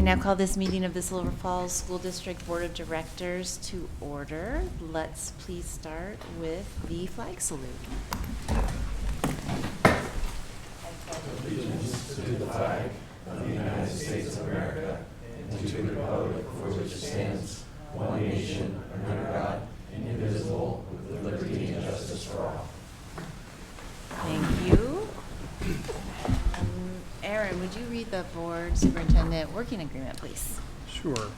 now call this meeting of the Silver Falls School District Board of Directors to order. Let's please start with the flag salute. Allegiance to the flag of the United States of America and to the republic for which it stands, one nation, under God, indivisible, with liberty and justice for all. Thank you. Aaron, would you read the Board Superintendent Working Agreement, please? Sure.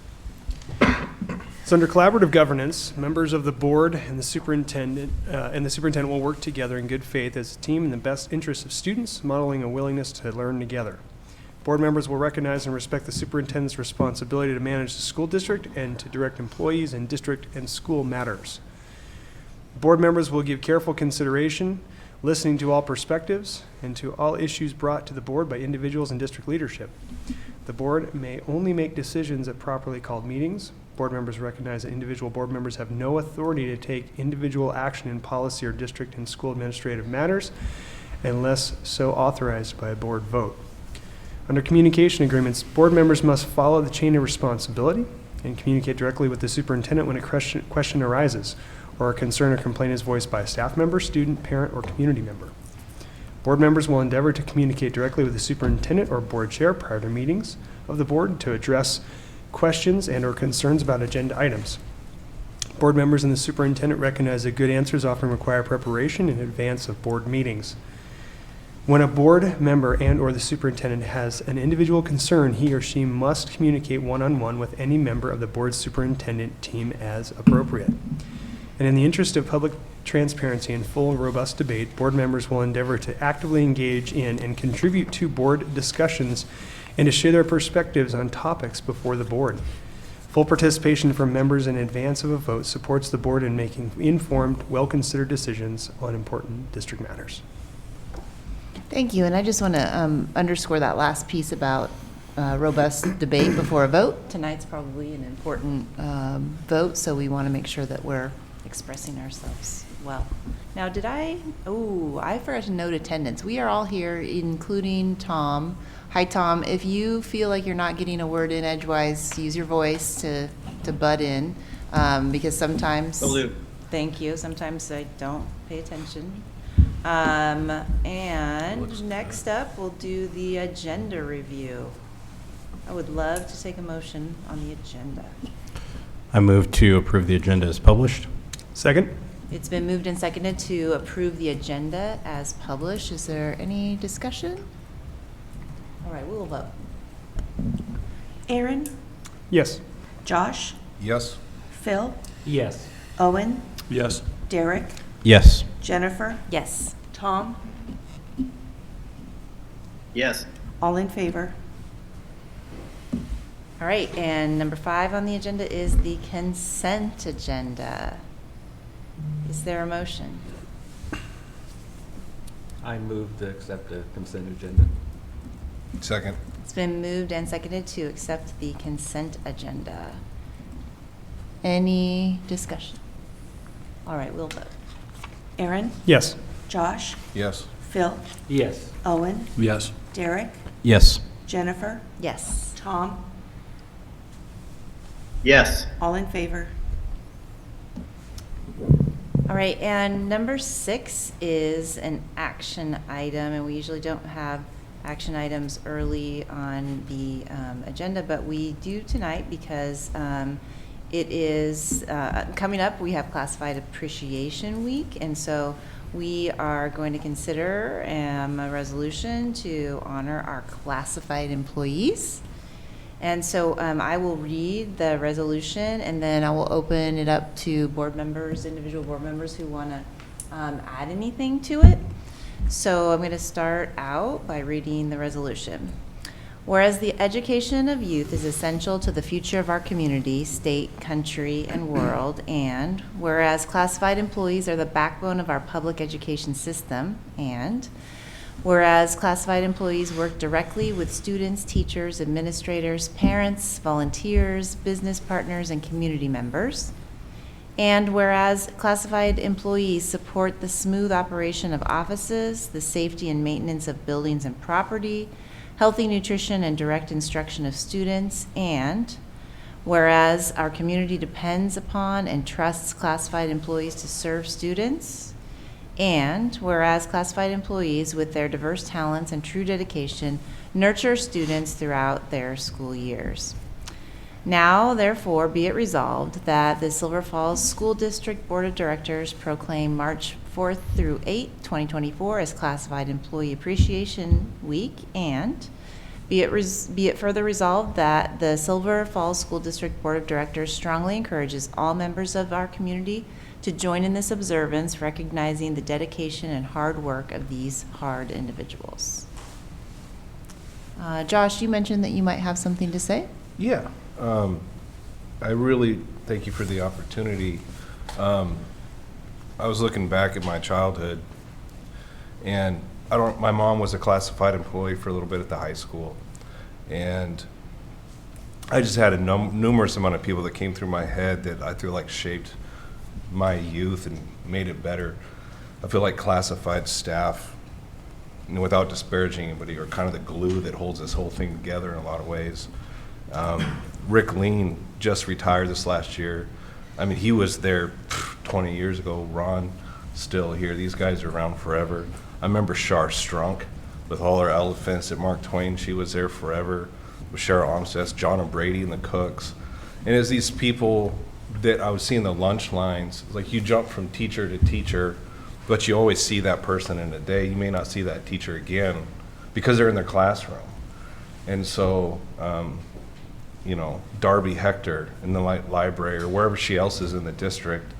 So under collaborative governance, members of the board and the superintendent will work together in good faith as a team in the best interest of students, modeling a willingness to learn together. Board members will recognize and respect the superintendent's responsibility to manage the school district and to direct employees in district and school matters. Board members will give careful consideration, listening to all perspectives and to all issues brought to the board by individuals and district leadership. The board may only make decisions at properly called meetings. Board members recognize that individual board members have no authority to take individual action in policy or district and school administrative matters unless so authorized by a board vote. Under communication agreements, board members must follow the chain of responsibility and communicate directly with the superintendent when a question arises or a concern or complaint is voiced by a staff member, student, parent, or community member. Board members will endeavor to communicate directly with the superintendent or board chair prior to meetings of the board to address questions and or concerns about agenda items. Board members and the superintendent recognize that good answers often require preparation in advance of board meetings. When a board member and or the superintendent has an individual concern, he or she must communicate one-on-one with any member of the board superintendent team as appropriate. And in the interest of public transparency and full and robust debate, board members will endeavor to actively engage in and contribute to board discussions and to share their perspectives on topics before the board. Full participation from members in advance of a vote supports the board in making informed, well-considered decisions on important district matters. Thank you, and I just want to underscore that last piece about robust debate before a vote. Tonight's probably an important vote, so we want to make sure that we're expressing ourselves well. Now, I forgot to note attendance. We are all here, including Tom. Hi, Tom. If you feel like you're not getting a word in edgewise, use your voice to butt in, because sometimes... Thank you. Sometimes I don't pay attention. And next up, we'll do the agenda review. I would love to take a motion on the agenda. I move to approve the agenda as published. Second. It's been moved and seconded to approve the agenda as published. Is there any discussion? All right, we will vote. Aaron? Yes. Josh? Yes. Phil? Yes. Owen? Yes. Derek? Yes. Jennifer? Yes. Tom? Yes. All in favor? All right, and number 5 on the agenda is the consent agenda. Is there a motion? I move to accept the consent agenda. Second. It's been moved and seconded to accept the consent agenda. Any discussion? All right, we'll vote. Aaron? Yes. Josh? Yes. Phil? Yes. Owen? Yes. Derek? Yes. Jennifer? Yes. Tom? Yes. All in favor? All right, and number 6 is an action item, and we usually don't have action items early on the agenda, but we do tonight because it is coming up. We have Classified Appreciation Week, and so we are going to consider a resolution to honor our classified employees. And so I will read the resolution, and then I will open it up to board members, individual board members who want to add anything to it. So I'm going to start out by reading the resolution. Whereas the education of youth is essential to the future of our community, state, country, and world, and whereas classified employees are the backbone of our public education system, and whereas classified employees work directly with students, teachers, administrators, parents, volunteers, business partners, and community members. And whereas classified employees support the smooth operation of offices, the safety and maintenance of buildings and property, healthy nutrition and direct instruction of students, and whereas our community depends upon and trusts classified employees to serve students, and whereas classified employees with their diverse talents and true dedication nurture students throughout their school years. Now, therefore, be it resolved that the Silver Falls School District Board of Directors proclaim March 4th through 8th, 2024 as Classified Employee Appreciation Week, and be it further resolved that the Silver Falls School District Board of Directors strongly encourages all members of our community to join in this observance, recognizing the dedication and hard work of these hard individuals. Josh, you mentioned that you might have something to say? Yeah, I really thank you for the opportunity. I was looking back at my childhood, and my mom was a classified employee for a little bit at the high school, and I just had a numerous amount of people that came through my head that I feel like shaped my youth and made it better. I feel like classified staff, without disparaging anybody, are kind of the glue that holds this whole thing together in a lot of ways. Rick Lean just retired this last year. I mean, he was there 20 years ago. Ron, still here. These guys are around forever. I remember Shar Strunk with all her elephants at Mark Twain. She was there forever. With Cheryl Armstead, John and Brady and the cooks. And as these people that I was seeing the lunch lines, like you jump from teacher to teacher, but you always see that person in a day. You may not see that teacher again because they're in their classroom. And so, Darby Hector in the library or wherever she else is in the district.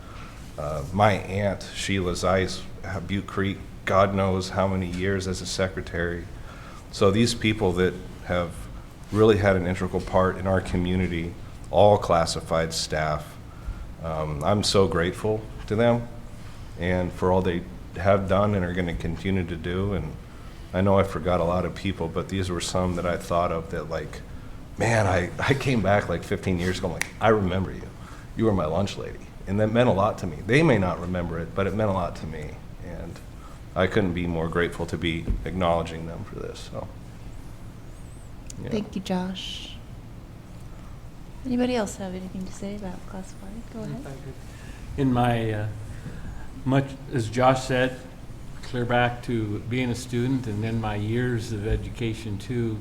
My aunt, Sheila Zeiss, Butte Creek, God knows how many years as a secretary. So these people that have really had an integral part in our community, all classified staff, I'm so grateful to them and for all they have done and are going to continue to do. And I know I forgot a lot of people, but these were some that I thought of that, like, man, I came back like 15 years ago, I'm like, I remember you. You were my lunch lady. And that meant a lot to me. They may not remember it, but it meant a lot to me. And I couldn't be more grateful to be acknowledging them for this. So, yeah. Thank you, Josh. Anybody else have anything to say about classified? Go ahead. In my, much as Josh said, clear back to being a student and then my years of education too,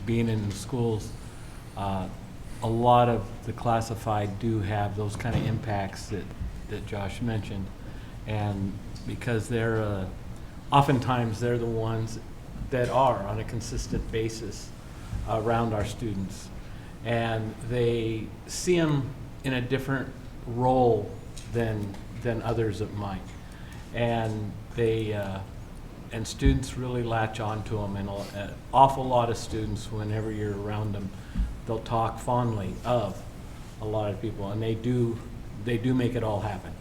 being in the schools, a lot of the classified do have those kind of impacts that Josh mentioned. And because they're, oftentimes they're the ones that are on a consistent basis around our students. And they see them in a different role than others that might. And and students really latch onto them, and an awful lot of students, whenever you're around them, they'll talk fondly of a lot of people, and they do make it all happen.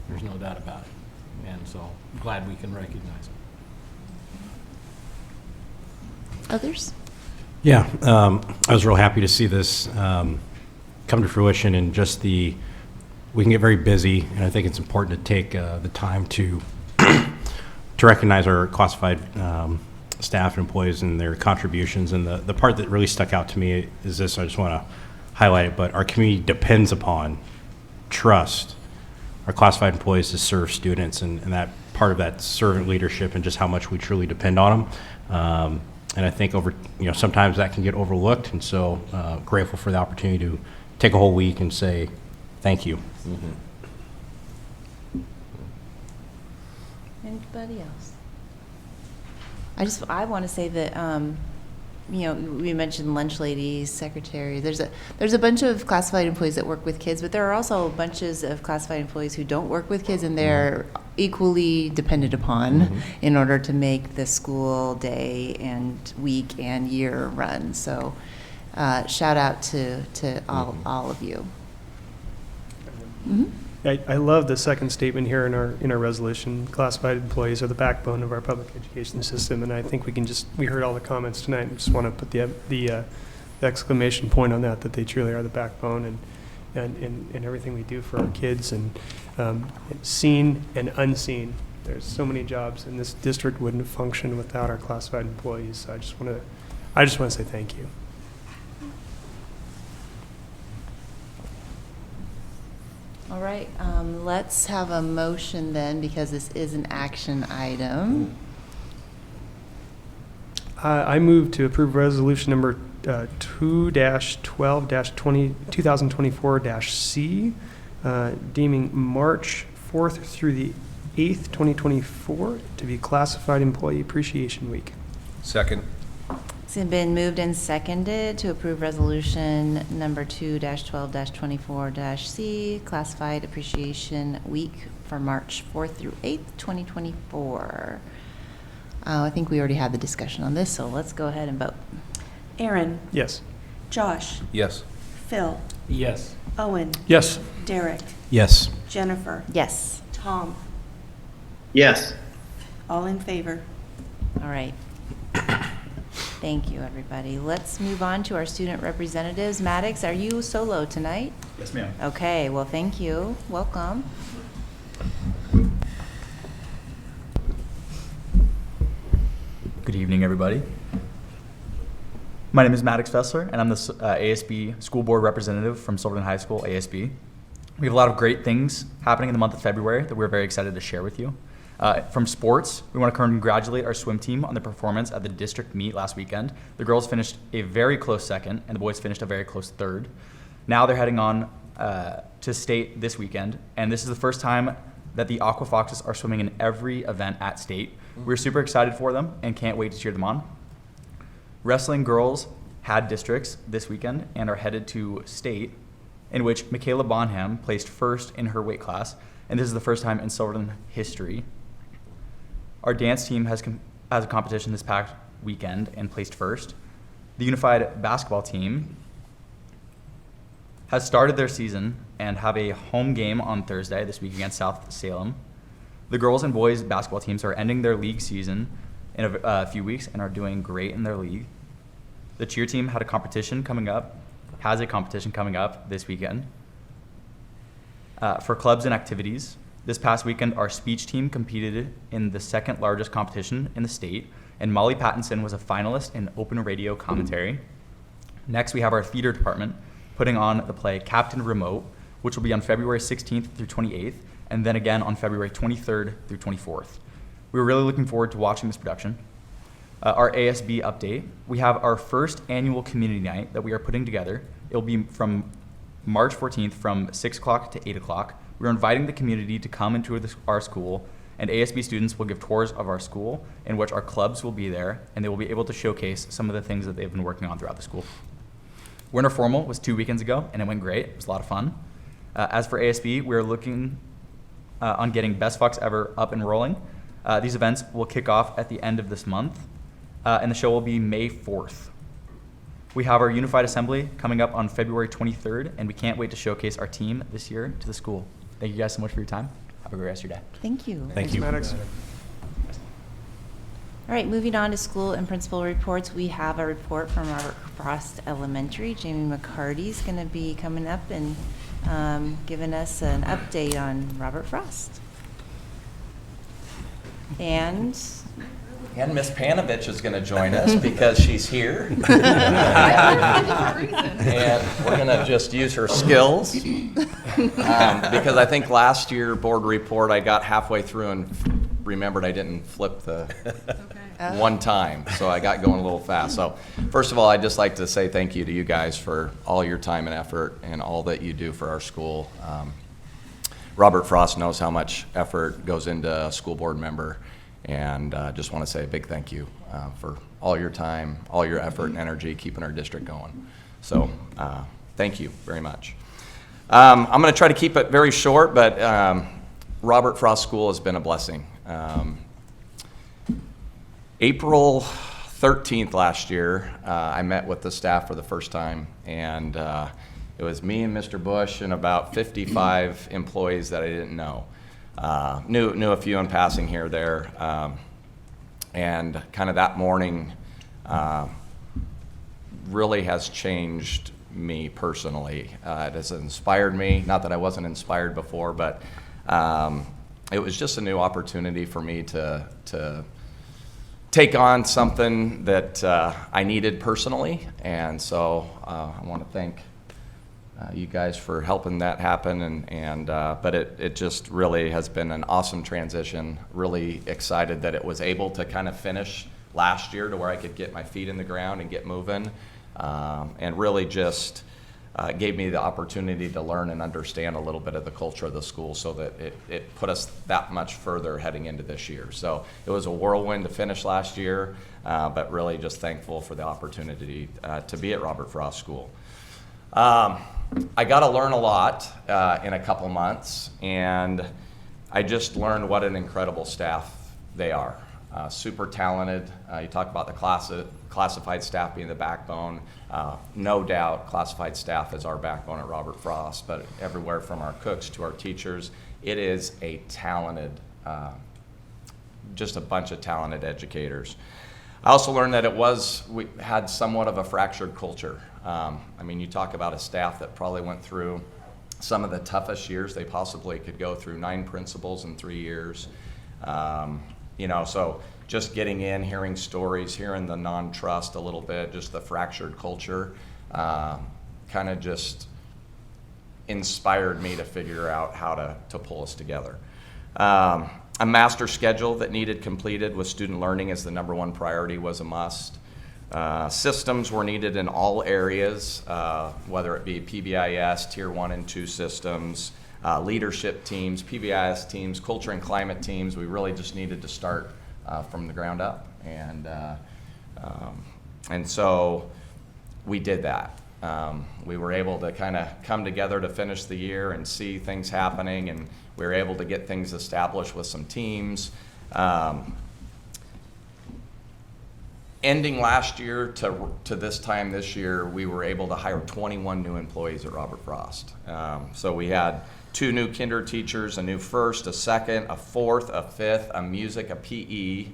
There's no doubt about it. And so I'm glad we can recognize them. Others? Yeah, I was real happy to see this come to fruition, and just we can get very busy, and I think it's important to take the time to recognize our classified staff and employees and their contributions. And the part that really stuck out to me is this, I just want to highlight it, but our community depends upon trust our classified employees to serve students, and that part of that servant leadership and just how much we truly depend on them. And I think sometimes that can get overlooked, and so grateful for the opportunity to take a whole week and say thank you. Mm-hmm. Anybody else? I want to say that we mentioned lunch ladies, secretary. There's a bunch of classified employees that work with kids, but there are also bunches of classified employees who don't work with kids, and they're equally depended upon in order to make the school day and week and year run. So shout out to all of you. Mm-hmm. I love the second statement here in our resolution. Classified employees are the backbone of our public education system, and I think we heard all the comments tonight. I just want to put the exclamation point on that they truly are the backbone and everything we do for our kids, and seen and unseen. There's so many jobs, and this district wouldn't function without our classified employees. So I just want to say thank you. All right, let's have a motion then, because this is an action item. I move to approve resolution number 2-12-2024-C, deeming March 4th through the 8th, 2024 to be Classified Employee Appreciation Week. Second. It's been moved and seconded to approve resolution number 2-12-24-C, Classified Appreciation Week for March 4th through 8th, 2024. I think we already had the discussion on this, so let's go ahead and vote. Aaron, Yes. Josh, Yes. Phil, Yes. Owen, Yes. Derek, Yes. Jennifer, Yes. Tom, Yes. all in favor. All right. Thank you, everybody. Let's move on to our student representatives. Maddox, are you solo tonight? Yes, ma'am. Okay, well, thank you. Welcome. Good evening, everybody. My name is Maddox Fessler, and I'm the ASB School Board Representative from Silverton High School, ASB. We have a lot of great things happening in the month of February that we're very excited to share with you. From sports, we want to congratulate our swim team on their performance at the district meet last weekend. The girls finished a very close second, and the boys finished a very close third. Now they're heading on to state this weekend, and this is the first time that the Aqua Foxes are swimming in every event at state. We're super excited for them and can't wait to cheer them on. Wrestling girls had districts this weekend and are headed to state, in which Michaela Bonham placed first in her weight class, and this is the first time in Silverton history. Our dance team has a competition this past weekend and placed first. The unified basketball team has started their season and have a home game on Thursday this week against South Salem. The girls and boys basketball teams are ending their league season in a few weeks and are doing great in their league. The cheer team has a competition coming up this weekend. For clubs and activities, this past weekend, our speech team competed in the second largest competition in the state, and Molly Pattinson was a finalist in open radio commentary. Next, we have our theater department putting on the play Captain Remote, which will be on February 16th through 28th, and then again on February 23rd through 24th. We're really looking forward to watching this production. Our ASB update, we have our first annual community night that we are putting together. It'll be from March 14th from 6 o'clock to 8 o'clock. We're inviting the community to come into our school, and ASB students will give tours of our school, in which our clubs will be there, and they will be able to showcase some of the things that they've been working on throughout the school. Winter Formal was 2 weekends ago, and it went great. It was a lot of fun. As for ASB, we're looking on getting Best Fox Ever up and rolling. These events will kick off at the end of this month, and the show will be May 4th. We have our Unified Assembly coming up on February 23rd, and we can't wait to showcase our team this year to the school. Thank you guys so much for your time. Have a great rest of your day. Thank you. Thank you. Maddox. All right, moving on to school and principal reports. We have a report from Robert Frost Elementary. Jamie McCarty's going to be coming up and giving us an update on Robert Frost. And Miss Panovich is going to join us because she's here. And we're going to just use her skills. Because I think last year board report, I got halfway through and remembered I didn't flip the one time. So I got going a little fast. So first of all, I'd just like to say thank you to you guys for all your time and effort and all that you do for our school. Robert Frost knows how much effort goes into a school board member. And just want to say a big thank you for all your time, all your effort and energy keeping our district going. So thank you very much. I'm going to try to keep it very short, but Robert Frost School has been a blessing. April 13th last year, I met with the staff for the first time, and it was me and Mr. Bush and about 55 employees that I didn't know. Knew a few in passing here or there, and kind of that morning really has changed me personally. It has inspired me, not that I wasn't inspired before, but it was just a new opportunity for me to take on something that I needed personally, and so I want to thank you guys for helping that happen, but it just really has been an awesome transition. Really excited that it was able to kind of finish last year to where I could get my feet in the ground and get moving, and really just gave me the opportunity to learn and understand a little bit of the culture of the school, so that it put us that much further heading into this year. So it was a whirlwind to finish last year, but really just thankful for the opportunity to be at Robert Frost School. I got to learn a lot in a couple months, and I just learned what an incredible staff they are. Super talented. You talk about the classified staff being the backbone. No doubt classified staff is our backbone at Robert Frost, but everywhere from our cooks to our teachers, it is a talented, just a bunch of talented educators. I also learned that we had somewhat of a fractured culture. I mean, you talk about a staff that probably went through some of the toughest years they possibly could go through, 9 principals in 3 years. So just getting in, hearing stories, hearing the non-trust a little bit, just the fractured culture, kind of just inspired me to figure out how to pull us together. A master schedule that needed completed with student learning as the #1 priority was a must. Systems were needed in all areas, whether it be PBIS, Tier 1 and 2 systems, leadership teams, PBIS teams, culture and climate teams. We really just needed to start from the ground up. And so we did that. We were able to kind of come together to finish the year and see things happening, and we were able to get things established with some teams. Ending last year to this time this year, we were able to hire 21 new employees at Robert Frost. So we had 2 new kinder teachers, a new first, a second, a fourth, a fifth, a music, a PE.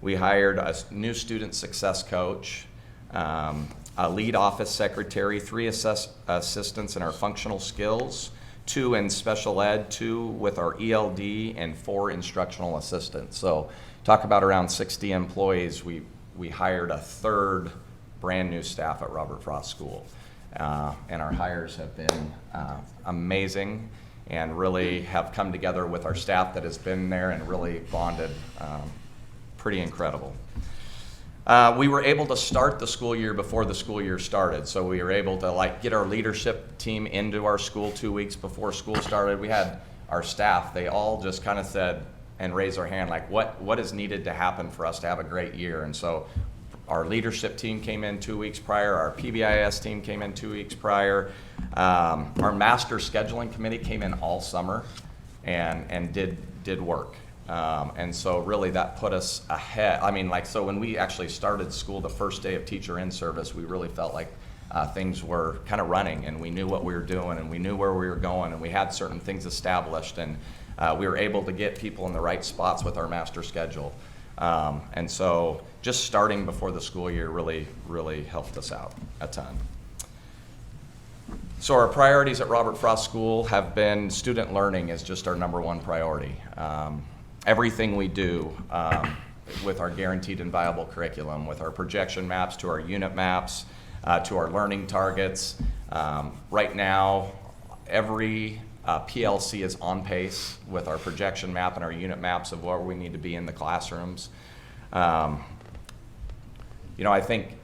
We hired a new student success coach, a lead office secretary, 3 assistants in our functional skills, 2 in special ed, 2 with our ELD, and 4 instructional assistants. So talk about around 60 employees. We hired a 3rd brand new staff at Robert Frost School. And our hires have been amazing, and really have come together with our staff that has been there and really bonded. Pretty incredible. We were able to start the school year before the school year started. So we were able to get our leadership team into our school 2 weeks before school started. We had our staff, they all just kind of said and raised their hand, what is needed to happen for us to have a great year? And so our leadership team came in 2 weeks prior, our PBIS team came in 2 weeks prior, our master scheduling committee came in all summer and did work. And so really that put us ahead. I mean, so when we actually started school the first day of teacher in service, we really felt like things were kind of running, and we knew what we were doing, and we knew where we were going, and we had certain things established, and we were able to get people in the right spots with our master schedule. And so just starting before the school year really, really helped us out a ton. So our priorities at Robert Frost School have been student learning is just our #1 priority. Everything we do with our guaranteed and viable curriculum, with our projection maps to our unit maps, to our learning targets. Right now, every PLC is on pace with our projection map and our unit maps of where we need to be in the classrooms. I think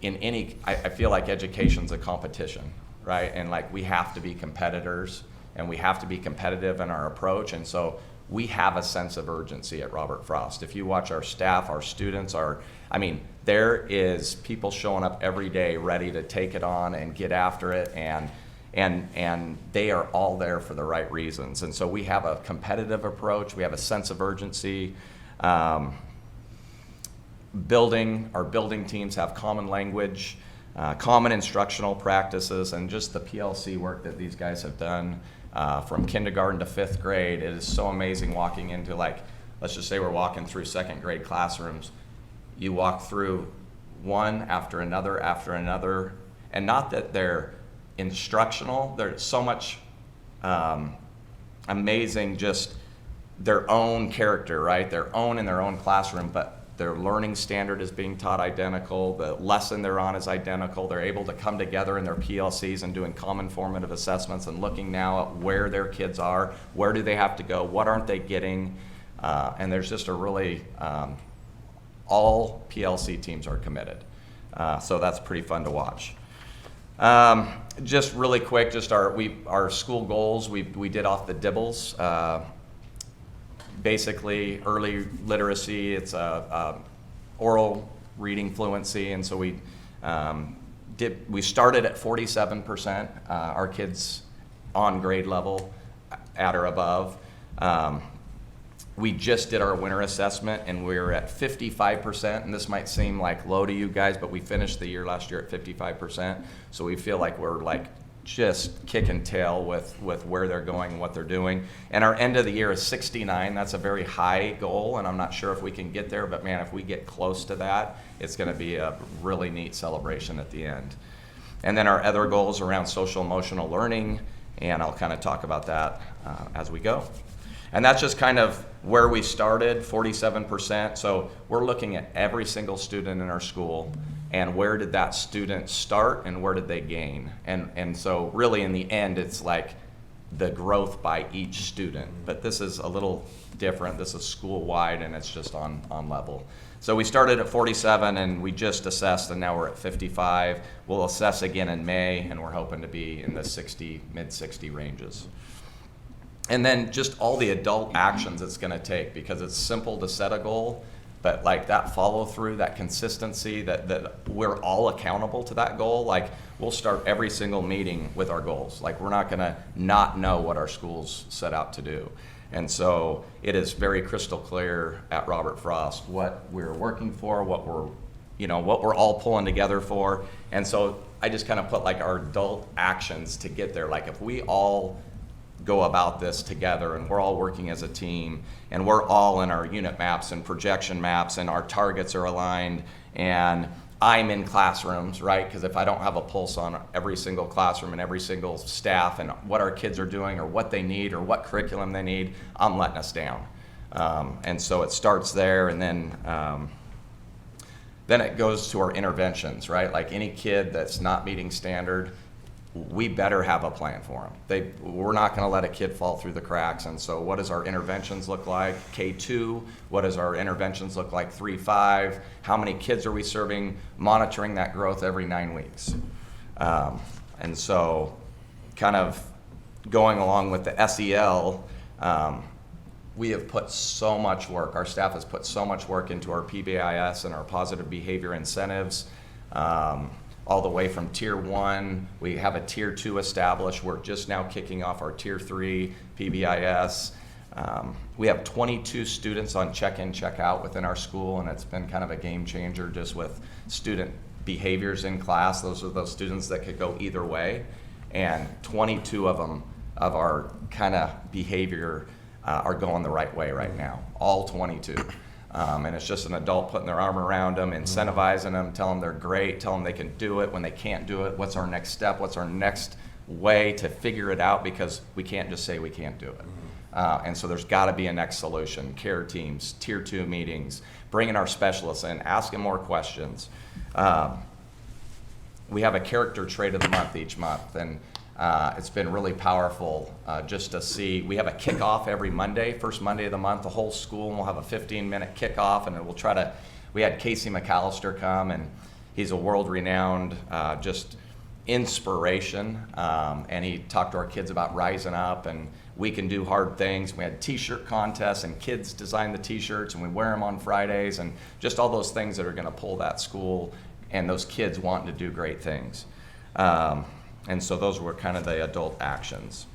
I feel like education's a competition, right? And we have to be competitors, and we have to be competitive in our approach. And so we have a sense of urgency at Robert Frost. If you watch our staff, our students, there is people showing up every day ready to take it on and get after it, and they are all there for the right reasons. And so we have a competitive approach. We have a sense of urgency. Our building teams have common language, common instructional practices, and just the PLC work that these guys have done from kindergarten to 5th grade. It is so amazing walking into, let's just say we're walking through 2nd grade classrooms. You walk through one after another, and not that they're instructional, there's so much amazing, just their own character, right? Their own in their own classroom, but Their learning standard is being taught identical. The lesson they're on is identical. They're able to come together in their PLCs and doing common formative assessments and looking now at where their kids are, where do they have to go, what aren't they getting, and there's just a really, all PLC teams are committed. So that's pretty fun to watch. Just really quick, just our school goals, we did off the dibbles. Basically, early literacy, it's oral reading fluency, and so we started at 47%, our kids on grade level at or above. We just did our winter assessment and we're at 55%, and this might seem like low to you guys, but we finished the year last year at 55%, so we feel like we're like just kicking tail with where they're going and what they're doing. And our end of the year is 69. That's a very high goal, and I'm not sure if we can get there, but man, if we get close to that, it's going to be a really neat celebration at the end. And then our other goals around social emotional learning, and I'll kind of talk about that as we go. And that's just kind of where we started, 47%. So we're looking at every single student in our school and where did that student start and where did they gain. And so really in the end, it's like the growth by each student. But this is a little different. This is school-wide and it's just on level. So we started at 47 and we just assessed and now we're at 55. We'll assess again in May and we're hoping to be in the 60, mid-60 ranges. And then just all the adult actions it's going to take, because it's simple to set a goal, but like that follow through, that consistency, that we're all accountable to that goal. Like we'll start every single meeting with our goals. Like we're not going to not know what our schools set out to do. And so it is very crystal clear at Robert Frost what we're working for, what we're all pulling together for. And so I just kind of put like our adult actions to get there. Like if we all go about this together and we're all working as a team and we're all in our unit maps and projection maps and our targets are aligned and I'm in classrooms, right? Because if I don't have a pulse on every single classroom and every single staff and what our kids are doing or what they need or what curriculum they need, I'm letting us down. And so it starts there, and then it goes to our interventions, right? Like any kid that's not meeting standard, we better have a plan for them. We're not going to let a kid fall through the cracks. And so what does our interventions look like? K2, what does our interventions look like? 3-5, how many kids are we serving? Monitoring that growth every 9 weeks. And so kind of going along with the SEL, we have put so much work, our staff has put so much work into our PBIS and our positive behavior incentives. All the way from Tier 1, we have a Tier 2 established. We're just now kicking off our Tier 3 PBIS. We have 22 students on check-in, check-out within our school, and it's been kind of a game changer just with student behaviors in class. Those are those students that could go either way, and 22 of them of our kind of behavior are going the right way right now, all 22. And it's just an adult putting their arm around them, incentivizing them, telling them they're great, telling them they can do it when they can't do it. What's our next step? What's our next way to figure it out? Because we can't just say we can't do it. And so there's got to be a next solution. Care teams, Tier 2 meetings, bringing our specialists in, asking more questions. We have a character trait of the month each month, and it's been really powerful just to see. We have a kickoff every Monday, first Monday of the month, the whole school, and we'll have a 15-minute kickoff, and we'll try to, we had Casey McAllister come, and he's a world-renowned just inspiration, and he talked to our kids about rising up, and we can do hard things. We had t-shirt contests, and kids designed the t-shirts, and we wear them on Fridays, and just all those things that are going to pull that school and those kids wanting to do great things. And so those were kind of the adult actions.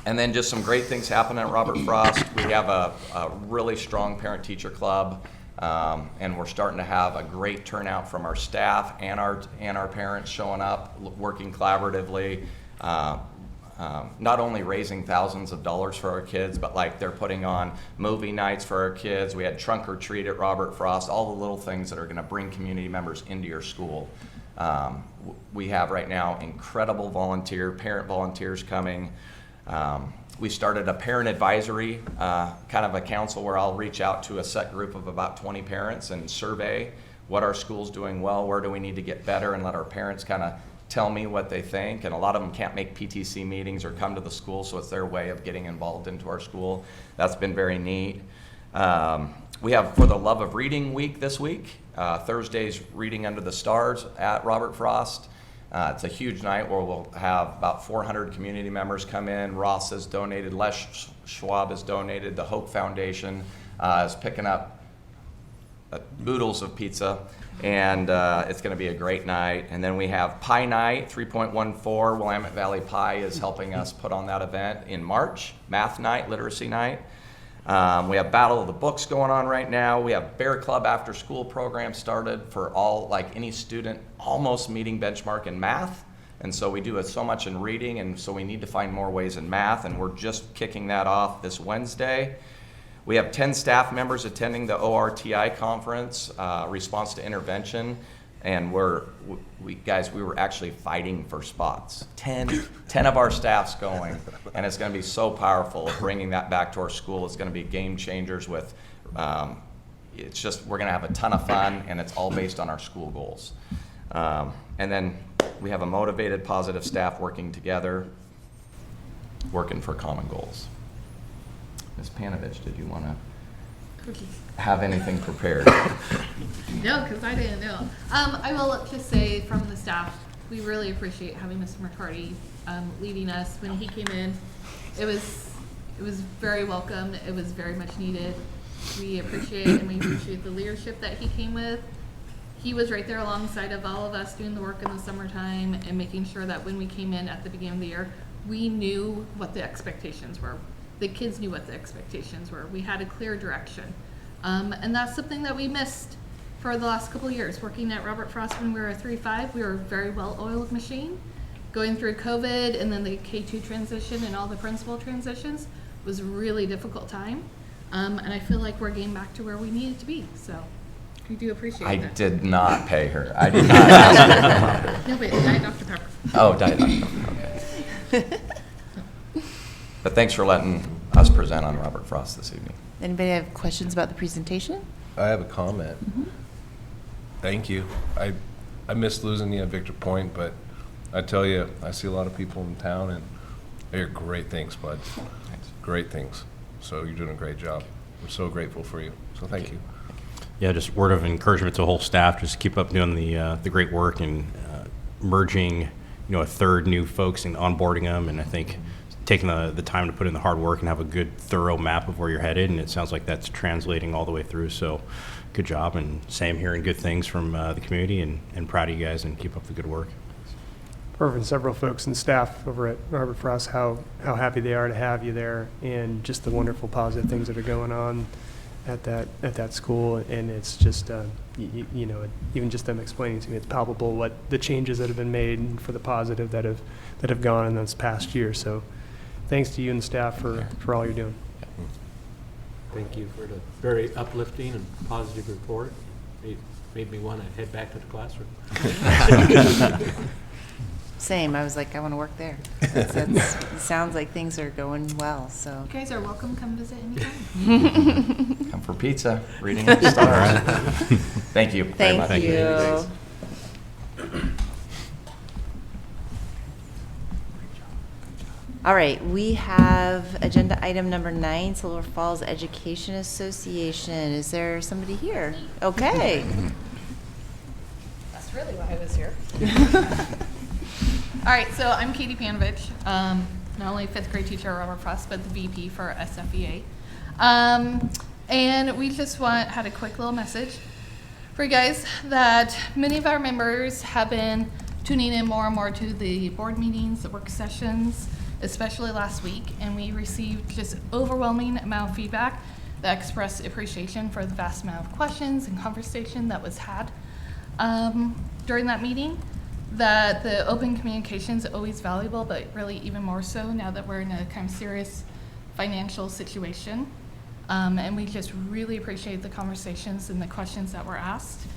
And then just some great things happen at Robert Frost. We have a really strong parent-teacher club, and we're starting to have a great turnout from our staff and our parents showing up, working collaboratively, not only raising thousands of dollars for our kids, but like they're putting on movie nights for our kids. We had trunk or treat at Robert Frost, all the little things that are going to bring community members into your school. We have right now incredible parent volunteers coming, We started a parent advisory, kind of a council where I'll reach out to a set group of about 20 parents and survey what our school's doing well, where do we need to get better, and let our parents kind of tell me what they think. And a lot of them can't make PTC meetings or come to the school, so it's their way of getting involved into our school. That's been very neat. We have For the Love of Reading Week this week. Thursday's Reading Under the Stars at Robert Frost. It's a huge night where we'll have about 400 community members come in. Ross has donated, Les Schwab has donated, the Hope Foundation is picking up oodles of pizza, and it's going to be a great night. And then we have Pie Night, 3.14. Willamette Valley Pie is helping us put on that event in March. Math Night, Literacy Night. We have Battle of the Books going on right now. We have Bear Club after school program started for all, like any student almost meeting benchmark in math. And so we do so much in reading, and so we need to find more ways in math, and we're just kicking that off this Wednesday. We have 10 staff members attending the ORTI conference, Response to Intervention, and we were actually fighting for spots. 10 of our staff's going, and it's going to be so powerful. Bringing that back to our school is going to be game changers with, it's just, we're going to have a ton of fun, and it's all based on our school goals. And then we have a motivated, positive staff working together, working for common goals. Ms. Panovich, did you want to have anything prepared? No, because I didn't know. I will just say from the staff, we really appreciate having Mr. McCarty leading us. When he came in, it was very welcome. It was very much needed. We appreciate and we appreciate the leadership that he came with. He was right there alongside of all of us doing the work in the summertime and making sure that when we came in at the beginning of the year, we knew what the expectations were. The kids knew what the expectations were. We had a clear direction. And that's something that we missed for the last couple of years. Working at Robert Frost when we were a 3-5, we were a very well-oiled machine. Going through COVID and then the K-2 transition and all the principal transitions was a really difficult time. And I feel like we're getting back to where we needed to be. So we do appreciate I that. did not pay her. I did not ask her to come up here. No, but Diet Dr. Pepper. Oh, Diet Dr. Pepper, okay. But thanks for letting us present on Robert Frost this evening. Anybody have questions about the presentation? I have a comment. Thank you. I missed losing you at Victor Point, but I tell you, I see a lot of people in town, and they're great things, bud. Thanks. Great things. So you're doing a great job. I'm so grateful for you. So thank you. Yeah, just word of encouragement to the whole staff. Just keep up doing the great work and merging, a third new folks and onboarding them. And I think taking the time to put in the hard work and have a good, thorough map of where you're headed. And it sounds like that's translating all the way through. So good job. And Sam hearing good things from the community, and proud of you guys, and keep up the good work. Heard from several folks and staff over at Robert Frost how happy they are to have you there, and just the wonderful positive things that are going on at that school. And it's just even just them explaining to me, it's palpable what the changes that have been made for the positive that have gone in this past year. So thanks to you and staff for all you're doing. Thank you for the very uplifting and positive report. It made me want to head back to the classroom. Same. I was like, I want to work there. It sounds like things are going well. So You guys are welcome. Come visit anytime. Come for pizza, reading the stars. Thank you very much. thank you. All right, we have agenda item number 9, Silver Falls Education Association. Is there somebody here? Okay. That's really why I was here. All right, so I'm Katie Panovich, not only 5th grade teacher at Robert Frost, but the VP for SFEA. And we just had a quick little message for you guys that many of our members have been tuning in more and more to the board meetings, the work sessions, especially last week, and we received just overwhelming amount of feedback that expressed appreciation for the vast amount of questions and conversation that was had during that meeting. That the open communication is always valuable, but really even more so now that we're in a kind of serious financial situation. And we just really appreciate the conversations and the questions that were asked.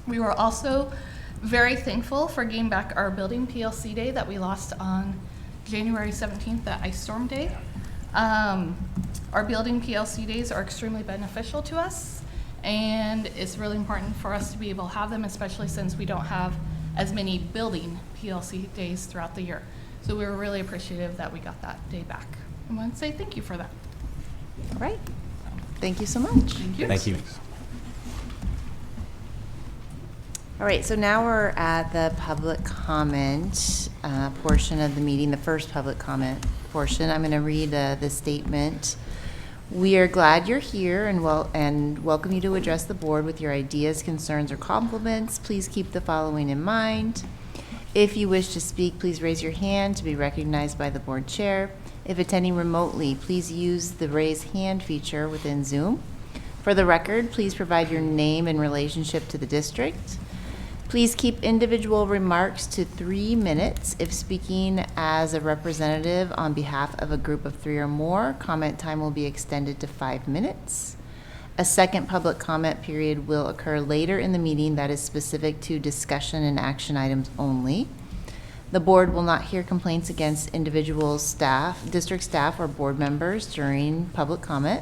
We were also very thankful for getting back our building PLC day that we lost on January 17th, the Ice Storm Day. Our building PLC days are extremely beneficial to us, and it's really important for us to be able to have them, especially since we don't have as many building PLC days throughout the year. So we were really appreciative that we got that day back. I want to say thank you for that. All right. Thank you so much. Thank you. Thank you. All right, so now we're at the public comment portion of the meeting, the first public comment portion. I'm going to read the statement. We are glad you're here and welcome you to address the board with your ideas, concerns, or compliments. Please keep the following in mind. If you wish to speak, please raise your hand to be recognized by the board chair. If attending remotely, please use the raise hand feature within Zoom. For the record, please provide your name and relationship to the district. Please keep individual remarks to 3 minutes. If speaking as a representative on behalf of a group of 3 or more, comment time will be extended to 5 minutes. A second public comment period will occur later in the meeting that is specific to discussion and action items only. The board will not hear complaints against individual staff, district staff, or board members during public comment.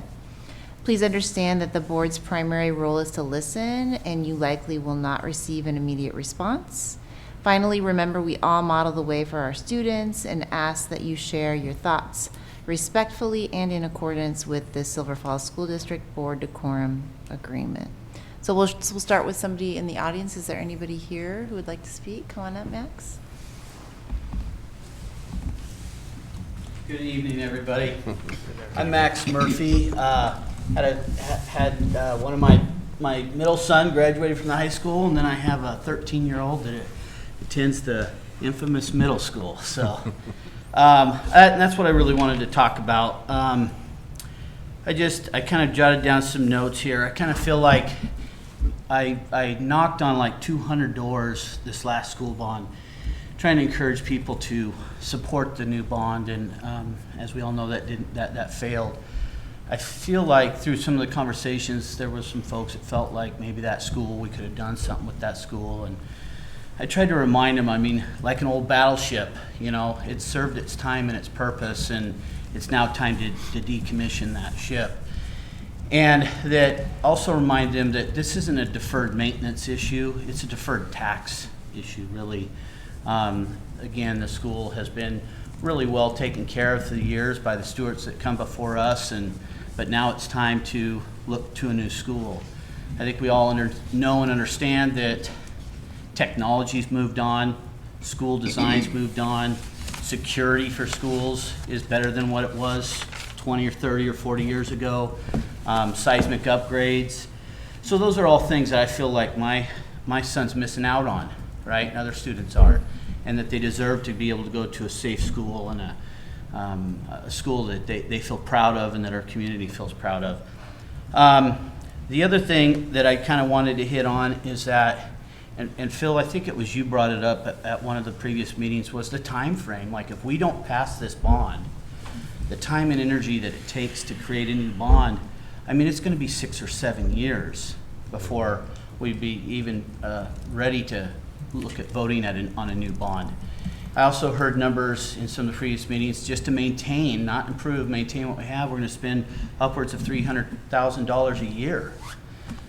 Please understand that the board's primary role is to listen, and you likely will not receive an immediate response. Finally, remember we all model the way for our students and ask that you share your thoughts respectfully and in accordance with the Silver Falls School District Board Decorum Agreement. So we'll start with somebody in the audience. Is there anybody here who would like to speak? Come on up, Max. Good evening, everybody. I'm Max Murphy. Had one of my middle son graduated from the high school, and then I have a 13-year-old that attends the infamous middle school. So and that's what I really wanted to talk about. I kind of jotted down some notes here. I kind of feel like I knocked on like 200 doors this last school bond, trying to encourage people to support the new bond, and as we all know, that failed. I feel like through some of the conversations, there were some folks that felt like maybe that school, we could have done something with that school. And I tried to remind them, I mean, like an old battleship, you know, it served its time and its purpose, and it's now time to decommission that ship. And that also remind them that this isn't a deferred maintenance issue, it's a deferred tax issue, really. Again, the school has been really well taken care of through the years by the stewards that come before us, but now it's time to look to a new school. I think we all know and understand that technology's moved on, school design's moved on, security for schools is better than what it was 20 or 30 or 40 years ago, seismic upgrades. So those are all things that I feel like my son's missing out on, right, and other students are, and that they deserve to be able to go to a safe school and a school that they feel proud of and that our community feels proud of. The other thing that I kind of wanted to hit on is that, and Phil, I think it was you brought it up at one of the previous meetings, was the time frame. Like if we don't pass this bond, the time and energy that it takes to create a new bond, I mean, it's going to be 6 or 7 years before we'd be even ready to look at voting on a new bond. I also heard numbers in some of the previous meetings, just to maintain, not improve, maintain what we have, we're going to spend upwards of $300,000 a year.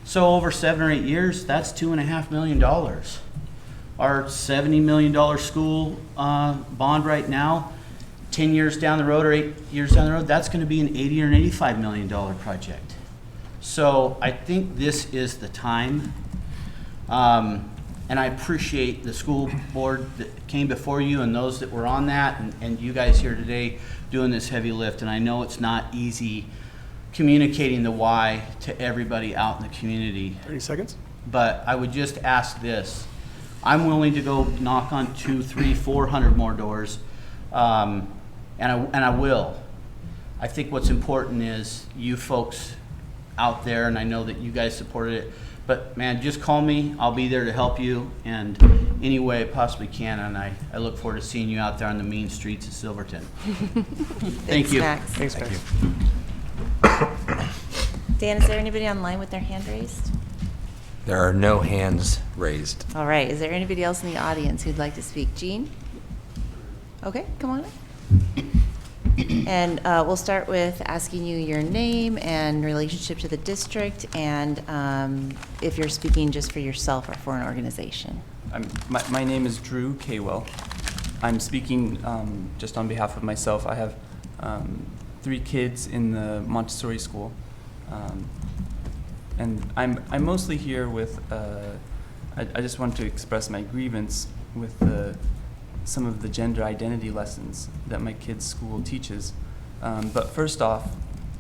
So over 7 or 8 years, that's $2.5 million. Our $70 million school bond right now, 10 years down the road or 8 years down the road, that's going to be an $80 or an $85 million project. So I think this is the time. And I appreciate the school board that came before you and those that were on that, and you guys here today doing this heavy lift. And I know it's not easy communicating the why to everybody out in the community. 30 seconds. But I would just ask this. I'm willing to go knock on 200, 300, 400 more doors, and I will. I think what's important is you folks out there, and I know that you guys supported it, but man, just call me. I'll be there to help you in any way I possibly can, and I look forward to seeing you out there on the mean streets of Silverton. Thank you. Max. Thanks, Max. Dan, is there anybody online with their hand raised? There are no hands raised. All right, is there anybody else in the audience who'd like to speak? Jean? Okay, come on up. And we'll start with asking you your name and relationship to the district, and if you're speaking just for yourself or for an organization. My name is Drew Kaywell. I'm speaking just on behalf of myself. I have 3 kids in the Montessori school, and I'm mostly here with. I just want to express my grievance with some of the gender identity lessons that my kids' school teaches. But first off,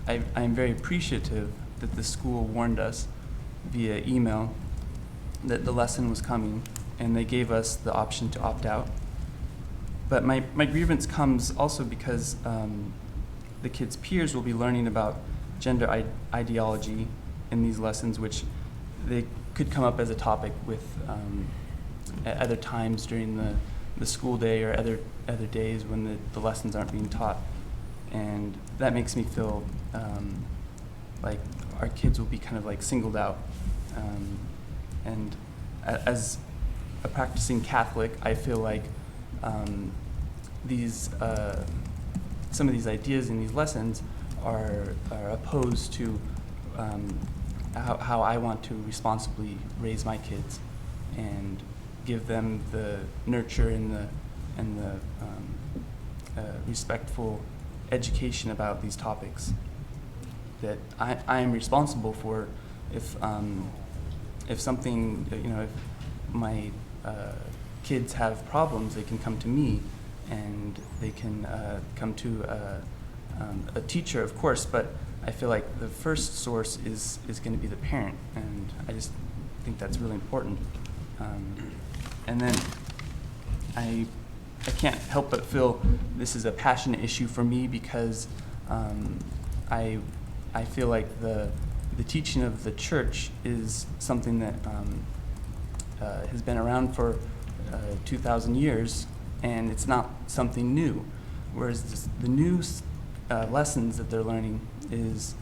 I'm very appreciative that the school warned us via email that the lesson was coming, and they gave us the option to opt out. But my grievance comes also because the kids' peers will be learning about gender ideology in these lessons, which they could come up as a topic with at other times during the school day or other days when the lessons aren't being taught. And that makes me feel like our kids will be kind of like singled out. And as a practicing Catholic, I feel like some of these ideas in these lessons are opposed to how I want to responsibly raise my kids and give them the nurture and the respectful education about these topics that I am responsible for. If something, if my kids have problems, they can come to me, and they can come to a teacher, of course, but I feel like the first source is going to be the parent, and I just think that's really important. And then I can't help but feel this is a passionate issue for me because I feel like the teaching of the church is something that has been around for 2,000 years, and it's not something new. Whereas the new lessons that they're learning is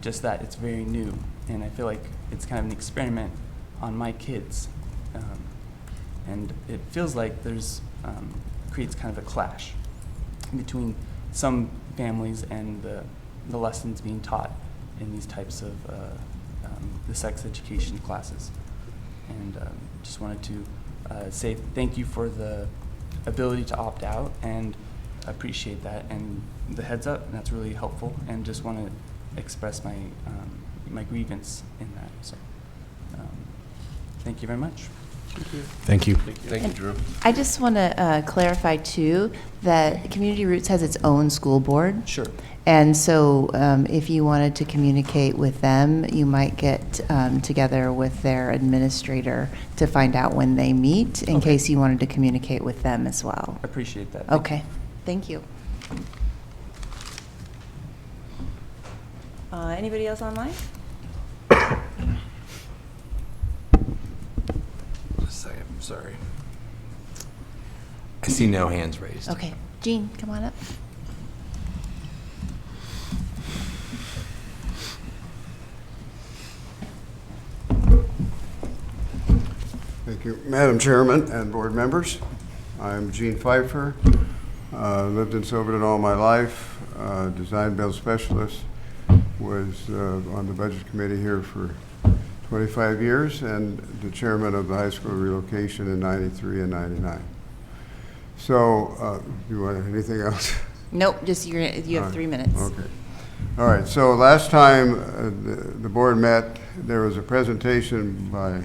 just that, it's very new. And I feel like it's kind of an experiment on my kids. And it feels like there's creates kind of a clash between some families and the lessons being taught in these types of the sex education classes. And just wanted to say thank you for the ability to opt out, and appreciate that and the heads up, and that's really helpful, and just want to express my my grievance in that. So thank you very much. Thank you. Thank you, Drew. I just want to clarify, too, that Community Roots has its own school board. Sure. And so if you wanted to communicate with them, you might get together with their administrator to find out when they meet, in case you wanted to communicate with them as well. I appreciate that. Okay. Thank you. Anybody else online? Just a second, sorry. I see no hands raised. Okay. Jean, come on up. Thank you, Madam Chairman and board members. I'm Gene Pfeiffer. Lived in Silverton all my life. Design build specialist. Was on the budget committee here for 25 years and the chairman of the high school relocation in 93 and 99. So, you want anything else? Nope, just you have 3 minutes. Okay. All right, so last time the board met, there was a presentation by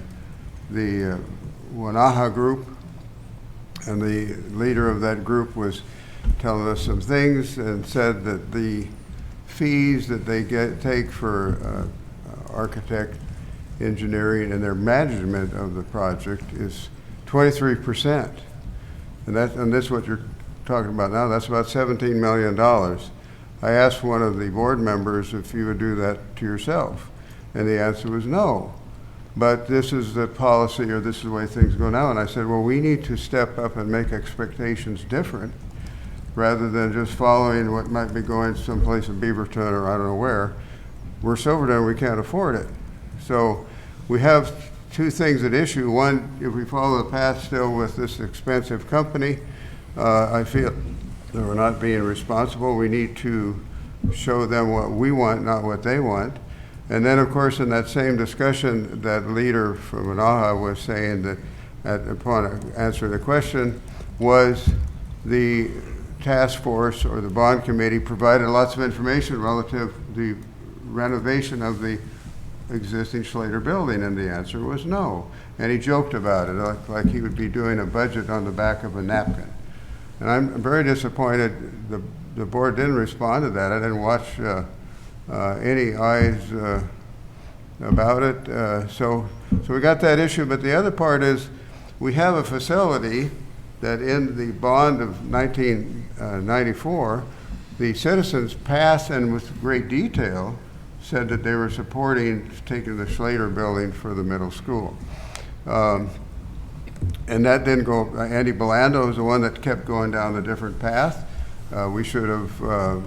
the Wanaha group, and the leader of that group was telling us some things and said that the fees that they take for architect, engineering, and their management of the project is 23%. And this is what you're talking about now. That's about $17 million. I asked one of the board members if you would do that to yourself, and the answer was no. But this is the policy, or this is the way things go now. And I said, well, we need to step up and make expectations different, rather than just following what might be going someplace in Beaverton or I don't know where. We're Silverton, we can't afford it. So we have two things at issue. One, if we follow the path still with this expensive company, I feel that we're not being responsible. We need to show them what we want, not what they want. And then, of course, in that same discussion, that leader from Manaha was saying that upon answering the question, was the task force or the bond committee provided lots of information relative to the renovation of the existing Schlater building, and the answer was no. And he joked about it, like he would be doing a budget on the back of a napkin. And I'm very disappointed the board didn't respond to that. I didn't watch any eyes about it. So we got that issue, but the other part is we have a facility that in the bond of 1994, the citizens passed and with great detail said that they were supporting taking the Schlater building for the middle school. And that didn't go, Andy Belando was the one that kept going down a different path. We should have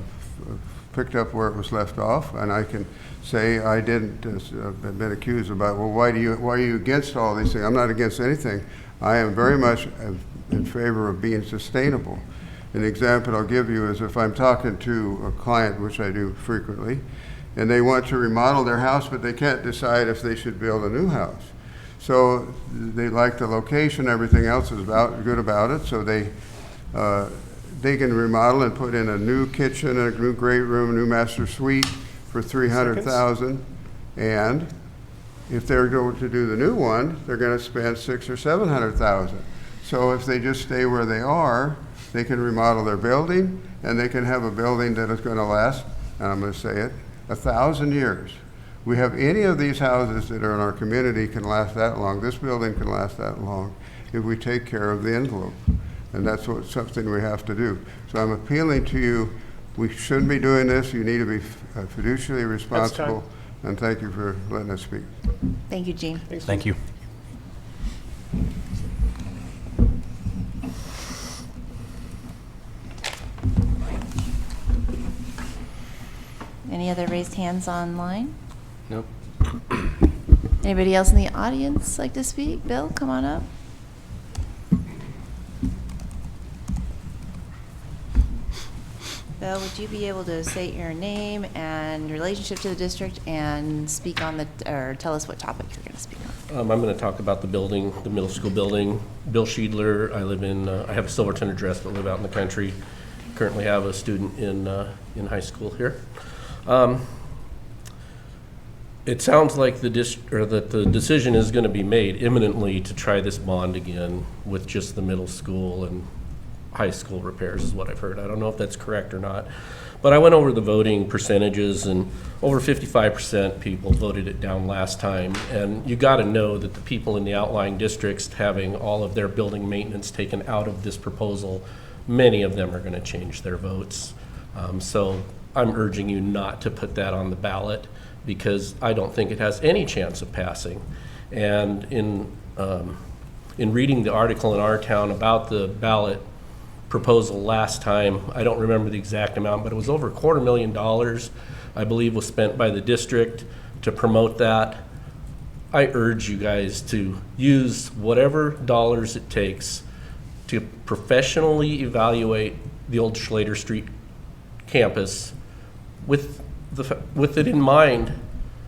picked up where it was left off, and I can say I didn't have been accused about, well, why are you against all these things? I'm not against anything. I am very much in favor of being sustainable. An example I'll give you is if I'm talking to a client, which I do frequently, and they want to remodel their house, but they can't decide if they should build a new house. So they like the location, everything else is good about it, so they can remodel and put in a new kitchen, a new great room, a new master suite for $300,000. And if they're going to do the new one, they're going to spend $600,000 or $700,000. So if they just stay where they are, they can remodel their building, and they can have a building that is going to last, and I'm going to say it, 1,000 years. We have any of these houses that are in our community can last that long. This building can last that long if we take care of the envelope. And that's something we have to do. So I'm appealing to you, we shouldn't be doing this. You need to be fiduciarily responsible. And thank you for letting us speak. Thank you, Gene. Thank you. Any other raised hands online? Nope. Anybody else in the audience like to speak? Bill, come on up. Bill, would you be able to state your name and relationship to the district and speak on or tell us what topic you're going to speak on? I'm going to talk about the building, the middle school building. Bill Schiedler. I live I have a Silverton address, but live out in the country. Currently have a student in high school here. It sounds like that the decision is going to be made imminently to try this bond again with just the middle school and high school repairs is what I've heard. I don't know if that's correct or not, but I went over the voting percentages, and over 55% people voted it down last time. And you got to know that the people in the outlying districts having all of their building maintenance taken out of this proposal, many of them are going to change their votes. So I'm urging you not to put that on the ballot, because I don't think it has any chance of passing. And in reading the article in our town about the ballot proposal last time, I don't remember the exact amount, but it was over $250,000, I believe, was spent by the district to promote that. I urge you guys to use whatever dollars it takes to professionally evaluate the old Schlater Street campus with it in mind,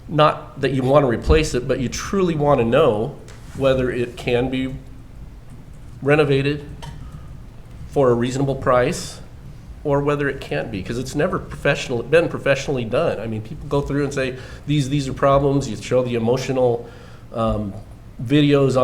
not that you want to replace it, but you truly want to know whether it can be renovated for a reasonable price or whether it can't be, because it's never been professionally done. I mean, people go through and say, these are problems. You show the emotional videos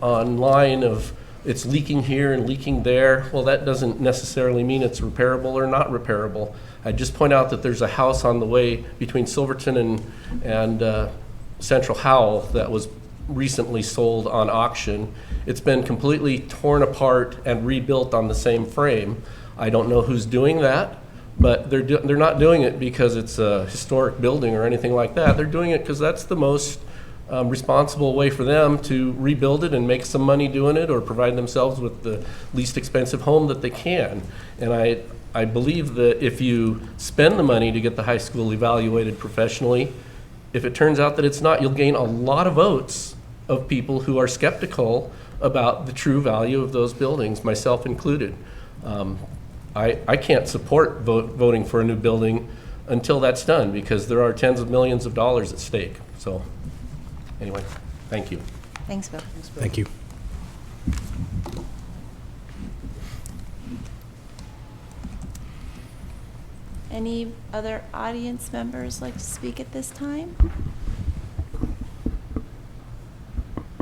online of it's leaking here and leaking there. Well, that doesn't necessarily mean it's repairable or not repairable. I just point out that there's a house on the way between Silverton and Central Howell that was recently sold on auction. It's been completely torn apart and rebuilt on the same frame. I don't know who's doing that, but they're not doing it because it's a historic building or anything like that. They're doing it because that's the most responsible way for them to rebuild it and make some money doing it, or provide themselves with the least expensive home that they can. And I believe that if you spend the money to get the high school evaluated professionally, if it turns out that it's not, you'll gain a lot of votes of people who are skeptical about the true value of those buildings, myself included. I can't support voting for a new building until that's done, because there are tens of millions of dollars at stake. So, anyway, thank you. Thanks, Bill. Thank you. Any other audience members like to speak at this time?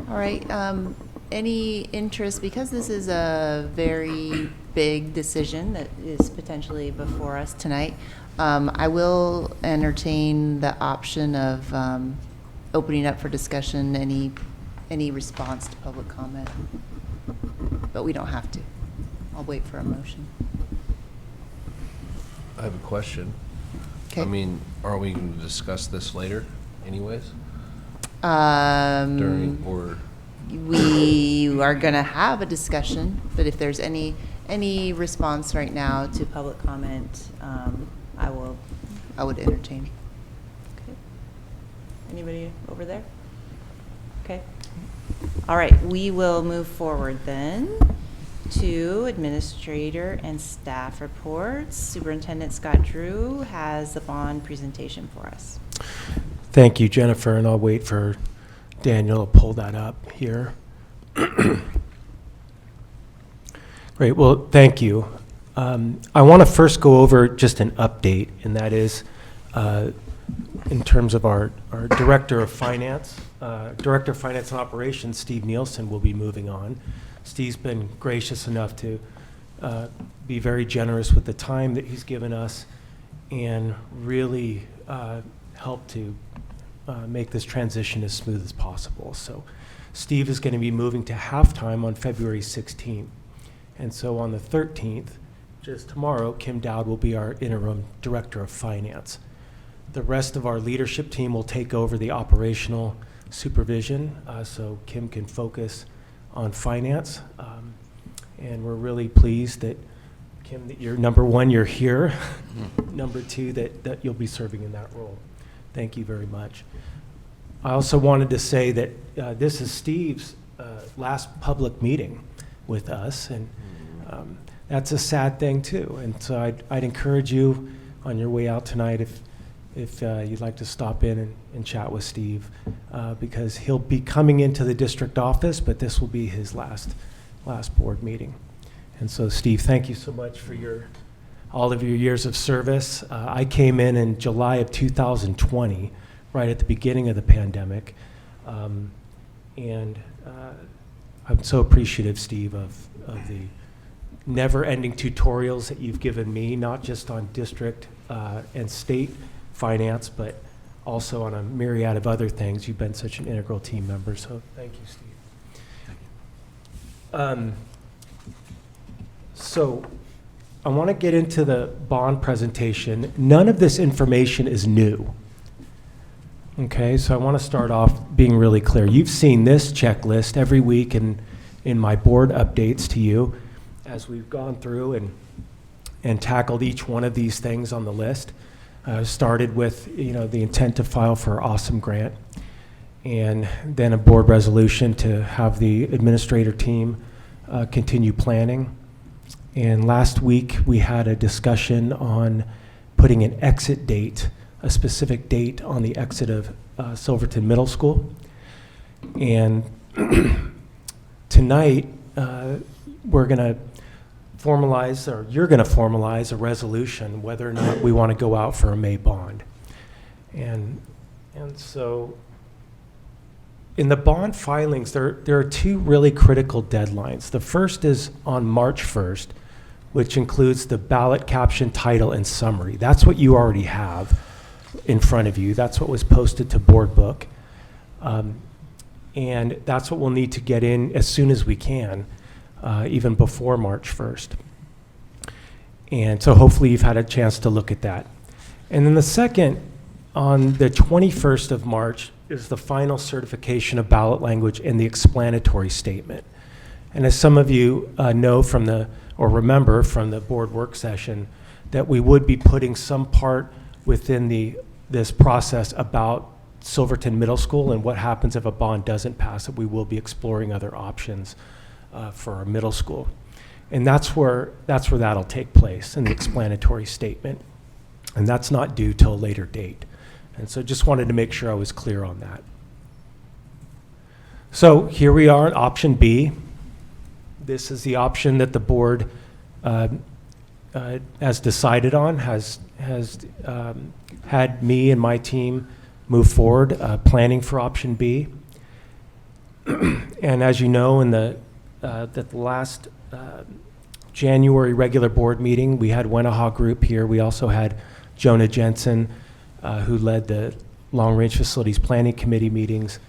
All right, any interest, because this is a very big decision that is potentially before us tonight, I will entertain the option of opening up for discussion, any response to public comment. But we don't have to. I'll wait for a motion. I have a question. Okay. I mean, are we going to discuss this later anyways? Um, Or? We are going to have a discussion, but if there's any response right now to public comment, I would entertain. Okay. Anybody over there? Okay. All right, we will move forward then to administrator and staff reports. Superintendent Scott Drew has the bond presentation for us. Thank you, Jennifer, and I'll wait for Daniel to pull that up here. Great, well, thank you. I want to first go over just an update, and that is in terms of our Director of Finance. Director of Finance and Operations, Steve Nielsen, will be moving on. Steve's been gracious enough to be very generous with the time that he's given us and really help to make this transition as smooth as possible. So Steve is going to be moving to halftime on February 16th. And so on the 13th, just tomorrow, Kim Dowd will be our interim Director of Finance. The rest of our leadership team will take over the operational supervision, so Kim can focus on finance. And we're really pleased that, Kim, that you're, number one, you're here. Number two, that you'll be serving in that role. Thank you very much. I also wanted to say that this is Steve's last public meeting with us, and that's a sad thing too. And so I'd encourage you on your way out tonight, if you'd like to stop in and chat with Steve, because he'll be coming into the district office, but this will be his last board meeting. And so, Steve, thank you so much for all of your years of service. I came in July of 2020, right at the beginning of the pandemic, and I'm so appreciative, Steve, of the never-ending tutorials that you've given me, not just on district and state finance, but also on a myriad of other things. You've been such an integral team member, so thank you, Steve. Thank you. So I want to get into the bond presentation. None of this information is new. Okay, so I want to start off being really clear. You've seen this checklist every week in my board updates to you as we've gone through and tackled each one of these things on the list. Started with the intent to file for our awesome grant, and then a board resolution to have the administrator team continue planning. And last week we had a discussion on putting an exit date, a specific date on the exit of Silverton Middle School. And tonight we're going to formalize, or you're going to formalize a resolution whether or not we want to go out for a May bond. And so in the bond filings, there are two really critical deadlines. The first is on March 1st, which includes the ballot caption, title, and summary. That's what you already have in front of you. That's what was posted to Board Book. And that's what we'll need to get in as soon as we can, even before March 1st. And so hopefully you've had a chance to look at that. And then the second, on the 21st of March, is the final certification of ballot language and the explanatory statement. And as some of you know or remember from the board work session, that we would be putting some part within this process about Silverton Middle School and what happens if a bond doesn't pass, that we will be exploring other options for our middle school. And that's where that'll take place in the explanatory statement. And that's not due till a later date. And so just wanted to make sure I was clear on that. So here we are at option B. This is the option that the board has decided on, has had me and my team move forward, planning for option B. And as you know, in the last January regular board meeting, we had Wenaha Group here. We also had Jonah Jensen, who led the Long Range Facilities Planning Committee meetings,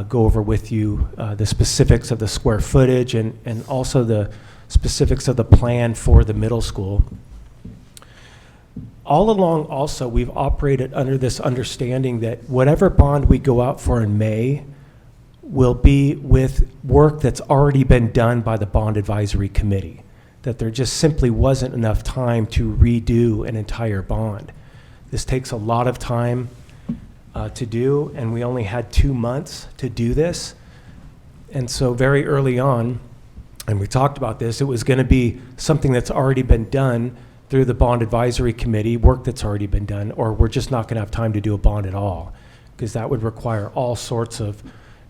go over with you the specifics of the square footage and also the specifics of the plan for the middle school. All along also, we've operated under this understanding that whatever bond we go out for in May will be with work that's already been done by the Bond Advisory Committee, that there just simply wasn't enough time to redo an entire bond. This takes a lot of time to do, and we only had 2 months to do this. And so very early on, and we talked about this, it was going to be something that's already been done through the Bond Advisory Committee, work that's already been done, or we're just not going to have time to do a bond at all, because that would require all sorts of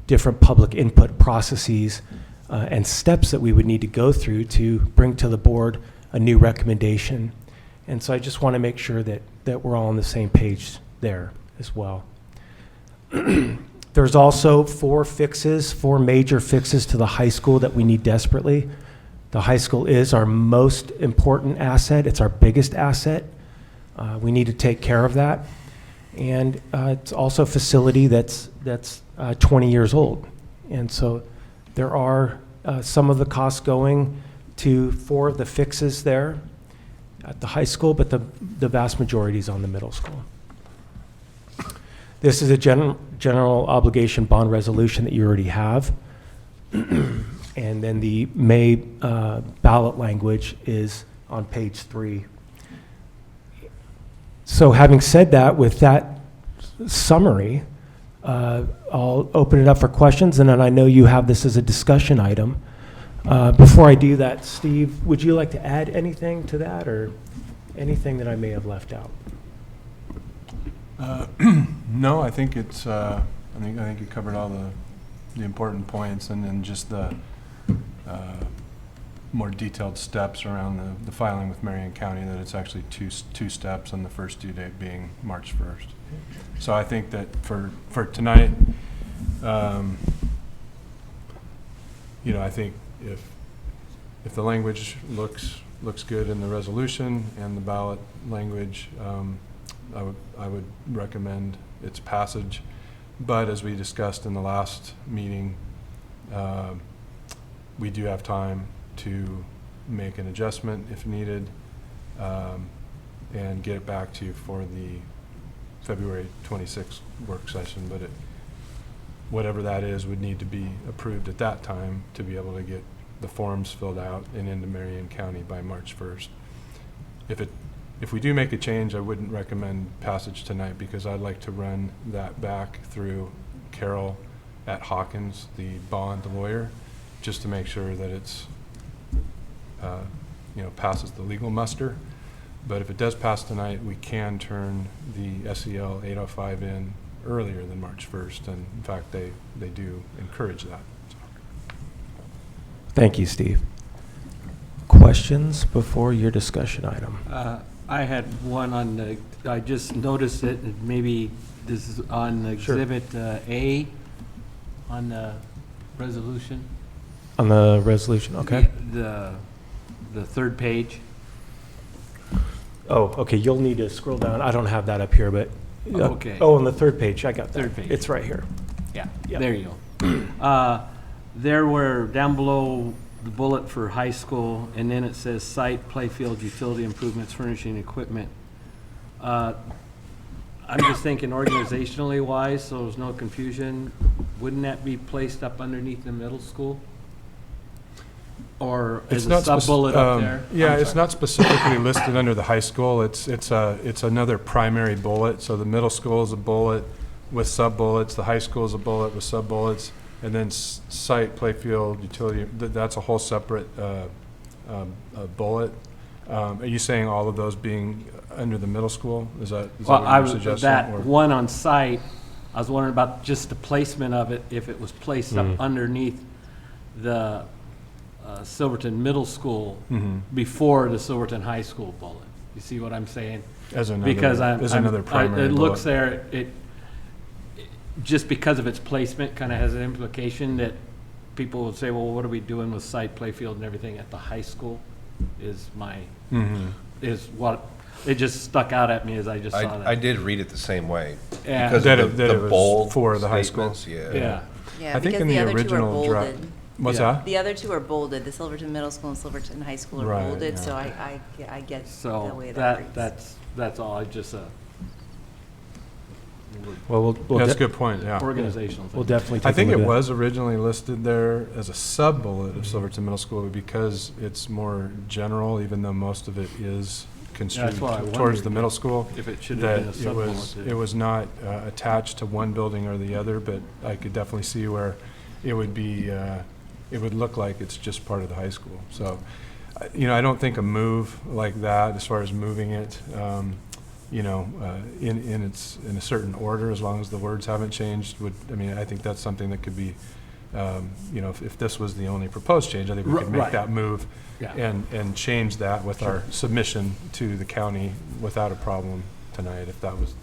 different public input processes and steps that we would need to go through to bring to the board a new recommendation. And so I just want to make sure that we're all on the same page there as well. There's also 4 major fixes to the high school that we need desperately. The high school is our most important asset. It's our biggest asset. We need to take care of that. And it's also a facility that's 20 years old. And so there are some of the costs going to 4 of the fixes there at the high school, but the vast majority is on the middle school. This is a general obligation bond resolution that you already have. And then the May ballot language is on page 3. So having said that, with that summary, I'll open it up for questions, and then I know you have this as a discussion item. Before I do that, Steve, would you like to add anything to that, or anything that I may have left out? No, I think it's. I think you covered all the important points, and then just the more detailed steps around the filing with Marion County. That it's actually two steps, and the first due date being March 1st. So I think that for tonight, I think if the language looks good in the resolution and the ballot language, I would recommend its passage. But as we discussed in the last meeting, we do have time to make an adjustment if needed, and get it back to you for the February 26th work session. But whatever that is would need to be approved at that time to be able to get the forms filled out and into Marion County by March 1st. If we do make a change, I wouldn't recommend passage tonight, because I'd like to run that back through Carol at Hawkins, the bond lawyer, just to make sure that it's passes the legal muster. But if it does pass tonight, we can turn the SEL 805 in earlier than March 1st, and in fact they do encourage that. Thank you, Steve. Questions before your discussion item? I had one on the, I just noticed it, and maybe this is on Exhibit A on the resolution. On the resolution, okay. The third page. Oh, okay, you'll need to scroll down. I don't have that up here, but. Okay. Oh, on the third page, I got that. Third page. It's right here. Yeah, Yep. there you go. There were, down below the bullet for high school, and then it says site, playfield, utility improvements, furnishing, equipment. I'm just thinking organizationally wise, so there's no confusion, wouldn't that be placed up underneath the middle school? Or as a sub-bullet up there? Yeah, it's not specifically listed under the high school. It's another primary bullet. So the middle school is a bullet with sub-bullets. The high school is a bullet with sub-bullets. And then site, playfield, utility, that's a whole separate a bullet. Are you saying all of those being under the middle school? Is that Well, what you're suggesting? that or- one on site, I was wondering about just the placement of it, if it was placed up underneath the Silverton Middle School before the Silverton High School bullet. You see what I'm saying? As another, Because another primary it looks bullet. there, just because of its placement, kind of has an implication that people would say, well, what are we doing with site, playfield, and everything at the high school? Is what, it just stuck out at me as I just saw that. I did read it the same way. Yeah. Because That of it the was bold for the high school. statements, Yeah. Yeah, I think because in the the other two are original draft. bolded. What's Yeah. that? The other two are bolded. The Silverton Middle School and Silverton High School are Right, bolded, yeah. so I get the So way that reads. that's all, I just, Well, That's a good point, yeah. organizational thing. We'll definitely take I think a it look at was originally listed there as a sub-bullet of Silverton Middle School because it's more general, even though most of it is construed That's why I towards wondered the middle school. if it should have been a That sub-bullet. it was not attached to one building or the other, but I could definitely see where it would be, it would look like it's just part of the high school. So, I don't think a move like that, as far as moving it, in a certain order, as long as the words haven't changed, I think that's something that could be, if this was the only proposed change, I think we could make Right. that move Yeah. and change that with our submission to the county without a problem tonight, if that was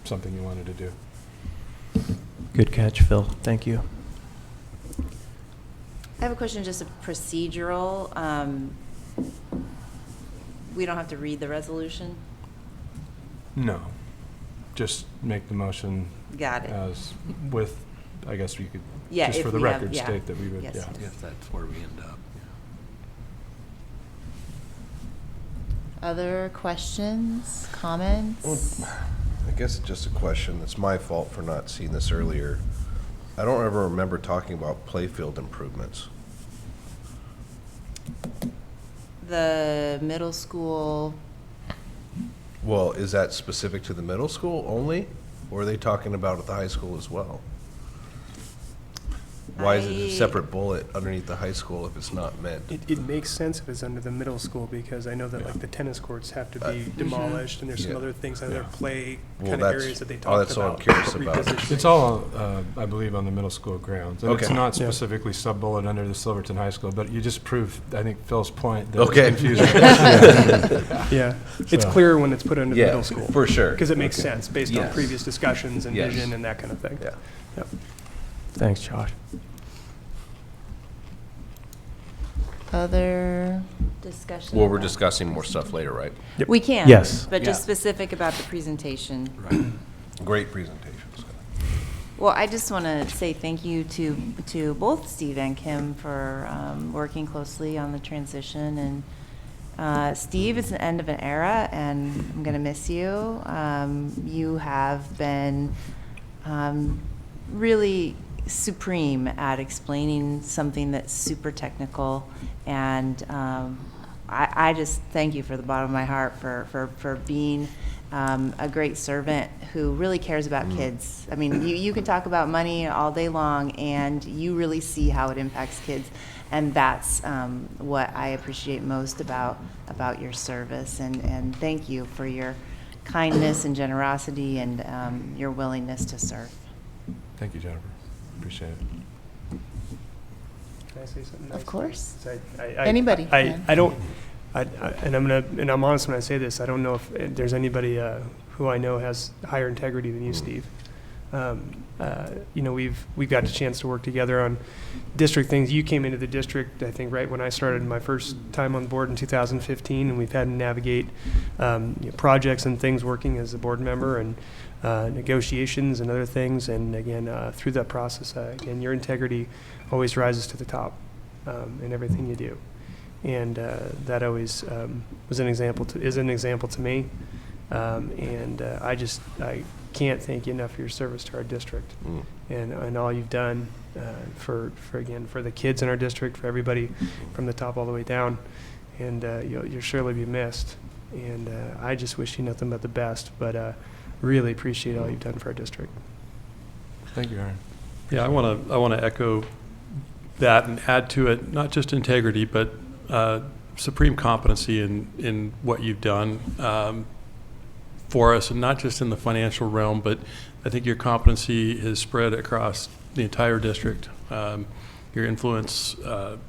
something you wanted to do. Good catch, Phil. Thank you. I have a question, just a procedural. We don't have to read the resolution? No, just make the motion Got it. as with, I guess we could, Yeah, just if for the we have- record, yeah. state that we would, Yes, yeah. yes. If that's where we end up. Other questions, comments? I guess it's just a question. It's my fault for not seeing this earlier. I don't ever remember talking about playfield improvements. The middle school, Well, is that specific to the middle school only? Or are they talking about at the high school as well? Why is it a separate bullet underneath the high school if it's not meant? It makes sense if it's under the middle school, because I know that like the tennis courts have to be demolished, and there's some Yeah. other things, other play Well, kind of that's- areas that they oh, talked that's all I'm about. curious about. repositioning. It's all, I believe, on the middle school grounds. And it's Okay. not Yeah. specifically sub-bullet under the Silverton High School, but you just proved, I think, Phil's point that Okay. it's confusing. Yeah, it's So- clearer when it's put under the Yeah, middle school. for sure. Because it makes Okay. sense based on Yes. previous discussions and Yes. vision and that kind of thing. Yeah. Yep. Thanks, Josh. other discussion? Well, we're about- discussing more stuff later, right? We can. Yes. But just Yeah. specific about the presentation. Great presentations. Well, I just want to say thank you to both Steve and Kim for working closely on the transition. And Steve, it's the end of an era, and I'm going to miss you. You have been really supreme at explaining something that's super technical, and I just thank you for the bottom of my heart for being a great servant who really cares about kids. I mean, you can talk about money all day long, and you really see how it impacts kids, and that's what I appreciate most about your service. And thank you for your kindness and generosity and your willingness to serve. Thank you, Jennifer. Appreciate it. Can I say something? Of nice? course. 'Cause Anybody I can. don't, and I'm honest when I say this, I don't know if there's anybody who I know has higher integrity than you, Steve. We've got the chance to work together on district things. You came into the district, I think, right when I started my first time on the board in 2015, and we've had to navigate projects and things working as a board member, and negotiations and other things. And again, through that process, again, your integrity always rises to the top in everything you do. And that always is an example to me. I can't thank you enough for your service to our district and all you've done for the kids in our district, for everybody from the top all the way down. And you'll surely be missed. And I just wish you nothing but the best, but really appreciate all you've done for our district. Thank you, Aaron. Yeah, I want to echo that and add to it, not just integrity, but supreme competency in what you've done for us, and not just in the financial realm, but I think your competency is spread across the entire district. Your influence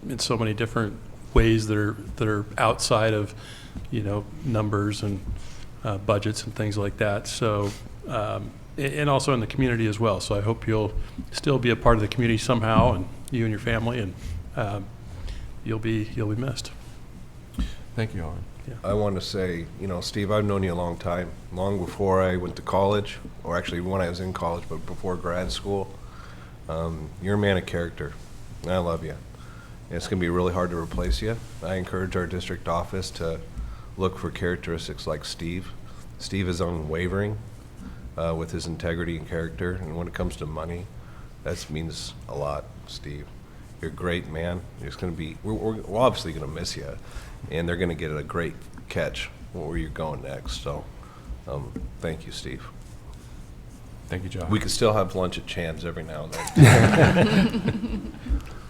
in so many different ways that are outside of, numbers and budgets and things like that. So, and also in the community as well. So I hope you'll still be a part of the community somehow, and you and your family, and you'll be missed. Thank you, Owen. Yeah. I want to say, Steve, I've known you a long time, long before I went to college, or actually when I was in college, but before grad school. You're a man of character, and I love you. And it's going to be really hard to replace you. I encourage our district office to look for characteristics like Steve. Steve is unwavering with his integrity and character, and when it comes to money, that means a lot, Steve. You're a great man. It's going to be, we're obviously going to miss you, and they're going to get a great catch where you're going next. So thank you, Steve. Thank you, Josh. We could still have lunch at Chan's every now and then.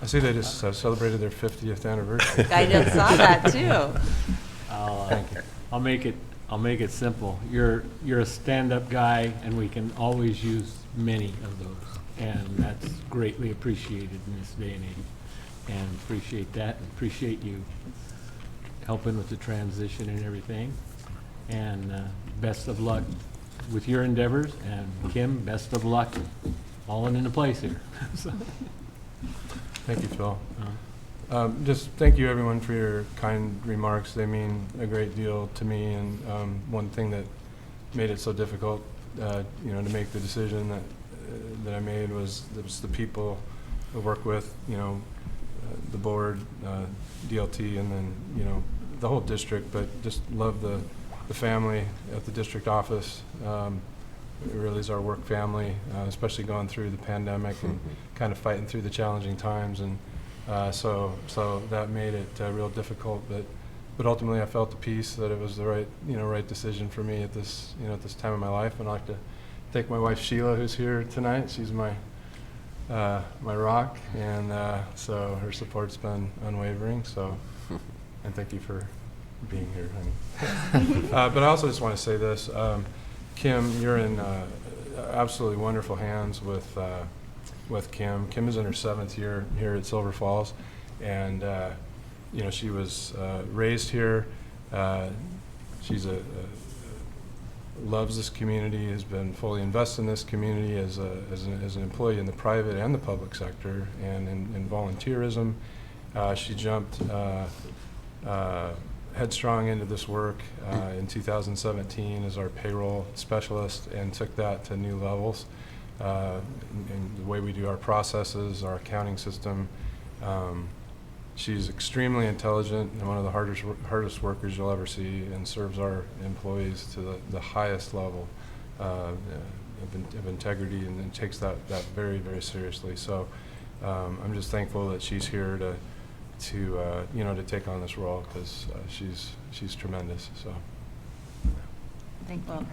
I see they just celebrated their 50th anniversary. I just saw that too. Thank you. I'll make it simple. You're a stand-up guy, and we can always use many of those, and that's greatly appreciated in this day and age. And appreciate that, and appreciate you helping with the transition and everything. And best of luck with your endeavors, and Kim, best of luck falling into place here. So. Thank you, Phil. Just thank you, everyone, for your kind remarks. They mean a great deal to me. And one thing that made it so difficult, to make the decision that I made was the people I work with, the board, DLT, and then the whole district. But just love the family at the district office. It really is our work family, especially going through the pandemic and kind of fighting through the challenging times. And so that made it real difficult. But ultimately, I felt the peace that it was the right decision for me at this time of my life. And I'd like to thank my wife Sheila, who's here tonight. She's my rock, and so her support's been unwavering. So, and thank you for being here, honey. But I also just want to say this. Kim, you're in absolutely wonderful hands with Kim. Kim is in her 7th year here at Silver Falls, and she was raised here. She's loves this community, has been fully invested in this community as an employee in the private and the public sector, and in volunteerism. She jumped headstrong into this work in 2017 as our payroll specialist, and took that to new levels in the way we do our processes, our accounting system. She's extremely intelligent and one of the hardest workers you'll ever see, and serves our employees to the highest level of integrity, and then takes that very, very seriously. So I'm just thankful that she's here to take on this role, because she's tremendous. So Thank you very much.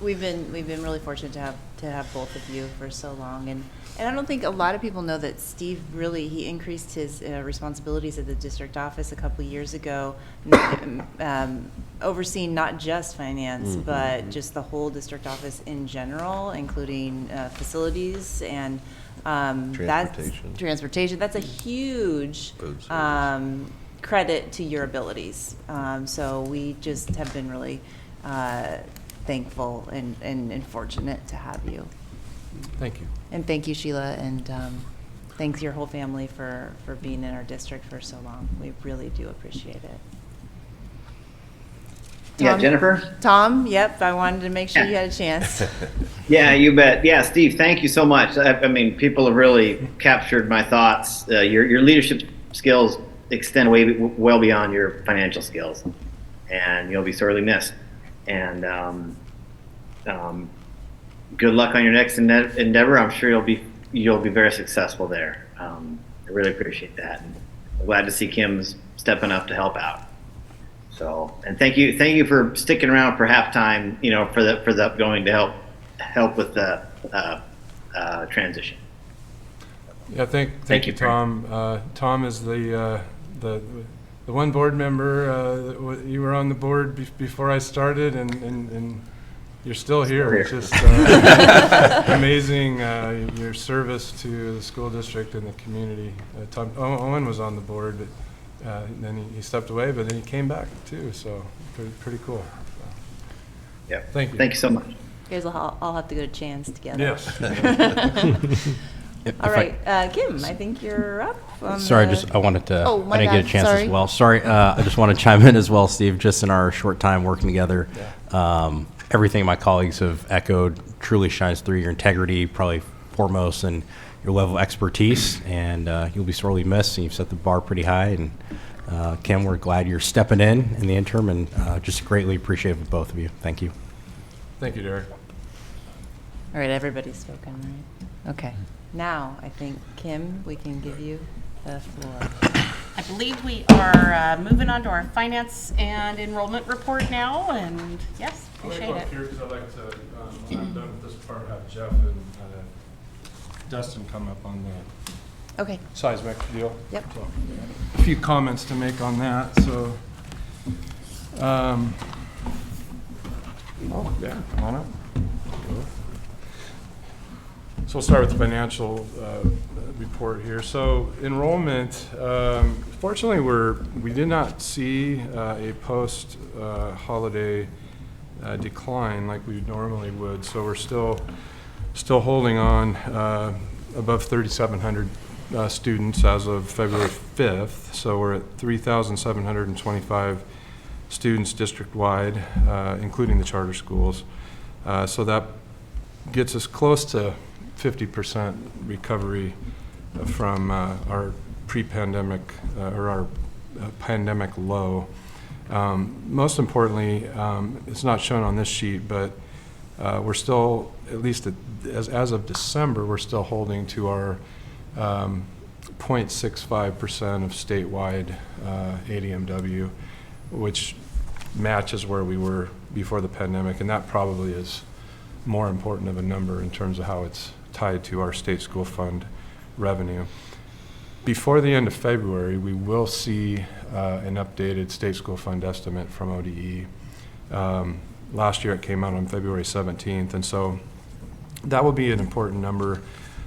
We've been really fortunate to have both of you for so long, and I don't think a lot of people know that Steve he increased his responsibilities at the district office a couple of years ago, overseeing not just finance, but just the whole district office in general, including facilities and transportation. That's a huge credit to your abilities. So we just have been really thankful and fortunate to have you. thank you. And thank you, Sheila, and thanks your whole family for being in our district for so long. We really do appreciate it. Yeah, Jennifer? Tom, yep, I wanted to make sure you had a chance. Yeah, you bet. Yeah, Steve, thank you so much. I mean, people have really captured my thoughts. Your leadership skills extend well beyond your financial skills, and you'll be sorely missed. And good luck on your next endeavor. I'm sure you'll be very successful there. I really appreciate that. And I'm glad to see Kim's stepping up to help out. So, and thank you for sticking around for halftime, for the upgoing to help with the transition. Yeah, thank you, Tom. Tom is the the one board member, you were on the board before I started, and you're still here. It's just amazing your service to the school district and the community. Owen was on the board, but then he stepped away, but then he came back too, so pretty cool. So. Yeah. Thank you. Thank you so much. You guys will all have to go to Chan's together. Yes. All right, Kim, I think you're up. Sorry, I wanted to, Oh, my I didn't bad. get a chance Sorry. as well. Sorry, I just want to chime in as well, Steve, just in our short time working together. Everything my colleagues have echoed truly shines through. Your integrity, probably foremost, and your level of expertise, and you'll be sorely missed, and you've set the bar pretty high. And Kim, we're glad you're stepping in the interim, and just greatly appreciative of both of you. Thank you. Thank you, Derek. All right, everybody's spoken, right? Okay. Now, I think, Kim, we can give you the floor. I believe we are moving on to our finance and enrollment report now, and yes, appreciate it. Because I'd like to, when I'm done with this part, have Jeff and Dustin come up on the Okay. seismic deal. Yep. So, a few comments to make on that. So, oh yeah, come on up. So we'll start with the financial report here. So enrollment, fortunately, we did not see a post-holiday decline like we normally would. So we're still holding on above 3,700 students as of February 5th. So we're at 3,725 students district-wide, including the charter schools. So that gets us close to 50% recovery from our pre-pandemic or our pandemic low. Most importantly, it's not shown on this sheet, but we're still, at least as of December, we're still holding to our 0.65% of statewide ADMW, which matches where we were before the pandemic, and that probably is more important of a number in terms of how it's tied to our state school fund revenue. Before the end of February, we will see an updated state school fund estimate from ODE. Last year it came out on February 17th, and so that will be an important number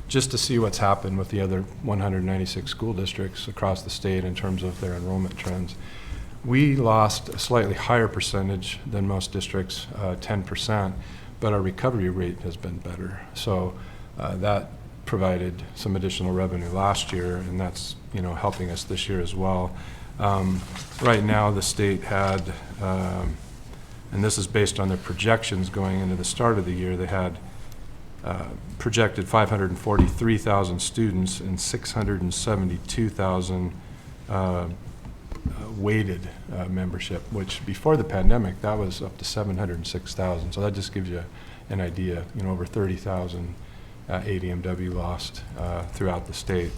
just to see what's happened with the other 196 school districts across the state in terms of their enrollment trends. We lost a slightly higher percentage than most districts, 10%, but our recovery rate has been better. So that provided some additional revenue last year, and that's helping us this year as well. Right now the state had, and this is based on their projections going into the start of the year, they had projected 543,000 students and 672,000 weighted membership, which before the pandemic, that was up to 706,000. So that just gives you an idea, over 30,000 ADMW lost throughout the state.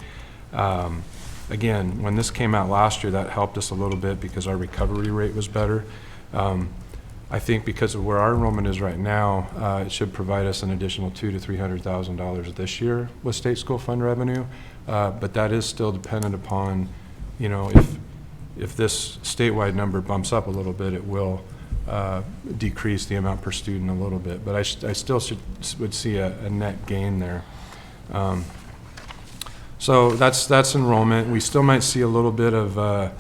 Again, when this came out last year, that helped us a little bit because our recovery rate was better. I think because of where our enrollment is right now, it should provide us an additional $200,000 to $300,000 this year with state school fund revenue, but that is still dependent upon, if this statewide number bumps up a little bit, it will decrease the amount per student a little bit. But I still would see a net gain there. So that's enrollment. We still might see a little bit of a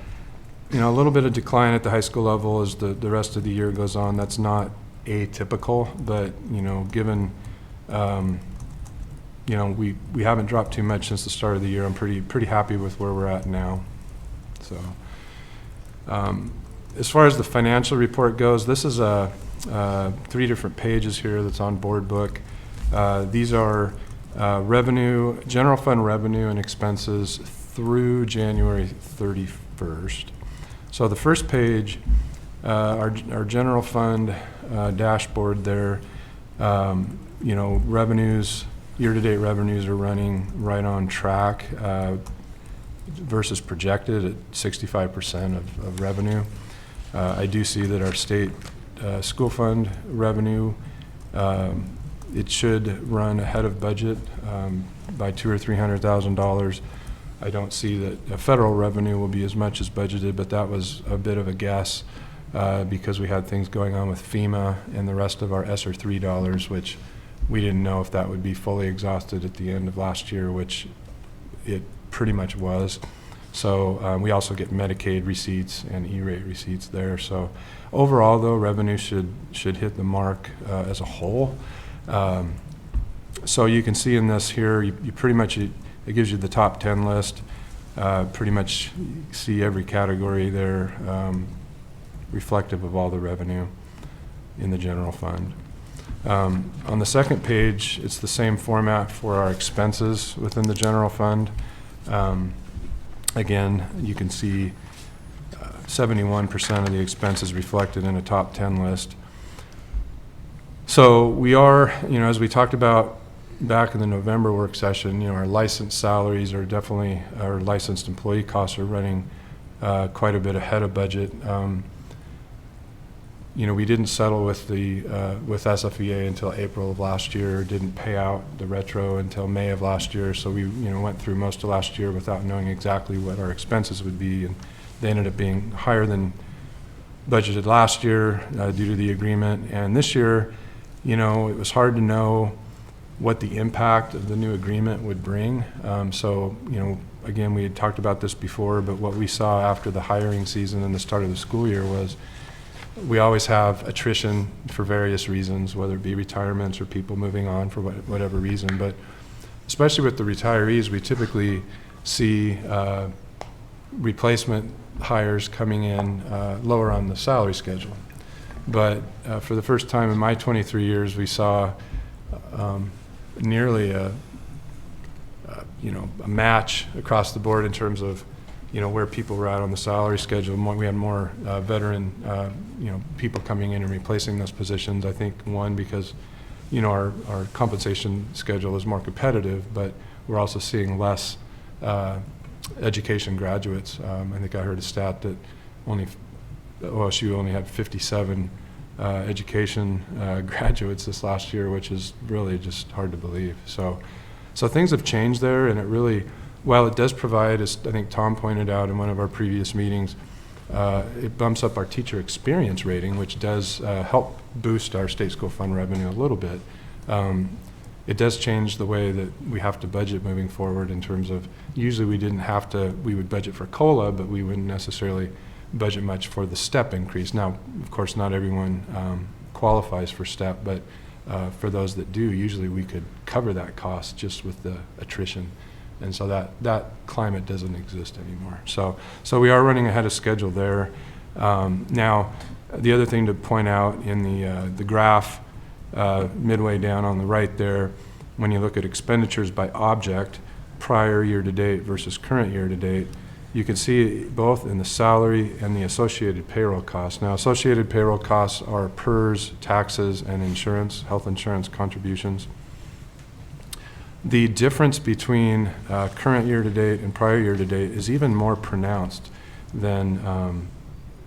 little bit of decline at the high school level as the rest of the year goes on. That's not atypical, but given we haven't dropped too much since the start of the year. I'm pretty happy with where we're at now. So. As far as the financial report goes, this is 3 different pages here that's on board book. These are revenue, general fund revenue and expenses through January 31st. So the first page, our general fund dashboard there, revenues, year-to-date revenues are running right on track versus projected at 65% of revenue. I do see that our state school fund revenue, it should run ahead of budget by $200,000 or $300,000. I don't see that the federal revenue will be as much as budgeted, but that was a bit of a guess because we had things going on with FEMA and the rest of our ESSER 3 dollars, which we didn't know if that would be fully exhausted at the end of last year, which it pretty much was. So we also get Medicaid receipts and E-rate receipts there. So overall, though, revenue should hit the mark as a whole. So you can see in this here, you pretty much, it gives you the top 10 list. Pretty much see every category there reflective of all the revenue in the general fund. On the second page, it's the same format for our expenses within the general fund. Again, you can see 71% of the expenses reflected in a top 10 list. So we are, as we talked about back in the November work session, our licensed salaries are definitely, our licensed employee costs are running quite a bit ahead of budget. We didn't settle with with SFEA until April of last year, didn't pay out the retro until May of last year, so we went through most of last year without knowing exactly what our expenses would be, and they ended up being higher than budgeted last year due to the agreement. And this year, it was hard to know what the impact of the new agreement would bring. So, again, we had talked about this before, but what we saw after the hiring season and the start of the school year was we always have attrition for various reasons, whether it be retirements or people moving on for whatever reason. But especially with the retirees, we typically see replacement hires coming in lower on the salary schedule. But for the first time in my 23 years, we saw nearly a match across the board in terms of where people were at on the salary schedule. We had more veteran people coming in and replacing those positions. I think one, because our compensation schedule is more competitive, but we're also seeing less education graduates. I think I heard a stat that OSU only had 57 education graduates this last year, which is really just hard to believe. So things have changed there, and it really, while it does provide, as I think Tom pointed out in one of our previous meetings, it bumps up our teacher experience rating, which does help boost our state school fund revenue a little bit. It does change the way that we have to budget moving forward in terms of, usually we would budget for COLA, but we wouldn't necessarily budget much for the step increase. Now, of course, not everyone qualifies for step, but for those that do, usually we could cover that cost just with the attrition. And so that climate doesn't exist anymore. So we are running ahead of schedule there. Now, the other thing to point out in the graph midway down on the right there, when you look at expenditures by object, prior year to date versus current year to date, you can see both in the salary and the associated payroll costs. Now, associated payroll costs are PERS, taxes, and insurance, health insurance contributions. The difference between current year to date and prior year to date is even more pronounced than,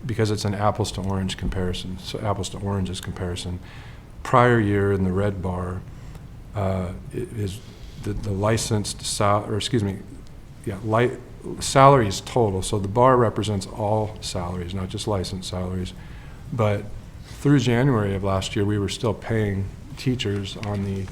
because it's an apples to orange comparison, so apples to oranges comparison. Prior year in the red bar is the licensed salaries total. So the bar represents all salaries, not just licensed salaries. But through January of last year, we were still paying teachers on the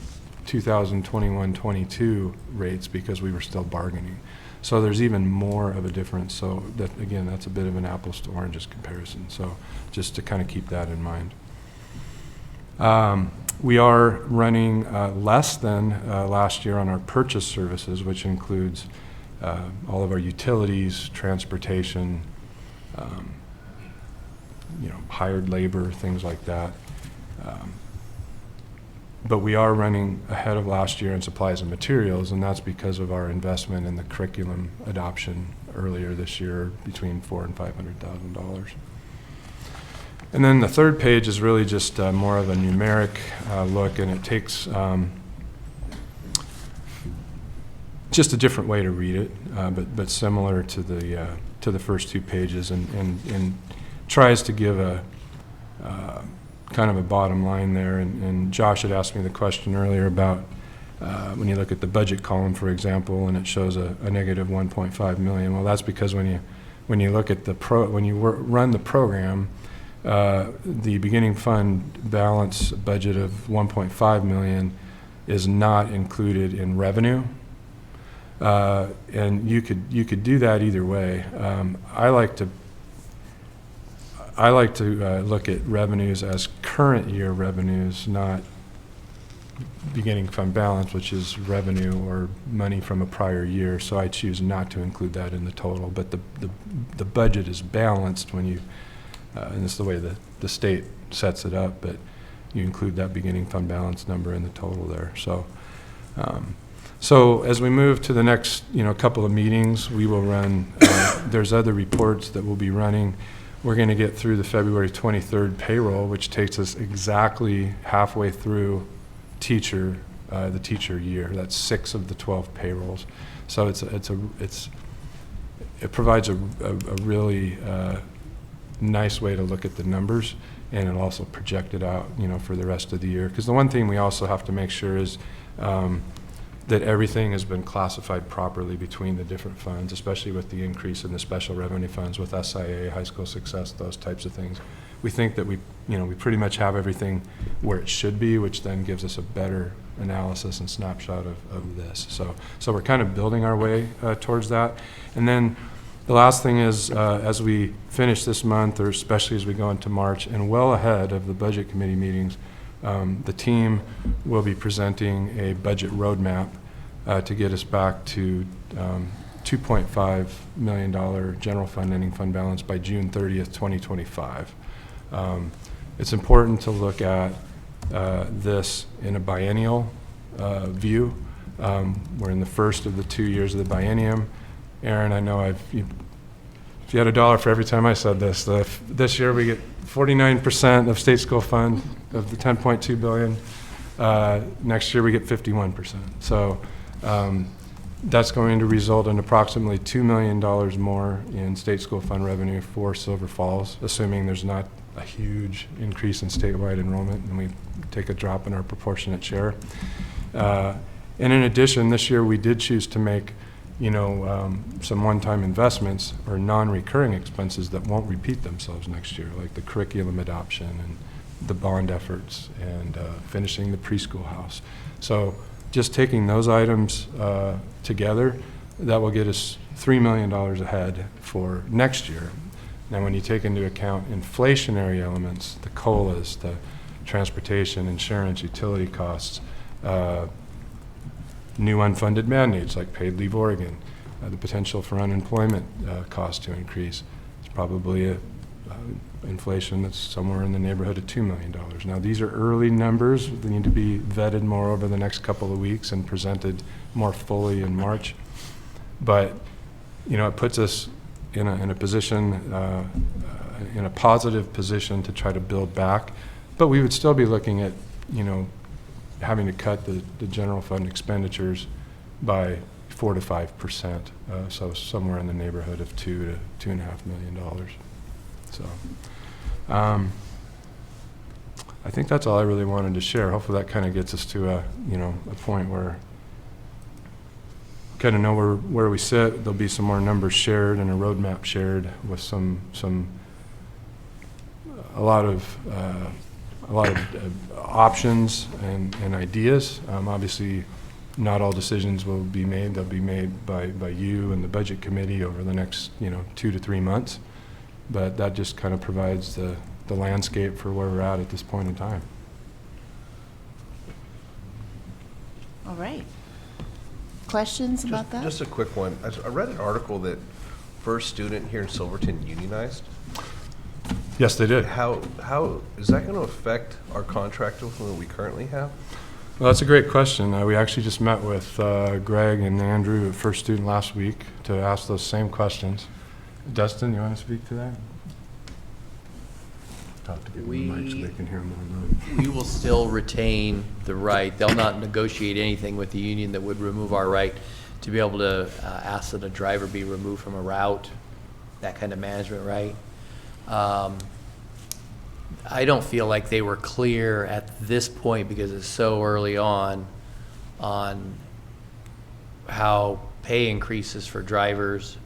2021-22 rates because we were still bargaining. So there's even more of a difference. So that, again, that's a bit of an apples to oranges comparison. So just to kind of keep that in mind. We are running less than last year on our purchase services, which includes all of our utilities, transportation, hired labor, things like that. But we are running ahead of last year in supplies and materials, and that's because of our investment in the curriculum adoption earlier this year, between $400,000 and $500,000. And then the third page is really just more of a numeric look, and it takes just a different way to read it, but similar to the first two pages, and tries to give a kind of a bottom line there. And Josh had asked me the question earlier about when you look at the budget column, for example, and it shows a negative 1.5 million. Well, that's because when you look at when you run the program, the beginning fund balance budget of 1.5 million is not included in revenue. And you could do that either way. I like to look at revenues as current year revenues, not beginning fund balance, which is revenue or money from a prior year. So I choose not to include that in the total. But the budget is balanced when you, and this is the way the state sets it up, but you include that beginning fund balance number in the total there. So. So as we move to the next, couple of meetings, we will run, there's other reports that we'll be running. We're going to get through the February 23rd payroll, which takes us exactly halfway through the teacher year. That's 6 of the 12 payrolls. So it provides a really nice way to look at the numbers, and it'll also project it out, for the rest of the year. Because the one thing we also have to make sure is that everything has been classified properly between the different funds, especially with the increase in the special revenue funds with SIA, high school success, those types of things. We think that we pretty much have everything where it should be, which then gives us a better analysis and snapshot of this. So we're kind of building our way towards that. And then the last thing is, as we finish this month, or especially as we go into March, and well ahead of the budget committee meetings, the team will be presenting a budget roadmap to get us back to $2.5 million general fund ending fund balance by June 30th, 2025. It's important to look at this in a biennial view. We're in the first of the 2 years of the biennium. Aaron, I know if you had $1 for every time I said this, this year we get 49% of state school fund of the 10.2 billion. Next year we get 51%. So that's going to result in approximately $2 million more in state school fund revenue for Silver Falls, assuming there's not a huge increase in statewide enrollment and we take a drop in our proportionate share. And in addition, this year we did choose to make some one-time investments or non-recurring expenses that won't repeat themselves next year, like the curriculum adoption and the bond efforts and finishing the preschool house. So just taking those items together, that will get us $3 million ahead for next year. Now, when you take into account inflationary elements, the COLAs, the transportation, insurance, utility costs, new unfunded mandates like paid leave Oregon, the potential for unemployment costs to increase, it's probably inflation that's somewhere in the neighborhood of $2 million. Now, these are early numbers. They need to be vetted more over the next couple of weeks and presented more fully in March. But, it puts us in a position, in a positive position to try to build back. But we would still be looking at, having to cut the general fund expenditures by 4 to 5%, so somewhere in the neighborhood of $2 to $2.5 million. So I think that's all I really wanted to share. Hopefully that kind of gets us to a point where we kind of know where we sit. There'll be some more numbers shared and a roadmap shared with a lot of options and ideas. Obviously, not all decisions will be made. They'll be made by you and the budget committee over the next 2 to 3 months. But that just kind of provides the landscape for where we're at this point in time. All right. Questions about that? Just a quick one. I read an article that First Student here in Silverton unionized. Yes, they did. How is that going to affect our contract with what we currently have? Well, that's a great question. We actually just met with Greg and Andrew at First Student last week to ask those same questions. Dustin, you want to speak to that? Talk to people in the mic so they can hear them online. We will still retain the right. They'll not negotiate anything with the union that would remove our right to be able to ask that a driver be removed from a route, that kind of management right. I don't feel like they were clear at this point because it's so early on on how pay increases for drivers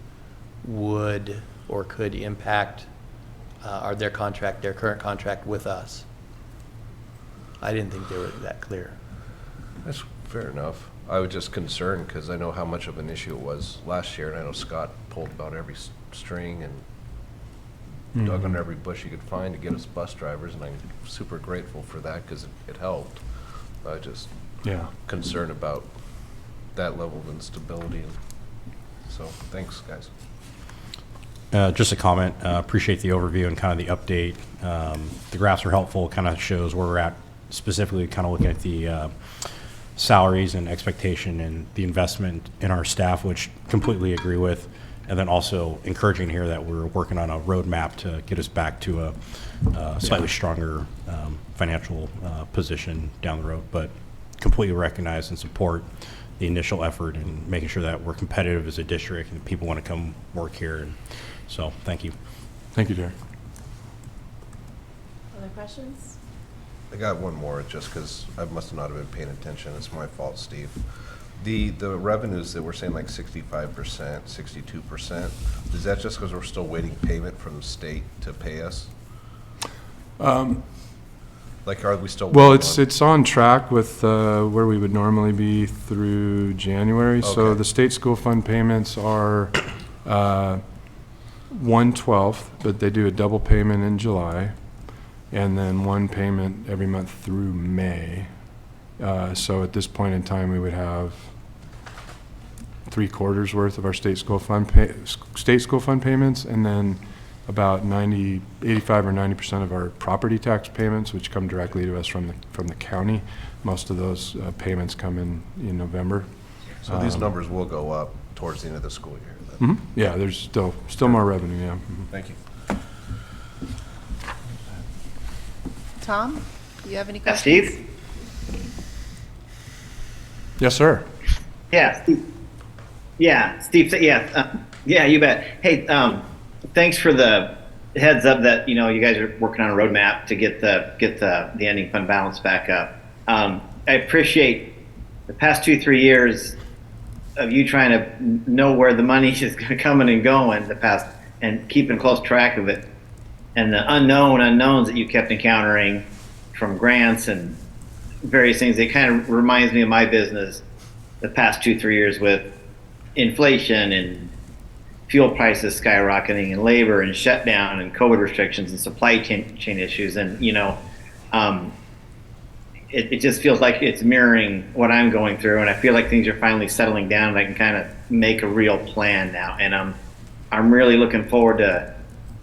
would or could impact their current contract with us. I didn't think they were that clear. That's fair enough. I was just concerned because I know how much of an issue it was last year, and I know Scott pulled about every string and dug under every bush he could find to get us bus drivers, and I'm super grateful for that because it helped. I just concerned about that level of instability. And so thanks, guys. Just a comment. Appreciate the overview and kind of the update. The graphs are helpful. Kind of shows where we're at, specifically kind of looking at the salaries and expectation and the investment in our staff, which completely agree with. And then also encouraging here that we're working on a roadmap to get us back to a slightly stronger financial position down the road. But completely recognize and support the initial effort and making sure that we're competitive as a district and people want to come work here. And so thank you. Thank you, Derek. Other questions? I got one more just because I must not have been paying attention. It's my fault, Steve. The revenues that we're saying like 65%, 62%, is that just because we're still waiting payment from the state to pay us? Like, are we still? Well, it's on track with where we would normally be through January. Okay. So the state school fund payments are 1/12, but they do a double payment in July, and then one payment every month through May. So at this point in time, we would have 3/4 worth of our state school fund payments, and then about 85 or 90% of our property tax payments, which come directly to us from the county. Most of those payments come in November. So these numbers will go up towards the end of the school year then? Yeah, there's still more revenue, yeah. Thank you. Tom, do you have any questions? Steve? Yes, sir. Yeah, Steve. Yeah, Steve. Yeah, you bet. Hey, thanks for the heads up that you guys are working on a roadmap to get the ending fund balance back up. I appreciate the past 2-3 years of you trying to know where the money is coming and going and keeping close track of it, and the unknowns that you kept encountering from grants and various things. It kind of reminds me of my business the past 2-3 years with inflation and fuel prices skyrocketing and labor and shutdown and COVID restrictions and supply chain issues. And, it just feels like it's mirroring what I'm going through. And I feel like things are finally settling down and I can kind of make a real plan now. And I'm really looking forward to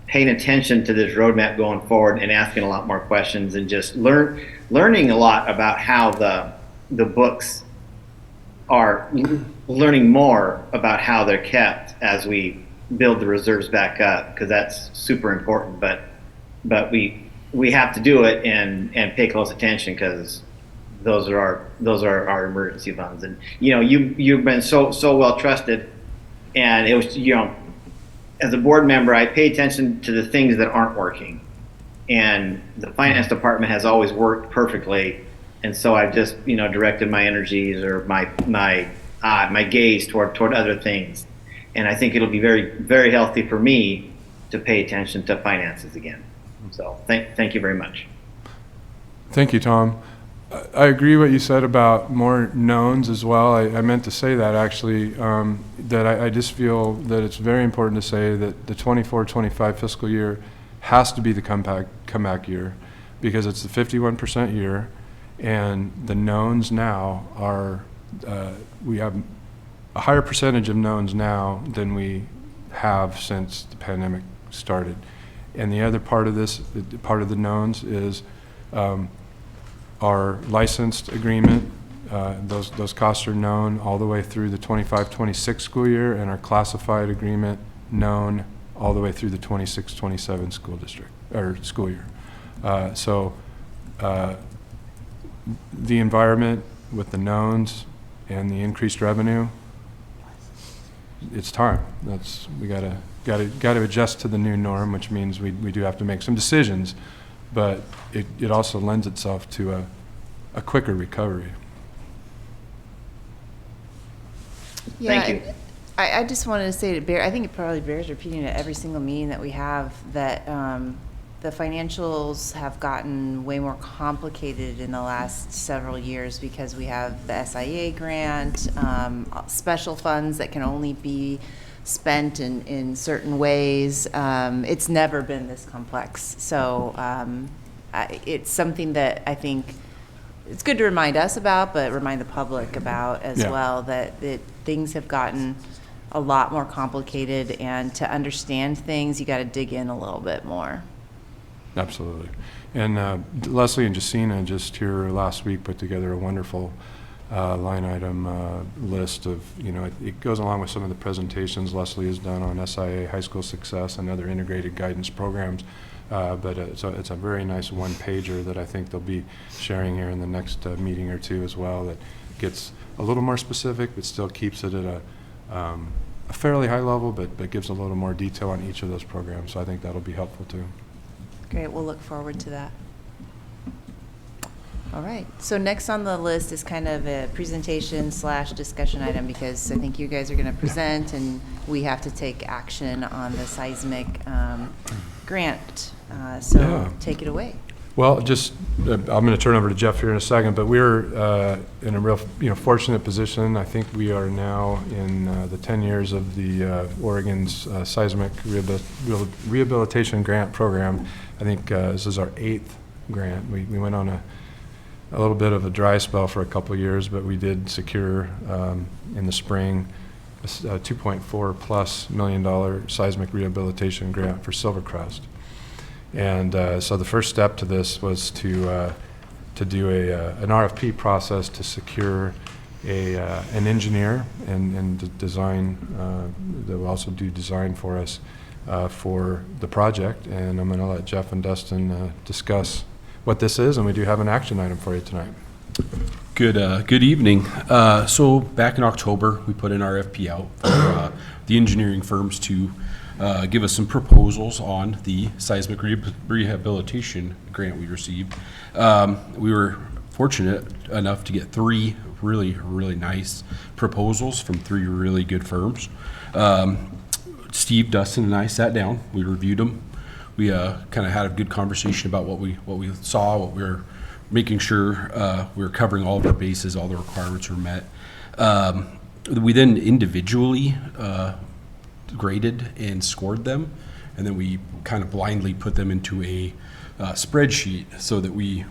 paying attention to this roadmap going forward and asking a lot more questions and just learning a lot about how the books are, learning more about how they're kept as we build the reserves back up, because that's super important. But we have to do it and pay close attention, because those are our emergency funds. And you've been so well trusted, and it was as a board member, I pay attention to the things that aren't working, and the finance department has always worked perfectly. And so I've just, directed my energies or my gaze toward other things. And I think it'll be very, very healthy for me to pay attention to finances again. So thank you very much. Thank you, Tom. I agree what you said about more knowns as well. I meant to say that actually, that I just feel that it's very important to say that the 24-25 fiscal year has to be the comeback year, because it's the 51% year. And the knowns now are, we have a higher percentage of knowns now than we have since the pandemic started. And the other part of this, part of the knowns is our licensed agreement. Those costs are known all the way through the 25-26 school year, and our classified agreement known all the way through the 26-27 school year. The environment with the knowns and the increased revenue, it's time. We gotta adjust to the new norm, which means we do have to make some decisions, but it also lends itself to a quicker recovery. Yeah, Thank you. I just wanted to say I think it probably bears repeating at every single meeting that we have, that the financials have gotten way more complicated in the last several years because we have the SIA grant, special funds that can only be spent in certain ways. It's never been this complex. So it's something that I think it's good to remind us about, but remind the public about as well, that things have gotten a lot more complicated, and to understand things, you got to dig in a little bit more. Absolutely. And Leslie and Jacina just here last week put together a wonderful line item list of, it goes along with some of the presentations Leslie has done on SIA, high school success, and other integrated guidance programs. But it's a very nice one-pager that I think they'll be sharing here in the next meeting or two as well, that gets a little more specific, but still keeps it at a fairly high level, but gives a little more detail on each of those programs. So I think that'll be helpful too. Great, we'll look forward to that. All right, so next on the list is kind of a presentation / discussion item, because I think you guys are going to present and we have to take action on the seismic grant. So take it away. Well, just I'm going to turn over to Jeff here in a second, but we're in a real fortunate position. I think we are now in the 10 years of the Oregon's seismic rehabilitation grant program. I think this is our 8th grant. We went on a little bit of a dry spell for a couple of years, but we did secure in the spring a $2.4+ million seismic rehabilitation grant for Silvercrest. And so the first step to this was to do an RFP process to secure an engineer and design that will also do design for us for the project. And I'm going to let Jeff and Dustin discuss what this is, and we do have an action item for you tonight. Good evening. So back in October, we put an RFP out for the engineering firms to give us some proposals on the seismic rehabilitation grant we received. We were fortunate enough to get 3 really nice proposals from 3 really good firms. Steve, Dustin, and I sat down. We reviewed them. We kind of had a good conversation about what we saw, what we were making sure we were covering all of our bases, all the requirements were met. We then individually graded and scored them, and then we kind of blindly put them into a spreadsheet so that we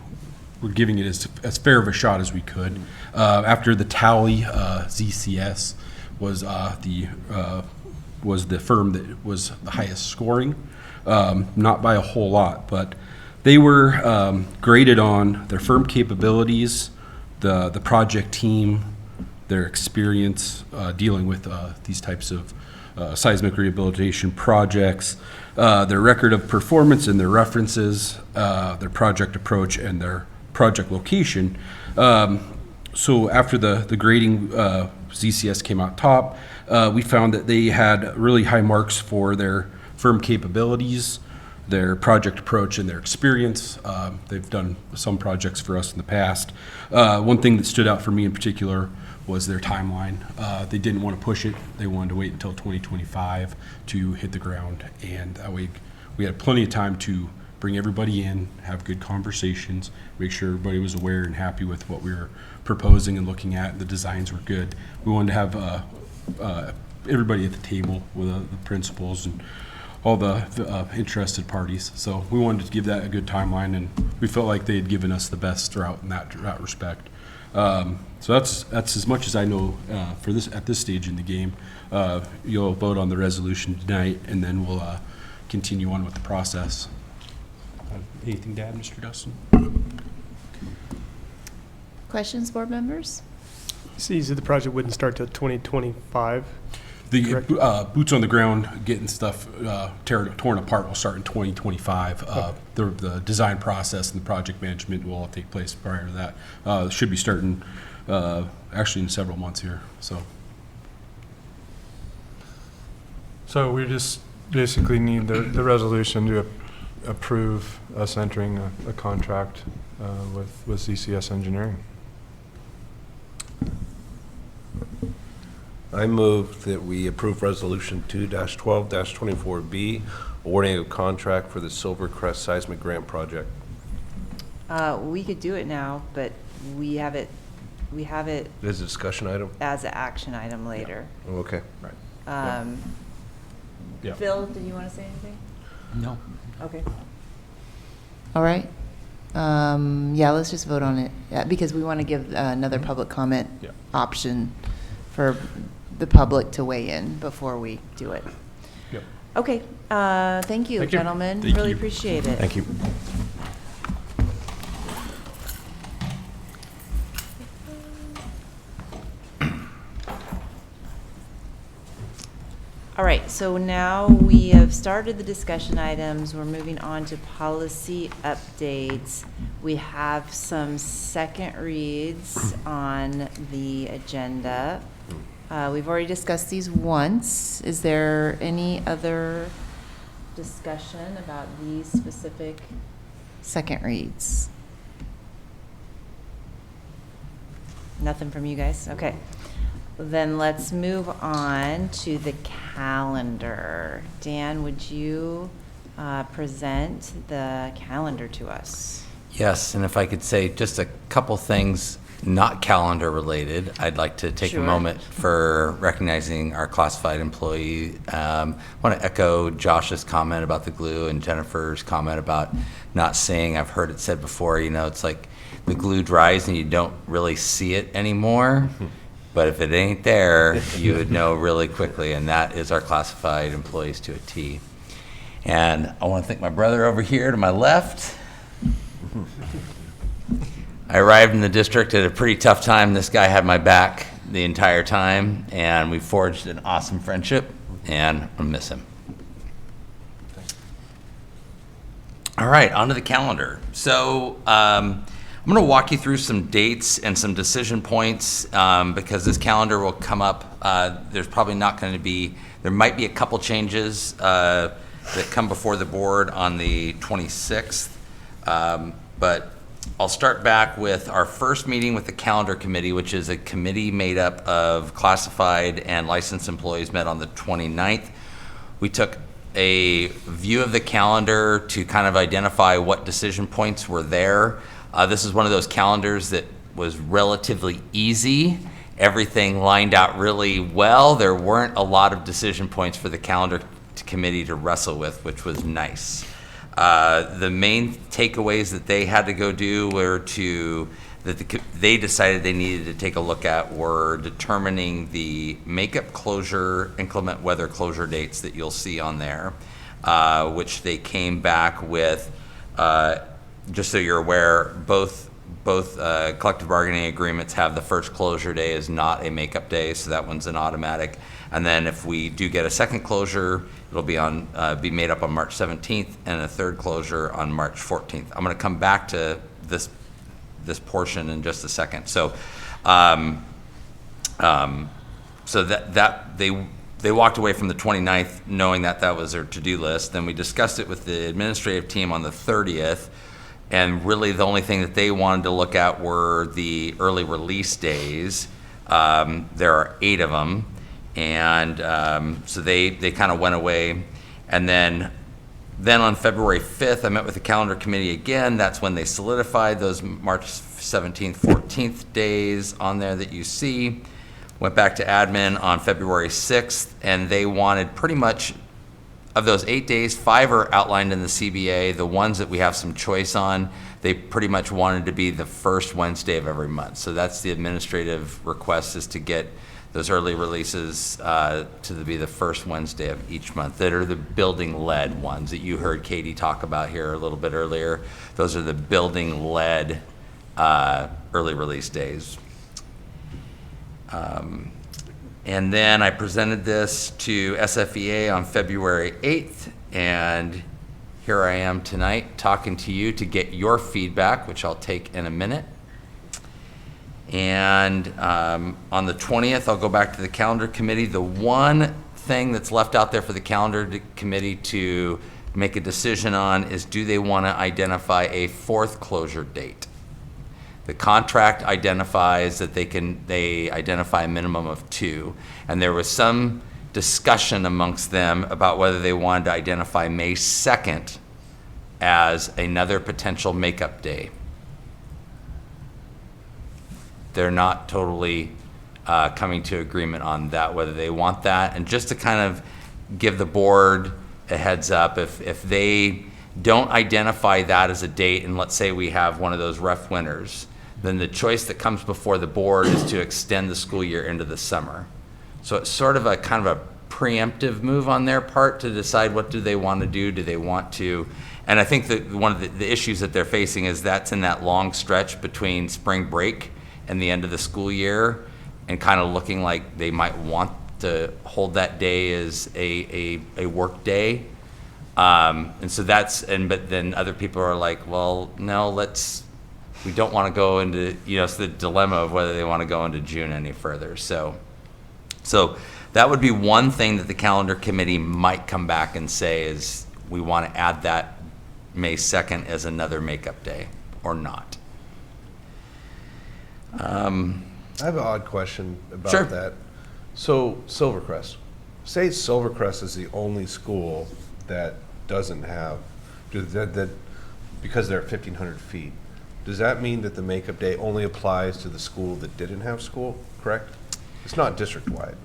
were giving it as fair of a shot as we could. After the tally, ZCS was the firm that was the highest scoring, not by a whole lot, but they were graded on their firm capabilities, the project team, their experience dealing with these types of seismic rehabilitation projects, their record of performance and their references, their project approach, and their project location. So after the grading, ZCS came out top. We found that they had really high marks for their firm capabilities, their project approach, and their experience. They've done some projects for us in the past. One thing that stood out for me in particular was their timeline. They didn't want to push it. They wanted to wait until 2025 to hit the ground. And that way we had plenty of time to bring everybody in, have good conversations, make sure everybody was aware and happy with what we were proposing and looking at. The designs were good. We wanted to have everybody at the table with the principals and all the interested parties. So we wanted to give that a good timeline, and we felt like they had given us the best route in that respect. So that's as much as I know for this at this stage in the game. You'll vote on the resolution tonight, and then we'll continue on with the process. Anything to add, Mr. Dustin? Questions, board members? It's easy. The project wouldn't start till 2025. The boots on the ground, getting stuff torn apart will start in 2025. The design process and the project management will all take place prior to that. Should be starting actually in several months here. So we just basically need the resolution to approve us entering a contract with ZCS Engineering. I move that we approve Resolution 2-12-24B, awarding a contract for the Silvercrest Seismic Grant Project. We could do it now, but we have it As a discussion item? as an action item later. Oh, okay. Yeah. Phil, did you want to say anything? No. Okay. All right. Yeah, let's just vote on it, because we want to give another public comment Yeah. option for the public to weigh in before we do it. Yep. Okay, thank you, Thank you. gentlemen. Thank Really you. appreciate it. Thank you. All right, so now we have started the discussion items. We're moving on to policy updates. We have some second reads on the agenda. We've already discussed these once. Is there any other discussion about these specific second reads? Nothing from you guys? Okay. Then let's move on to the calendar. Dan, would you present the calendar to us? Yes, and if I could say just a couple things not calendar related, I'd like to take Sure. a moment for recognizing our classified employee. I want to echo Josh's comment about the glue and Jennifer's comment about not seeing. I've heard it said before, it's like the glue dries and you don't really see it anymore. But if it ain't there, you would know really quickly, and that is our classified employees to a T. And I want to thank my brother over here to my left. I arrived in the district at a pretty tough time. This guy had my back the entire time, and we forged an awesome friendship, and I miss him. All right, onto the calendar. So I'm going to walk you through some dates and some decision points because this calendar will come up. There's probably not going to be, there might be a couple changes that come before the board on the 26th. But I'll start back with our first meeting with the calendar committee, which is a committee made up of classified and licensed employees, met on the 29th. We took a view of the calendar to kind of identify what decision points were there. This is one of those calendars that was relatively easy. Everything lined out really well. There weren't a lot of decision points for the calendar committee to wrestle with, which was nice. The main takeaways that they had to go do were they decided they needed to take a look at were determining the makeup closure, inclement weather closure dates that you'll see on there, which they came back with. Just so you're aware, both collective bargaining agreements have the first closure day is not a makeup day, so that one's an automatic. And then if we do get a second closure, it'll be made up on March 17th, and a third closure on March 14th. I'm going to come back to this portion in just a second. So, they walked away from the 29th knowing that was their to-do list. Then we discussed it with the administrative team on the 30th. And really the only thing that they wanted to look at were the early release days. There are 8 of them. And so they kind of went away. And then on February 5th, I met with the calendar committee again. That's when they solidified those March 17th, 14th days on there that you see. Went back to admin on February 6th, and they wanted pretty much of those 8 days, 5 are outlined in the CBA. The ones that we have some choice on, they pretty much wanted to be the first Wednesday of every month. So that's the administrative request, is to get those early releases to be the first Wednesday of each month. That are the building-led ones that you heard Katie talk about here a little bit earlier. Those are the building-led early release days. And then I presented this to SFEA on February 8th, and here I am tonight talking to you to get your feedback, which I'll take in a minute. And on the 20th, I'll go back to the calendar committee. The one thing that's left out there for the calendar committee to make a decision on is, do they want to identify a 4th closure date? The contract identifies that they identify a minimum of 2, and there was some discussion amongst them about whether they wanted to identify May 2nd as another potential makeup day. They're not totally coming to agreement on that, whether they want that. And just to kind of give the board a heads up, if they don't identify that as a date, and let's say we have one of those rough winters, then the choice that comes before the board is to extend the school year into the summer. So it's sort of a kind of a preemptive move on their part to decide what do they want to do. Do they want to? And I think that one of the issues that they're facing is that's in that long stretch between spring break and the end of the school year, and kind of looking like they might want to hold that day as a work day. And so but then other people are like, well, no, we don't want to go into, it's the dilemma of whether they want to go into June any further. So that would be one thing that the calendar committee might come back and say is we want to add that May 2nd as another makeup day or not. I have an odd question about Sure. that. So Silvercrest, say Silvercrest is the only school that doesn't have, that because they're at 1,500 feet, does that mean that the makeup day only applies to the school that didn't have school, correct? It's not district-wide.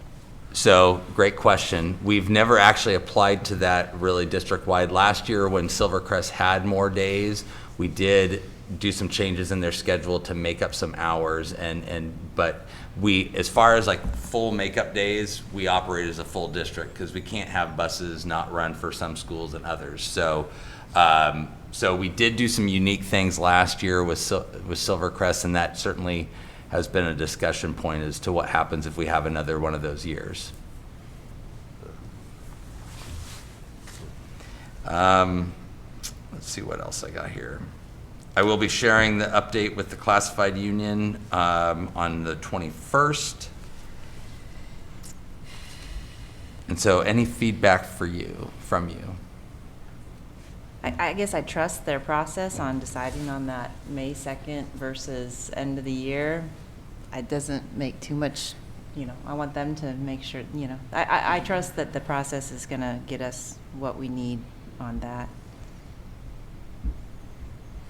So, great question. We've never actually applied to that really district-wide. Last year when Silvercrest had more days, we did do some changes in their schedule to make up some hours, but we, as far as like full makeup days, we operate as a full district because we can't have buses not run for some schools and others. So we did do some unique things last year with Silvercrest, and that certainly has been a discussion point as to what happens if we have another one of those years. Let's see what else I got here. I will be sharing the update with the classified union on the 21st. And so any feedback from you? I guess I trust their process on deciding on that May 2nd versus end of the year. It doesn't make too much, I want them to make sure, I trust that the process is going to get us what we need on that.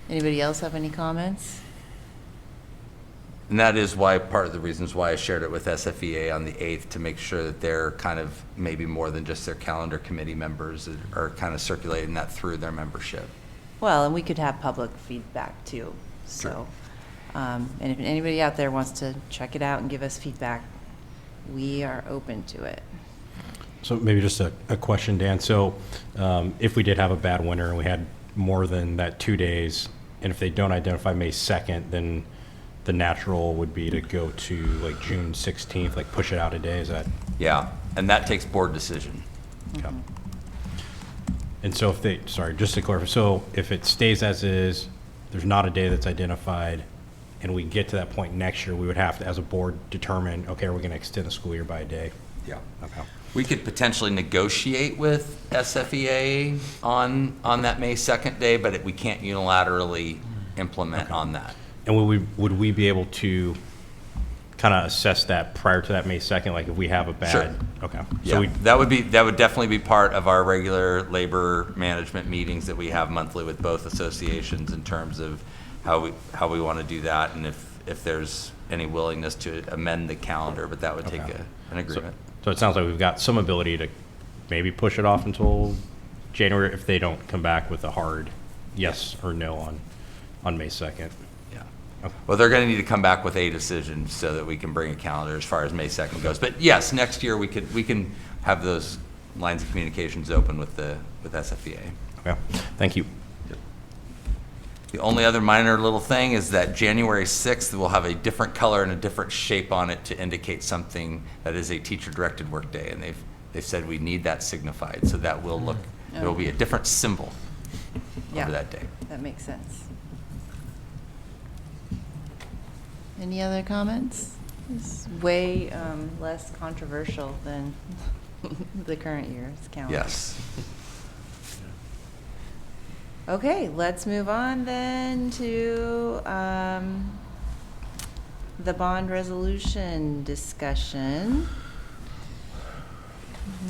Anybody else have any comments? And that is why, part of the reasons why I shared it with SFEA on the 8th, to make sure that they're kind of maybe more than just their calendar committee members that are kind of circulating that through their membership. Well, and we could have public feedback too. So, and if anybody out there wants to check it out and give us feedback, we are open to it. So maybe just a question, Dan. So if we did have a bad winter and we had more than that 2 days, and if they don't identify May 2nd, then the natural would be to go to like June 16th, like push it out a day. Is that? Yeah, and that takes board decision. Okay. And so just to clarify, so if it stays as is, there's not a day that's identified, and we get to that point next year, we would have to, as a board, determine, okay, we're going to extend the school year by a day. Yeah. Okay. We could potentially negotiate with SFEA on that May 2nd day, but we can't unilaterally implement on that. And would we be able to kind of assess that prior to that May 2nd, like if we have a bad? Sure. Okay. Yeah, So that would definitely be part of our regular labor management meetings that we have monthly with both associations in terms of how we want to do that, and if there's any willingness to amend the calendar, but that would take an agreement. So it sounds like we've got some ability to maybe push it off until January if they don't come back with a hard yes or no on May 2nd. Yeah. Okay. Well, they're going to need to come back with a decision so that we can bring a calendar as far as May 2nd goes. But yes, next year we can have those lines of communications open with SFEA. Okay. Thank you. The only other minor little thing is that January 6th will have a different color and a different shape on it to indicate something that is a teacher-directed workday, and they've said we need that signified, so that will look, there will be a different symbol over that day. That makes sense. Any other comments? It's way less controversial than the current year's calendar. Yes. Okay, let's move on then to the bond resolution discussion.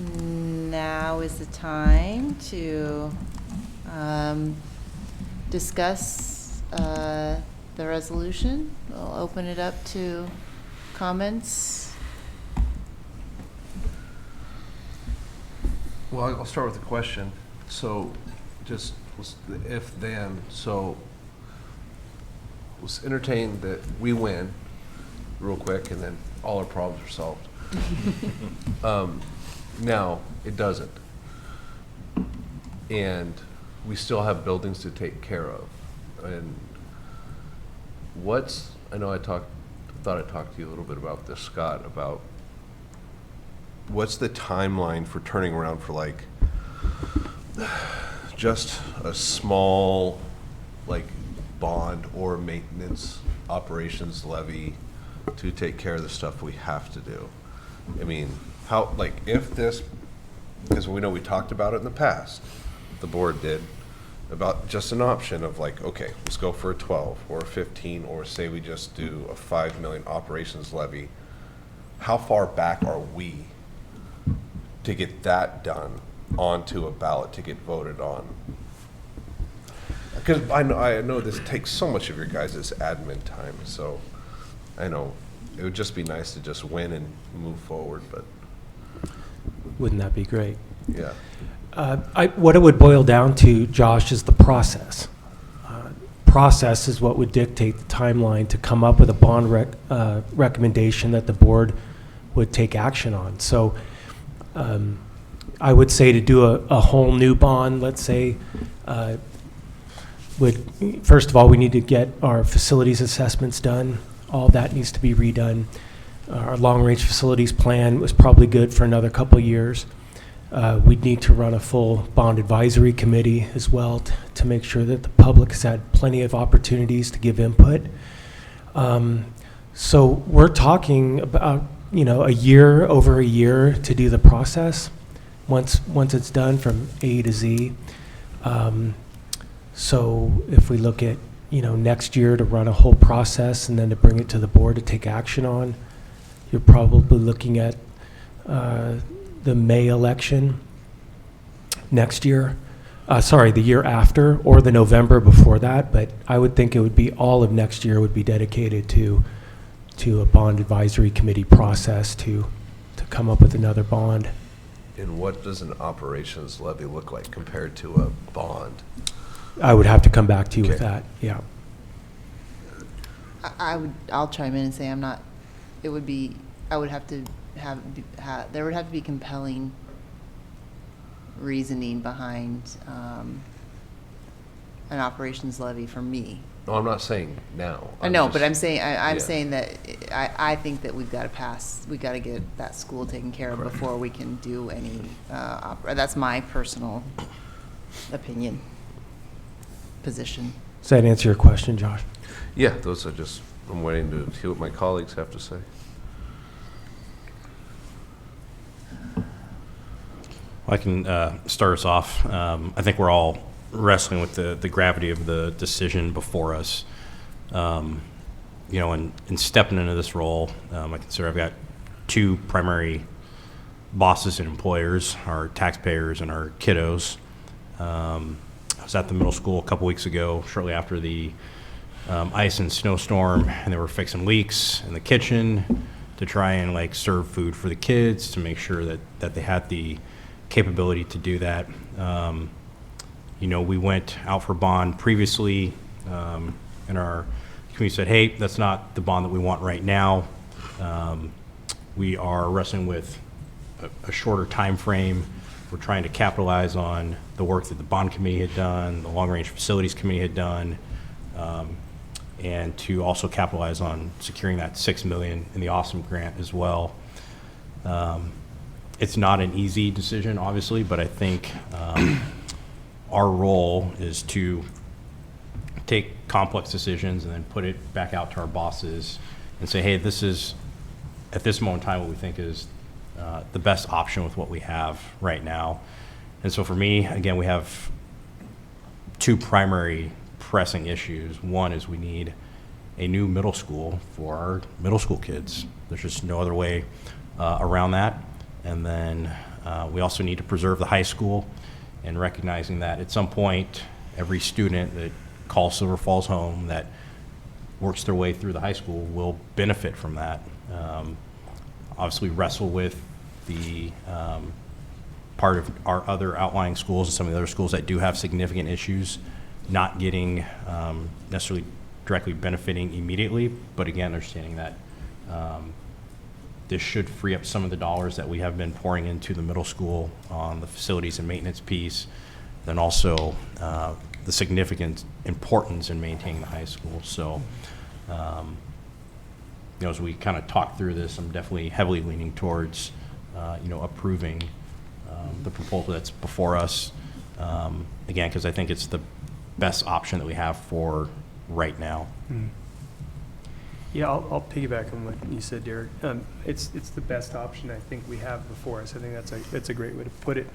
Now is the time to discuss the resolution. We'll open it up to comments. Well, I'll start with a question. So, just if then, so let's entertain that we win real quick and then all our problems are solved. Now, it doesn't. And we still have buildings to take care of. And I know I thought I talked to you a little bit about this, Scott, about what's the timeline for turning around for like just a small like bond or maintenance operations levy to take care of the stuff we have to do? I mean, how, like, if this, because we know we talked about it in the past, the board did, about just an option of like, okay, let's go for a 12 or a 15, or say we just do a 5 million operations levy. How far back are we to get that done onto a ballot to get voted on? Because I know this takes so much of your guys' admin time, so I know it would just be nice to just win and move forward, but. Wouldn't that be great? Yeah. What it would boil down to, Josh, is the process. Process is what would dictate the timeline to come up with a bond recommendation that the board would take action on. So I would say to do a whole new bond, let's say, first of all, we need to get our facilities assessments done. All that needs to be redone. Our long-range facilities plan was probably good for another couple of years. We'd need to run a full bond advisory committee as well to make sure that the public has had plenty of opportunities to give input. So we're talking about, over a year to do the process once it's done from A to Z. So if we look at, next year to run a whole process and then to bring it to the board to take action on, you're probably looking at the May election next year. The year after, or the November before that. But I would think it would be all of next year would be dedicated to a bond advisory committee process to come up with another bond. And what does an operations levy look like compared to a bond? I would have to come back to you with that. Yeah. I'll chime in and say there would have to be compelling reasoning behind an operations levy for me. No, I'm not saying now. I know, but I'm saying that I think that we've got to get that school taken care of before we can do any that's my personal opinion, position. Does that answer your question, Josh? Yeah, I'm waiting to hear what my colleagues have to say. I can start us off. I think we're all wrestling with the gravity of the decision before us. And stepping into this role, I consider I've got two primary bosses and employers, our taxpayers and our kiddos. I was at the middle school a couple weeks ago, shortly after the ice and snowstorm, and they were fixing leaks in the kitchen to try and serve food for the kids to make sure that they had the capability to do that. We went out for bond previously, and our community said, hey, that's not the bond that we want right now. We are wrestling with a shorter time frame. We're trying to capitalize on the work that the bond committee had done, the long range facilities committee had done, and to also capitalize on securing that $6 million in the Awesome grant as well. It's not an easy decision, obviously, but I think our role is to take complex decisions and then put it back out to our bosses and say, hey, this is, at this moment in time, what we think is the best option with what we have right now. And so for me, again, we have two primary pressing issues. One is we need a new middle school for our middle school kids. There's just no other way around that. And then we also need to preserve the high school, and recognizing that at some point, every student that calls Silver Falls home, that works their way through the high school, will benefit from that. Obviously wrestle with the part of our other outlying schools and some of the other schools that do have significant issues, not getting necessarily directly benefiting immediately, but again, understanding that this should free up some of the dollars that we have been pouring into the middle school on the facilities and maintenance piece, then also the significant importance in maintaining the high school. So, as we kind of talk through this, I'm definitely heavily leaning towards, approving the proposal that's before us. Again, because I think it's the best option that we have for right now. Yeah, I'll piggyback on what you said, Derek. It's the best option I think we have before us. I think that's a great way to put it.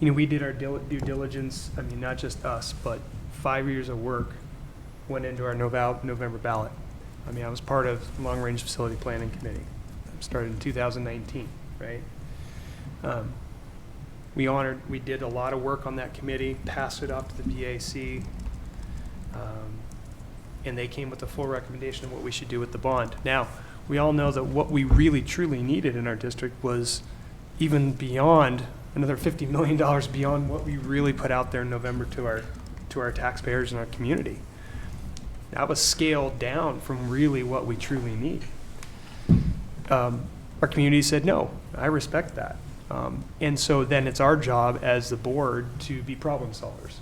We did our due diligence. I mean, not just us, but 5 years of work went into our November ballot. I mean, I was part of the Long Range Facility Planning Committee. Started in 2019, right? We did a lot of work on that committee, passed it off to the BAC, and they came with a full recommendation of what we should do with the bond. Now, we all know that what we really truly needed in our district was even beyond another $50 million beyond what we really put out there in November to our taxpayers and our community. That was scaled down from really what we truly need. Our community said, no, I respect that. And so then it's our job as the board to be problem solvers,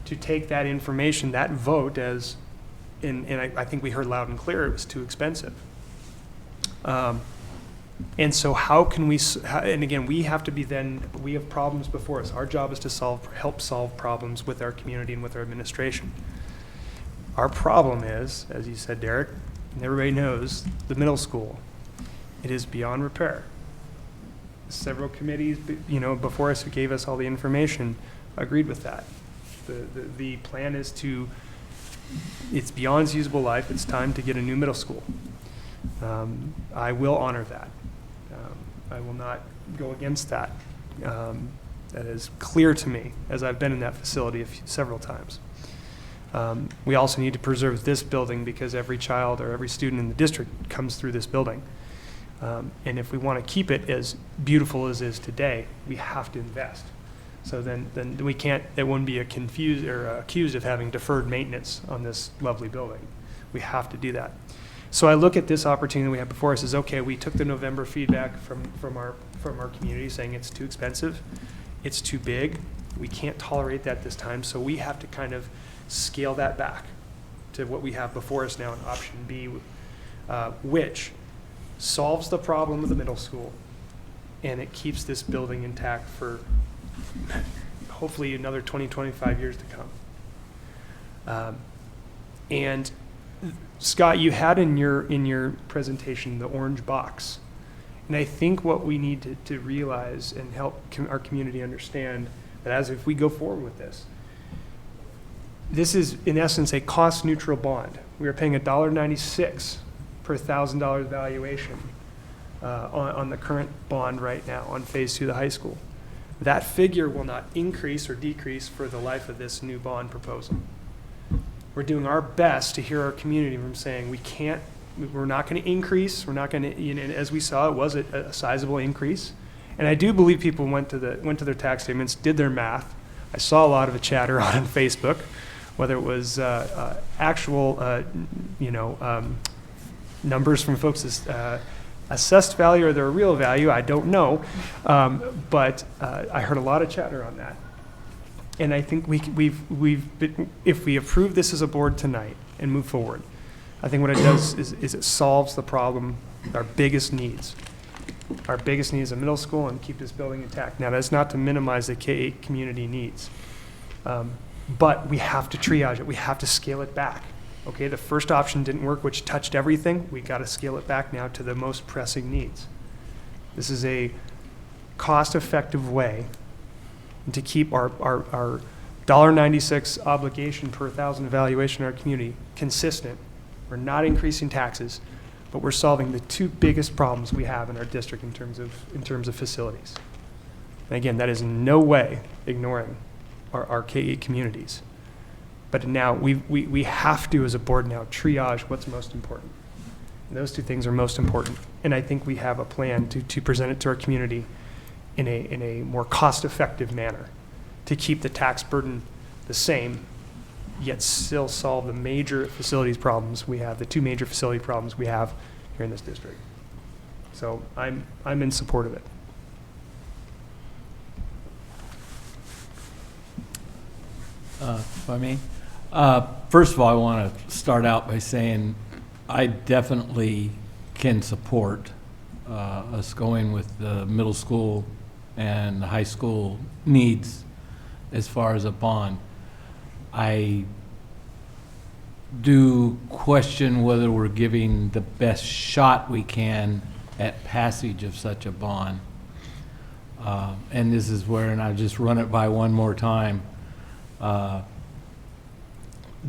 to take that information, that vote as, and I think we heard loud and clear it was too expensive. And so how can we, and again, we have problems before us. Our job is to help solve problems with our community and with our administration. Our problem is, as you said, Derek, and everybody knows, the middle school. It is beyond repair. Several committees, before us who gave us all the information agreed with that. The plan is it's beyond its usable life. It's time to get a new middle school. I will honor that. I will not go against that. That is clear to me as I've been in that facility several times. We also need to preserve this building because every child or every student in the district comes through this building. And if we want to keep it as beautiful as it is today, we have to invest. So then we can't, it wouldn't be accused of having deferred maintenance on this lovely building. We have to do that. So I look at this opportunity we have before us as, okay, we took the November feedback from our community saying it's too expensive, it's too big, we can't tolerate that this time, so we have to kind of scale that back to what we have before us now in option B, which solves the problem of the middle school, and it keeps this building intact for hopefully another 20, 25 years to come. And Scott, you had in your presentation the orange box, and I think what we need to realize and help our community understand that as if we go forward with this is in essence a cost-neutral bond. We are paying $1.96 per $1,000 valuation on the current bond right now on phase 2 of the high school. That figure will not increase or decrease for the life of this new bond proposal. We're doing our best to hear our community from saying we're not going to increase, we're not going to, as we saw, it was a sizable increase. And I do believe people went to their tax statements, did their math. I saw a lot of a chatter on Facebook, whether it was actual, numbers from folks' assessed value or their real value, I don't know. But I heard a lot of chatter on that. And I think if we approve this as a board tonight and move forward, I think what it does is it solves the problem, our biggest needs. Our biggest need is a middle school and keep this building intact. Now, that's not to minimize the K-8 community needs, but we have to triage it. We have to scale it back. Okay, the first option didn't work, which touched everything. We got to scale it back now to the most pressing needs. This is a cost-effective way to keep our $1.96 obligation per 1,000 evaluation in our community consistent We're not increasing taxes, but we're solving the two biggest problems we have in our district in terms of facilities. And again, that is in no way ignoring our K-8 communities. But now we have to, as a board now, triage what's most important. And those two things are most important. And I think we have a plan to present it to our community in a more cost-effective manner to keep the tax burden the same, yet still solve the major facilities problems we have, the two major facility problems we have here in this district. So I'm in support of it. If I may, first of all, I want to start out by saying I definitely can support us going with the middle school and the high school needs as far as a bond. I do question whether we're giving the best shot we can at passage of such a bond. And this is where, and I'll just run it by one more time,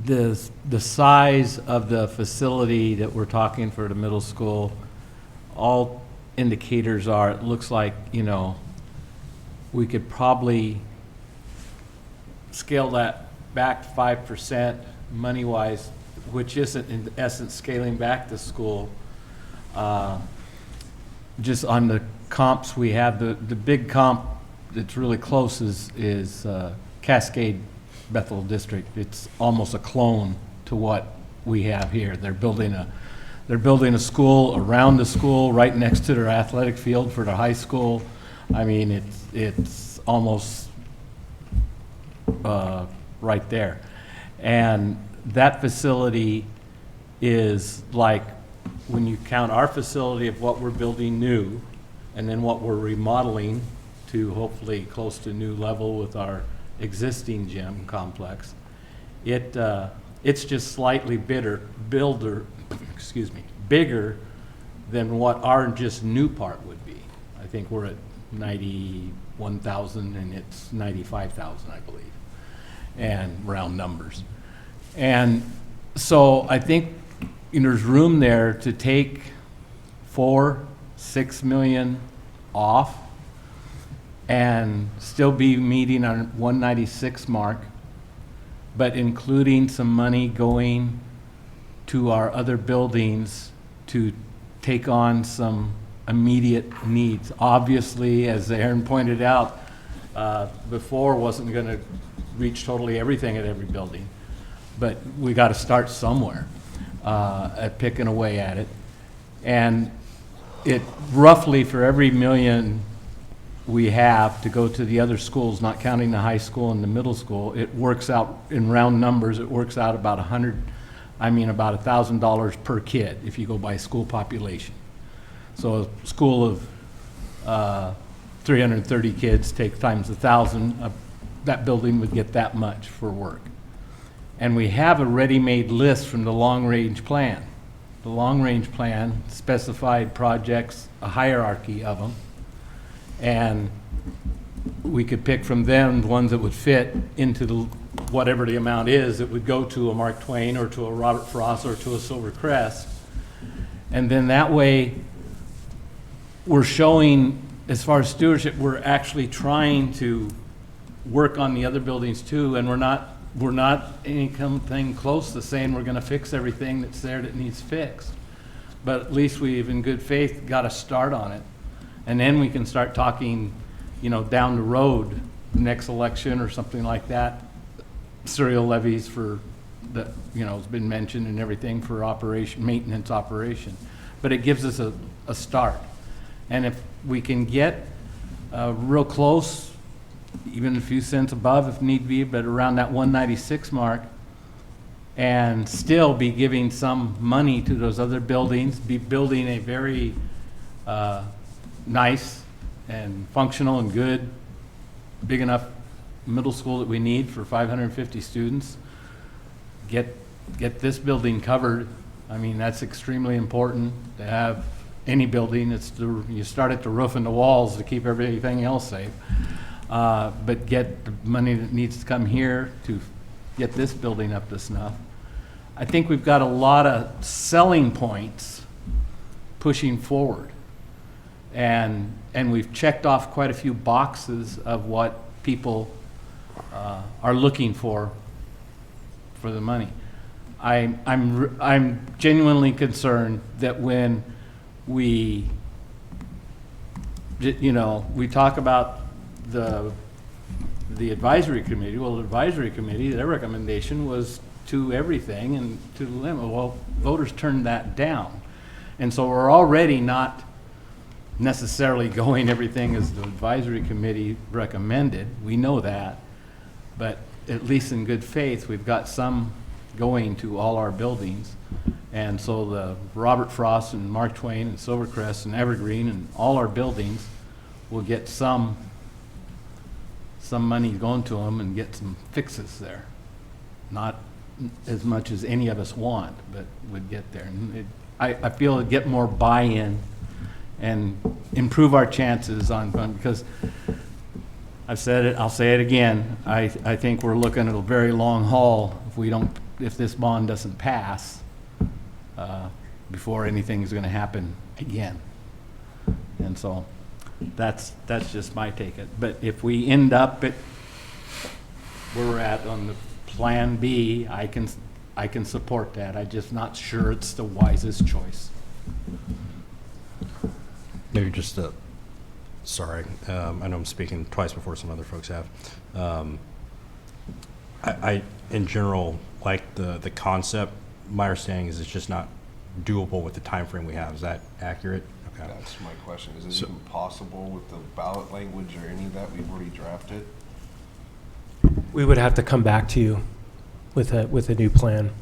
the size of the facility that we're talking for the middle school, all indicators are, it looks like, you know, we could probably scale that back 5% money-wise, which isn't in essence scaling back the school. Just on the comps we have, the big comp that's really close is Cascade Bethel District. It's almost a clone to what we have here. They're building a school around the school right next to their athletic field for the high school. I mean, it's almost right there. And that facility is like, when you count our facility of what we're building new and then what we're remodeling to hopefully close to new level with our existing gym complex, it's just slightly bigger than what our just new part would be. I think we're at 91,000 and it's 95,000, I believe, and round numbers. And so I think there's room there to take 4-6 million off and still be meeting our 196 mark, but including some money going to our other buildings to take on some immediate needs. Obviously, as Aaron pointed out, before wasn't going to reach totally everything at every building, but we got to start somewhere at picking away at it. And it roughly, for every million we have to go to the other schools, not counting the high school and the middle school, it works out in round numbers, it works out about about $1,000 per kid if you go by school population. So a school of 330 kids, take times 1,000, that building would get that much for work. And we have a ready-made list from the long-range plan. The long-range plan specified projects, a hierarchy of them, and we could pick from them the ones that would fit into whatever the amount is. It would go to a Mark Twain or to a Robert Frost or to a Silvercrest. And then that way, we're showing, as far as stewardship, we're actually trying to work on the other buildings too, and we're not anything close to saying we're going to fix everything that's there that needs fixed. But at least we've, in good faith, got a start on it. And then we can start talking, down the road, next election or something like that, serial levies for that, has been mentioned and everything for maintenance operation. But it gives us a start. And if we can get real close, even a few cents above if need be, but around that 196 mark, and still be giving some money to those other buildings, be building a very nice and functional and good, big enough middle school that we need for 550 students, get this building covered. I mean, that's extremely important to have any building. You start at the roof and the walls to keep everything else safe. But get the money that needs to come here to get this building up to snuff. I think we've got a lot of selling points pushing forward. And we've checked off quite a few boxes of what people are looking for the money. I'm genuinely concerned that when we talk about the advisory committee, well, the advisory committee, their recommendation was to everything and to the limit. Well, voters turned that down. And so we're already not necessarily going everything as the advisory committee recommended. We know that. But at least in good faith, we've got some going to all our buildings. And so the Robert Frost and Mark Twain and Silvercrest and Evergreen and all our buildings will get some money going to them and get some fixes there. Not as much as any of us want, but would get there. And I feel it'd get more buy-in and improve our chances on fun, because I've said it, I'll say it again, I think we're looking at a very long haul if this bond doesn't pass before anything's going to happen again. And so that's just my take. But if we end up at where we're at on the Plan B, I can support that. I'm just not sure it's the wisest choice. Maybe just sorry, I know I'm speaking twice before some other folks have. I in general like the concept. My understanding is it's just not doable with the time frame we have. Is that accurate? Okay. That's my question. Is it even possible with the ballot language or any of that we've already drafted? We would have to come back to you with a new plan.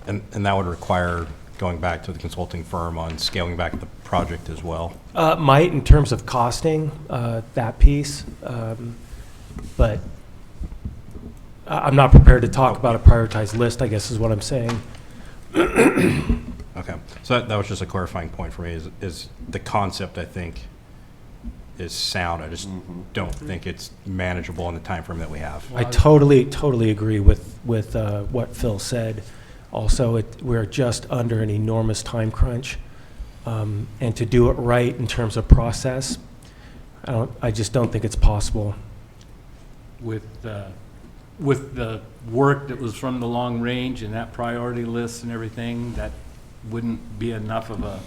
And that would require going back to the consulting firm on scaling back the project as well? Might in terms of costing that piece, but I'm not prepared to talk about a prioritized list, I guess is what I'm saying. Okay, so that was just a clarifying point for me, is the concept, I think, is sound. I just don't think it's manageable in the time frame that we have. I totally agree with what Phil said. Also, we're just under an enormous time crunch, and to do it right in terms of process, I just don't think it's possible. With the work that was from the long range and that priority list and everything, that wouldn't be enough of a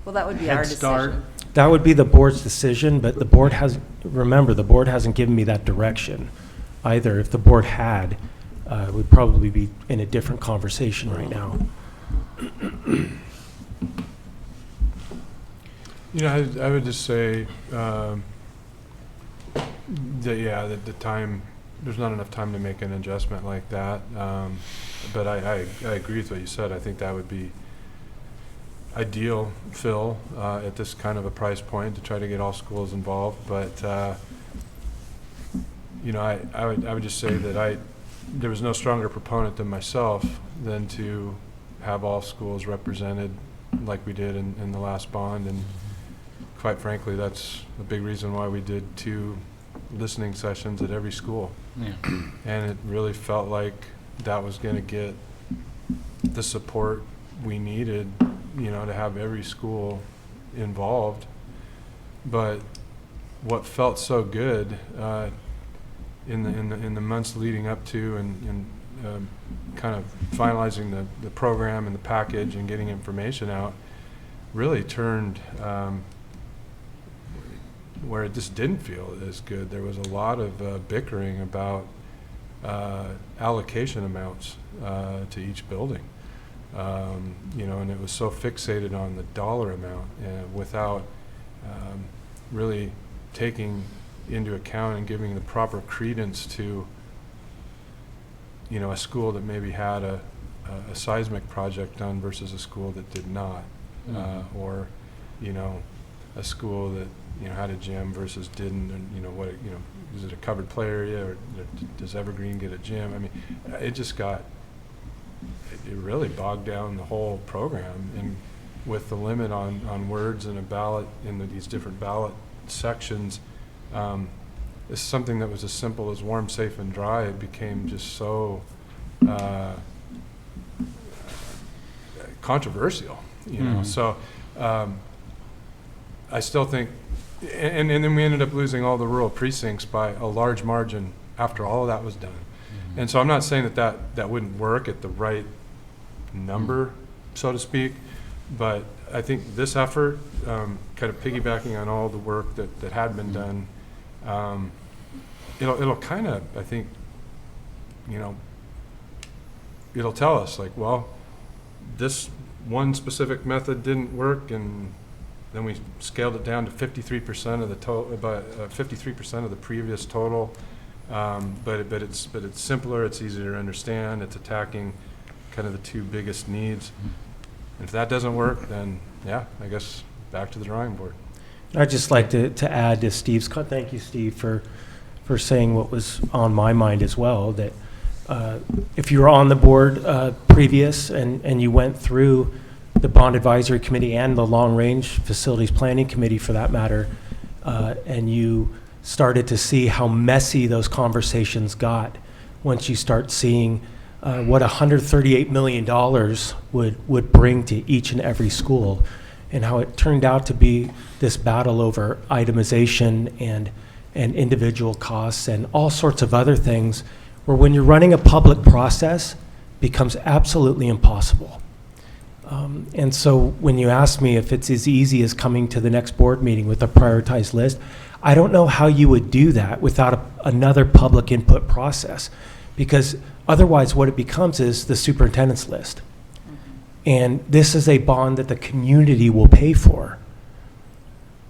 Well, that would be our head start. decision. That would be the board's decision, but the board hasn't given me that direction either. If the board had, we'd probably be in a different conversation right now. I would just say that the time, there's not enough time to make an adjustment like that. But I agree with what you said. I think that would be ideal, Phil, at this kind of a price point to try to get all schools involved. But I would just say that there was no stronger proponent than myself than to have all schools represented like we did in the last bond. And quite frankly, that's a big reason why we did 2 listening sessions at every school. Yeah. And it really felt like that was going to get the support we needed, to have every school involved. But what felt so good in the months leading up to and kind of finalizing the program and the package and getting information out really turned where it just didn't feel as good. There was a lot of bickering about allocation amounts to each building. And it was so fixated on the dollar amount without really taking into account and giving the proper credence to, a school that maybe had a seismic project done versus a school that did not, or, a school that, had a gym versus didn't, and, is it a covered play area, or does Evergreen get a gym? I mean, it really bogged down the whole program, and with the limit on words in a ballot, in these different ballot sections, it's something that was as simple as warm, safe, and dry. It became just so controversial, you know. So I still think, and then we ended up losing all the rural precincts by a large margin after all of that was done. And so I'm not saying that wouldn't work at the right number, so to speak, but I think this effort, kind of piggybacking on all the work that had been done, it'll kind of, I think, you know, it'll tell us, like, well, this one specific method didn't work, and then we scaled it down to 53% of the total, about 53% of the previous total. But it's simpler, it's easier to understand, it's attacking kind of the two biggest needs. And if that doesn't work, then yeah, I guess back to the drawing board. I'd just like to add to Steve's, thank you, Steve, for saying what was on my mind as well, that if you were on the board previous and you went through the Bond Advisory Committee and the Long Range Facilities Planning Committee for that matter, and you started to see how messy those conversations got once you start seeing what $138 million would bring to each and every school, and how it turned out to be this battle over itemization and individual costs and all sorts of other things, where when you're running a public process, becomes absolutely impossible. And so when you ask me if it's as easy as coming to the next board meeting with a prioritized list, I don't know how you would do that without another public input process, because otherwise what it becomes is the superintendent's list. And this is a bond that the community will pay for.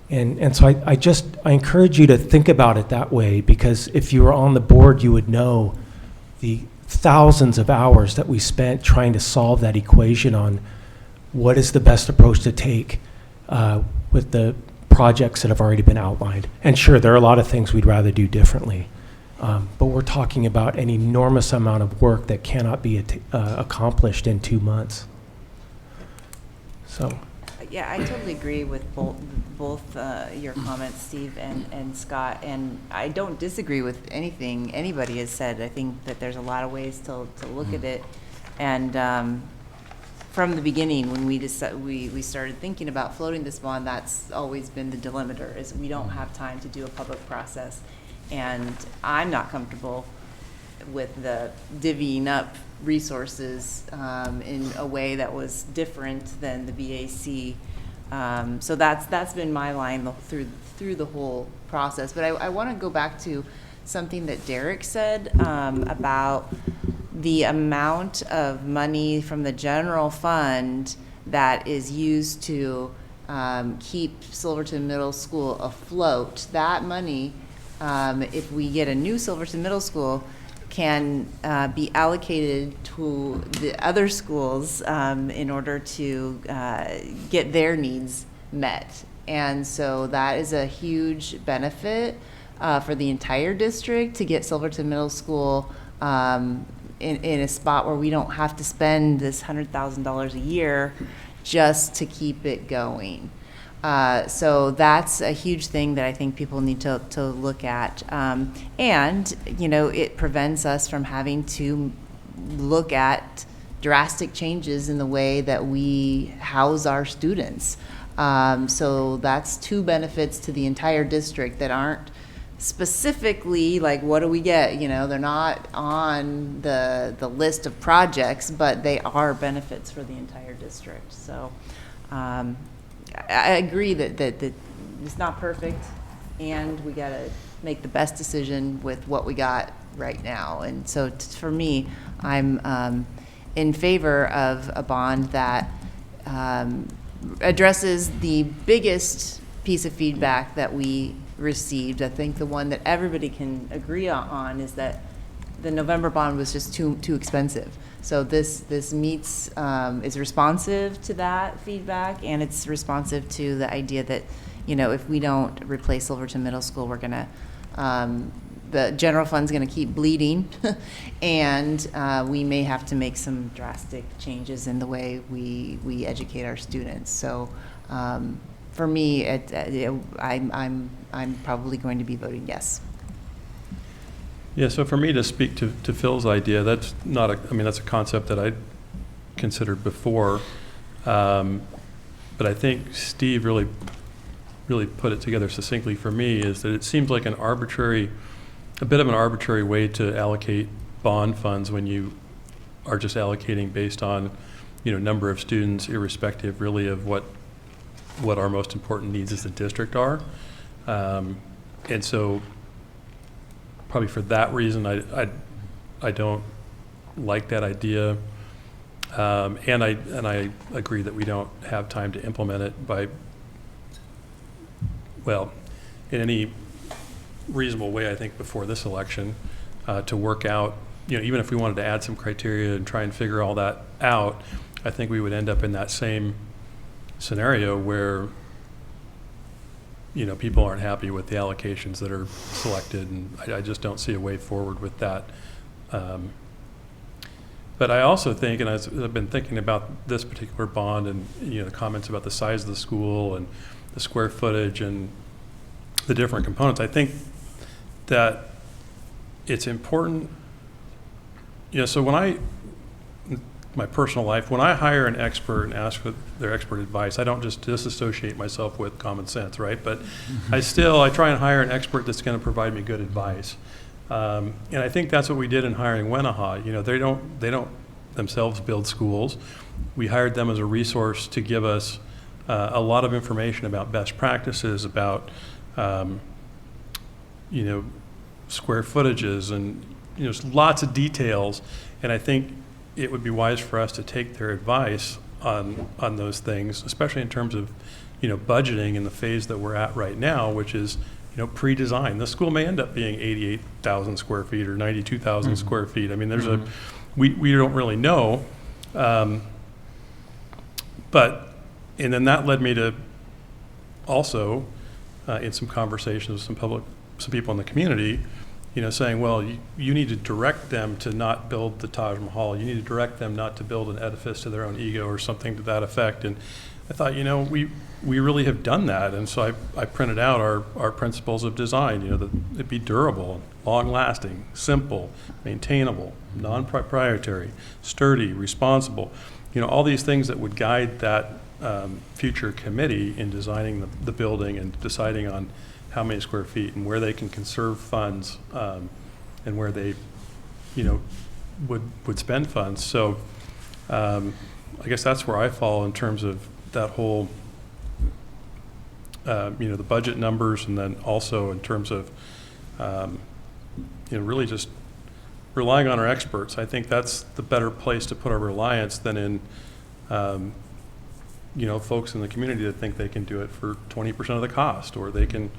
And so I encourage you to think about it that way, because if you were on the board, you would know the thousands of hours that we spent trying to solve that equation on what is the best approach to take with the projects that have already been outlined. And sure, there are a lot of things we'd rather do differently, but we're talking about an enormous amount of work that cannot be accomplished in 2 months. So. Yeah, I totally agree with both your comments, Steve and Scott, and I don't disagree with anything anybody has said. I think that there's a lot of ways to look at it, and from the beginning, when we started thinking about floating this bond, that's always been the delimiter, is we don't have time to do a public process, and I'm not comfortable with the divvying up resources in a way that was different than the BAC. So that's been my line through the whole process. But I want to go back to something that Derek said about the amount of money from the general fund that is used to keep Silverton Middle School afloat. That money, if we get a new Silverton Middle School, can be allocated to the other schools in order to get their needs met. And so that is a huge benefit for the entire district, to get Silverton Middle School in a spot where we don't have to spend this $100,000 a year just to keep it going. So that's a huge thing that I think people need to look at. And, you know, it prevents us from having to look at drastic changes in the way that we house our students. So that's two benefits to the entire district that aren't specifically like, what do we get? You know, they're not on the list of projects, but they are benefits for the entire district. So I agree that it's not perfect, and we got to make the best decision with what we got right now. And so for me, I'm in favor of a bond that addresses the biggest piece of feedback that we received. I think the one that everybody can agree on is that the November bond was just too expensive. So this meets, is responsive to that feedback, and it's responsive to the idea that, you know, if we don't replace Silverton Middle School, we're gonna, the general fund's gonna keep bleeding, and we may have to make some drastic changes in the way we educate our students. So for me, I'm probably going to be voting yes. Yeah, so for me to speak to Phil's idea, that's not a, I mean, that's a concept that I'd considered before. But I think Steve really put it together succinctly for me, is that it seems like a bit of an arbitrary way to allocate bond funds when you are just allocating based on, number of students, irrespective really of what our most important needs as a district are. And so probably for that reason, I don't like that idea. And I agree that we don't have time to implement it in any reasonable way, I think, before this election, to work out, even if we wanted to add some criteria and try and figure all that out, I think we would end up in that same scenario where, people aren't happy with the allocations that are selected, and I just don't see a way forward with that. But I also think, and I've been thinking about this particular bond and, the comments about the size of the school and the square footage and the different components, I think that it's important, so my personal life, when I hire an expert and ask for their expert advice, I don't just disassociate myself with common sense, right? But I try and hire an expert that's going to provide me good advice. And I think that's what we did in hiring Wenaha. They don't themselves build schools. We hired them as a resource to give us a lot of information about best practices, about square footages, and lots of details. And I think it would be wise for us to take their advice on those things, especially in terms of budgeting in the phase that we're at right now, which is pre-design. The school may end up being 88,000 square feet or 92,000 square feet. I mean, we don't really know. And then that led me to also, in some conversations with some people in the community, saying, well, you need to direct them to not build the Taj Mahal. You need to direct them not to build an edifice to their own ego or something to that effect. And I thought, we really have done that. And so I printed out our principles of design, that it be durable, long-lasting, simple, maintainable, non-proprietary, sturdy, responsible, all these things that would guide that future committee in designing the building and deciding on how many square feet and where they can conserve funds, and where they, would spend funds. So I guess that's where I fall in terms of that whole, the budget numbers, and then also in terms of, really just relying on our experts. I think that's the better place to put our reliance than in, folks in the community that think they can do it for 20% of the cost, or they can,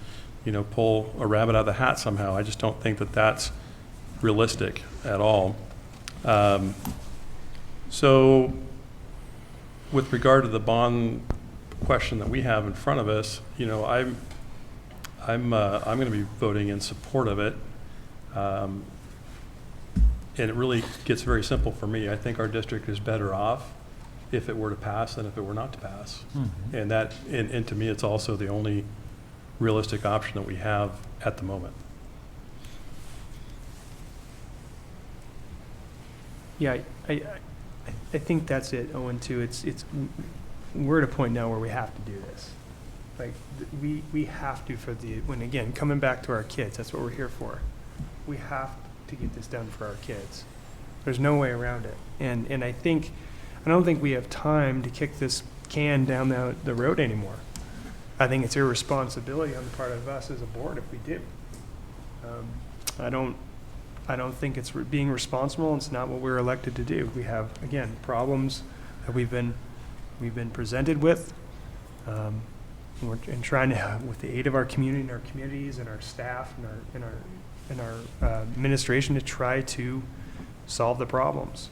pull a rabbit out of the hat somehow. I just don't think that that's realistic at all. So with regard to the bond question that we have in front of us, I'm going to be voting in support of it. And it really gets very simple for me. I think our district is better off if it were to pass than if it were not to pass. And and to me, it's also the only realistic option that we have at the moment. Yeah, I think that's it, Owen, too. We're at a point now where we have to do this. Like, we have to, when again, coming back to our kids, that's what we're here for. We have to get this done for our kids. There's no way around it. And I don't think we have time to kick this can down the road anymore. I think it's irresponsibility on the part of us as a board if we do. I don't think it's being responsible. It's not what we're elected to do. We have, again, problems that we've been presented with. And trying to, with the aid of our community and our communities and our staff and our administration, to try to solve the problems.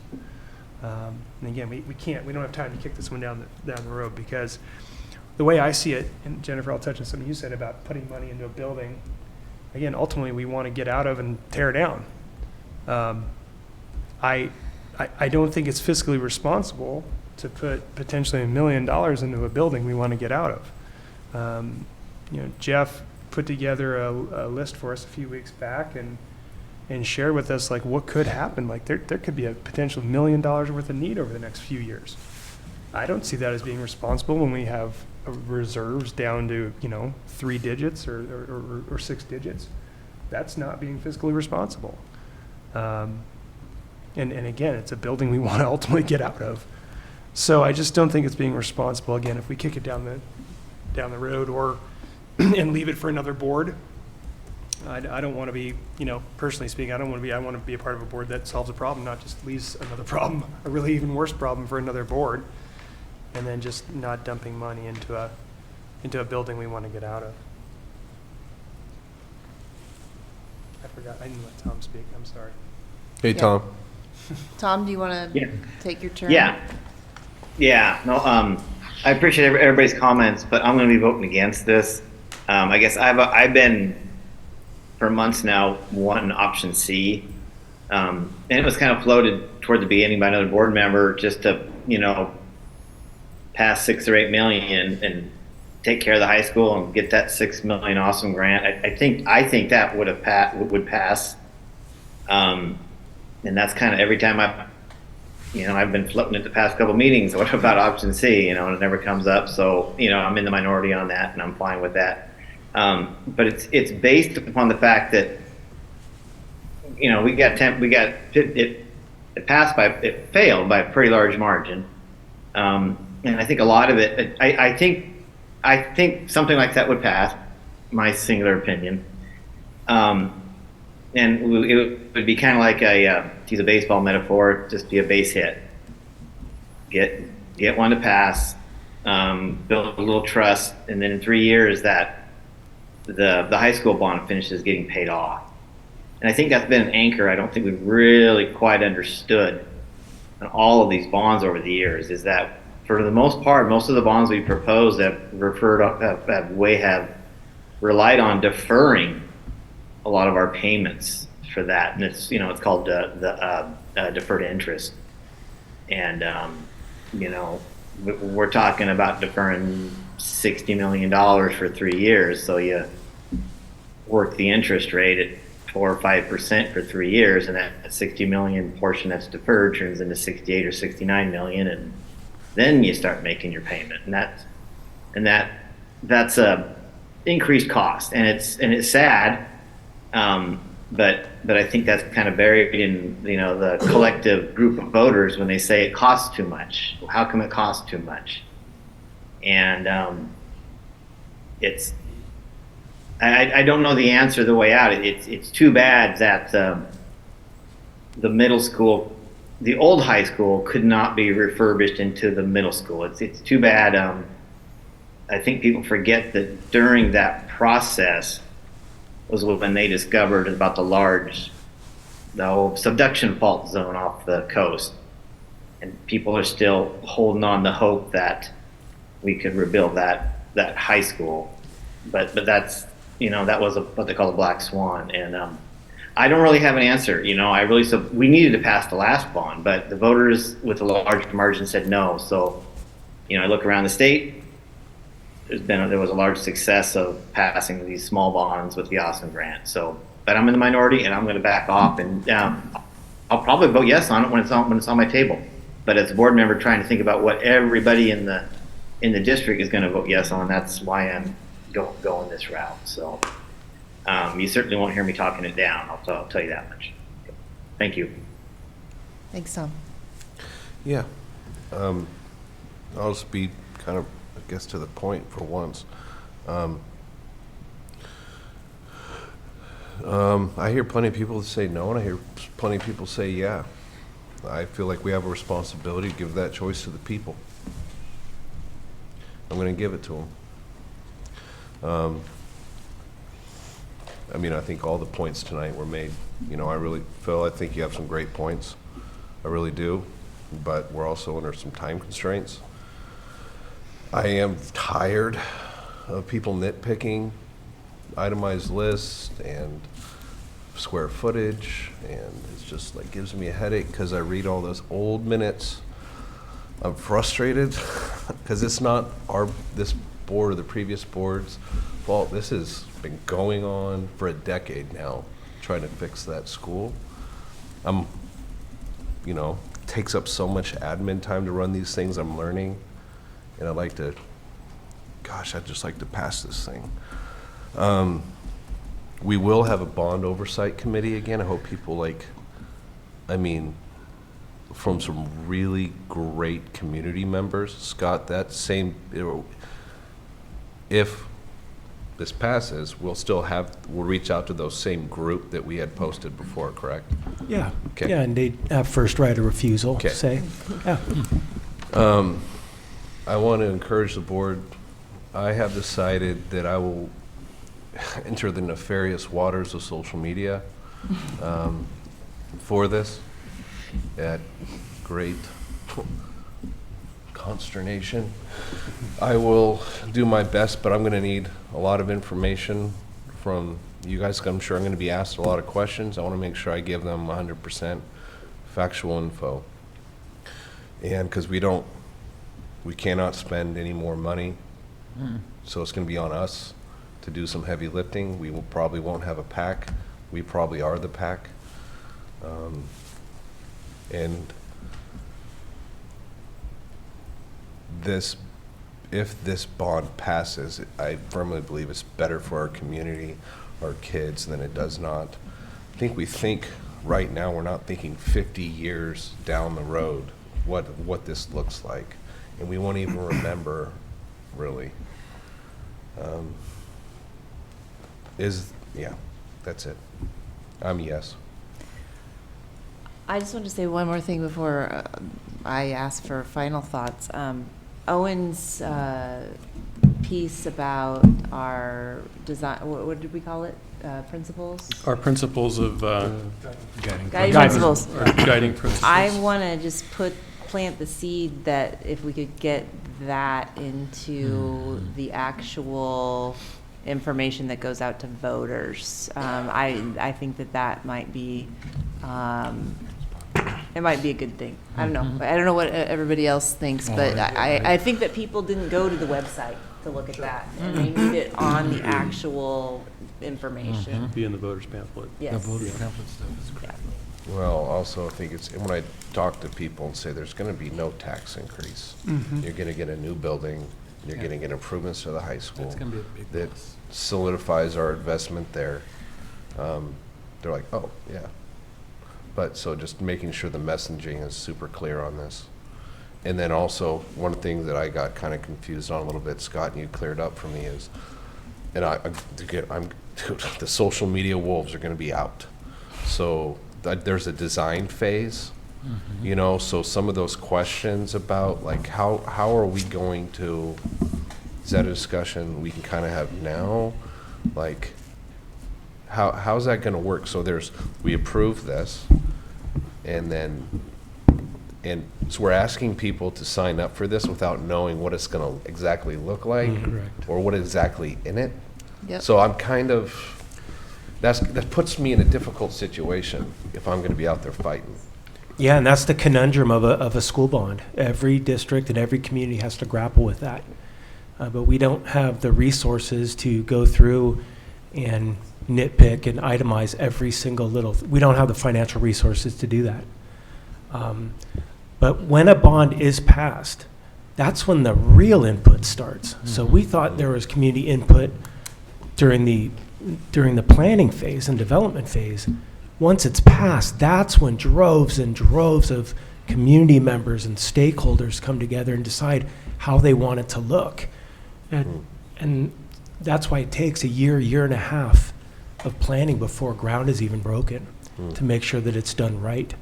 And again, we don't have time to kick this one down the road, because the way I see it, and Jennifer, I'll touch on something you said about putting money into a building. Again, ultimately, we want to get out of and tear down. I don't think it's fiscally responsible to put potentially $1 million into a building we want to get out of. Jeff put together a list for us a few weeks back, and and share with us like what could happen. Like there could be a potential $1 million worth of need over the next few years. I don't see that as being responsible when we have reserves down to, 3 digits or 6 digits. That's not being fiscally responsible. And again, it's a building we want to ultimately get out of. So I just don't think it's being responsible. Again, if we kick it down the road or and leave it for another board, I don't want to be, personally speaking, I want to be a part of a board that solves a problem, not just leaves another problem, a really even worse problem for another board, and then just not dumping money into a building we want to get out of. I forgot. I didn't let Tom speak. I'm sorry. Hey, Yeah. Tom. Tom, do you want to take your turn? Yeah, no, I appreciate everybody's comments, but I'm going to be voting against this. I guess I've been for months now wanting option C, and it was kind of floated toward the beginning by another board member just to, pass $6 or $8 million and take care of the high school and get that $6 million awesome grant. I think that would pass, and that's kind of every time I've been floating it the past couple meetings. What about option C? And it never comes up. So, I'm in the minority on that, and I'm fine with that. But it's based upon the fact that, it failed by a pretty large margin. And I think a lot of it, I think something like that would pass, my singular opinion. And it would be kind of like to use a baseball metaphor, just be a base hit. Get one to pass, build a little trust, and then in 3 years that the high school bond finishes getting paid off. And I think that's been an anchor I don't think we've really quite understood on all of these bonds over the years, is that for the most part, most of the bonds we proposed have relied on deferring a lot of our payments for that, and it's called the deferred interest, and we're talking about deferring $60 million for 3 years. So you work the interest rate at 4 or 5% for 3 years, and that 60 million portion that's deferred turns into 68 or 69 million, and then you start making your payment, and that's a increased cost, and it's sad, but I think that's kind of buried in the collective group of voters when they say it costs too much. Well, how come it costs too much? And I don't know the answer the way out. It's too bad that the middle school, the old high school, could not be refurbished into the middle school. It's too bad. I think people forget that during that process was when they discovered about the old subduction fault zone off the coast, and people are still holding on to hope that we could rebuild that high school, but that's that was what they call a black swan, and I don't really have an answer. We needed to pass the last bond, but the voters with a large margin said no. So I look around the state. There was a large success of passing these small bonds with the Austin grant. So, but I'm in the minority, and I'm going to back off, and I'll probably vote yes on it when it's on my table. But as a board member trying to think about what everybody in the district is going to vote yes on, that's why I'm going this route. So you certainly won't hear me talking it down. I'll tell you that much. Thank you. Thanks, Tom. Yeah. I'll just be kind of, I guess, to the point for once. I hear plenty of people say no, and I hear plenty of people say yeah. I feel like we have a responsibility to give that choice to the people. I'm going to give it to them. I think all the points tonight were made. I really feel, I think you have some great points. I really do. But we're also under some time constraints. I am tired of people nitpicking itemized lists and square footage, and it's just like gives me a headache because I read all those old minutes. I'm frustrated because it's not this board or the previous board's fault. This has been going on for a decade now, trying to fix that school. You know, takes up so much admin time to run these things. I'm learning, and I'd just like to pass this thing. We will have a bond oversight committee again. I hope people from some really great community members. Scott, if this passes, we'll reach out to those same group that we had posted before, correct? Yeah. Okay. Yeah, and they'd have first right of refusal, Okay. say. Yeah. I want to encourage the board. I have decided that I will enter the nefarious waters of social media for this at great consternation. I will do my best, but I'm going to need a lot of information from you guys. I'm sure I'm going to be asked a lot of questions. I want to make sure I give them 100% factual info. And because we cannot spend any more money, so it's going to be on us to do some heavy lifting. We probably won't have a PAC. We probably are the PAC. And if this bond passes, I firmly believe it's better for our community, our kids, than it does not. I think we think right now, we're not thinking 50 years down the road what this looks like, and we won't even remember really. That's it. Yes. I just want to say one more thing before I ask for final thoughts. Owen's piece about our design, what did we call it? Principles? Our principles of Guiding principles. Our guiding principles. I want to just plant the seed that if we could get that into the actual information that goes out to voters, I think that might be it might be a good thing. I don't know. I don't know what everybody else thinks, but I think that people didn't go to the website to look at that, and they need it on the actual information. Be in the voters pamphlet. Yes. The voters pamphlet stuff is great. Well, also I think when I talk to people and say there's going to be no tax increase, you're going to get a new building, you're going to get improvements to the high school. That's going to be a big that plus. solidifies our investment there. They're like, oh yeah. But so just making sure the messaging is super clear on this. And then also one thing that I got kind of confused on a little bit, Scott, and you cleared up for me is, and the social media wolves are going to be out. So there's a design phase, you know, so some of those questions about like how are we going to, is that a discussion we can kind of have now? Like how's that going to work? So we approve this, and so we're asking people to sign up for this without knowing what it's going to exactly look like, or what exactly in it. Yep. So I'm kind of, that puts me in a difficult situation if I'm going to be out there fighting. Yeah, and that's the conundrum of a school bond. Every district and every community has to grapple with that. But we don't have the resources to go through and nitpick and itemize every single we don't have the financial resources to do that. But when a bond is passed, that's when the real input starts. So we thought there was community input during the planning phase and development phase. Once it's passed, that's when droves and droves of community members and stakeholders come together and decide how they want it to look. And that's why it takes a year and a half of planning before ground is even broken to make sure that it's done right.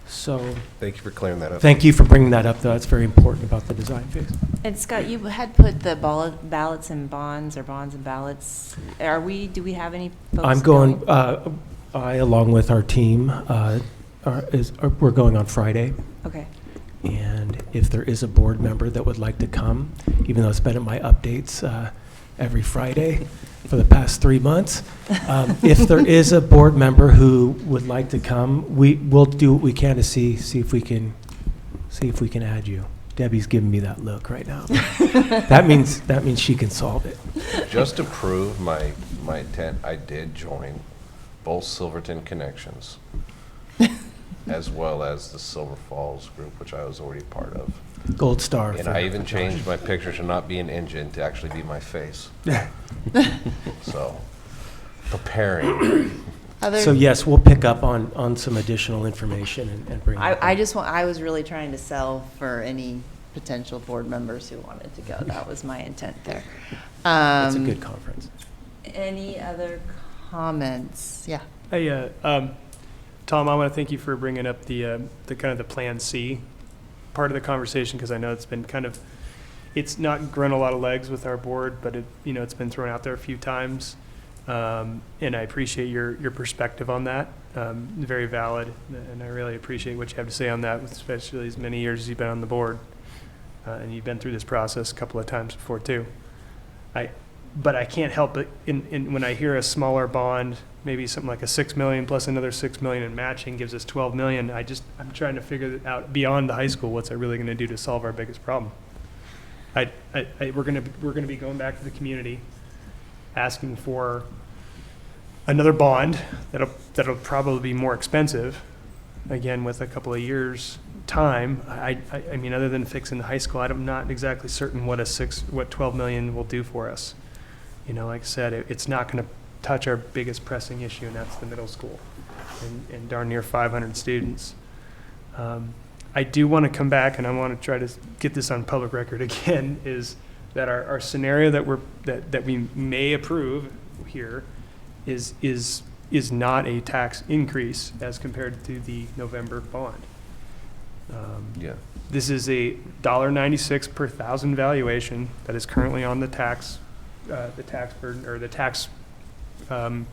So thank you for clearing that up. Thank you for bringing that up, though. That's very important about the design phase. And Scott, you had put the ballots and bonds, or bonds and ballots. Do we have any folks I'm going, I, along with our team, we're going on Friday. Okay. And if there is a board member that would like to come, even though it's been in my updates every Friday for the past 3 months, if there is a board member who would like to come, we'll do what we can to see if we can add you Debbie's giving me that look right now. That means she can solve it. Just to prove my intent, I did join both Silverton Connections as well as the Silver Falls group, which I was already part of. Gold star. And I even changed my picture to not be an engine to actually be my face. So, preparing. So yes, we'll pick up on some additional information and bring it up. I was really trying to sell for any potential board members who wanted to go. That was my intent there. It's a good conference. Any other comments? Yeah. Hey, Tom, I want to thank you for bringing up the kind of the Plan C part of the conversation, because I know it's been it's not grown a lot of legs with our board, but it's been thrown out there a few times. And I appreciate your perspective on that. Very valid, and I really appreciate what you have to say on that, especially as many years as you've been on the board. And you've been through this process a couple of times before too. But I can't help but when I hear a smaller bond, maybe something like a $6 million plus another $6 million in matching gives us $12 million. I'm trying to figure out beyond the high school, what's that really going to do to solve our biggest problem? We're going to be going back to the community, asking for another bond that'll probably be more expensive, again with a couple of years time. I mean, other than fixing the high school, I'm not exactly certain what $12 million will do for us. Like I said, it's not going to touch our biggest pressing issue, and that's the middle school and darn near 500 students. I do want to come back, and I want to try to get this on public record again, is that our scenario that we may approve here is not a tax increase as compared to the November bond. Yeah. This is a $1.96 per thousand valuation that is currently on the tax burden, or the tax for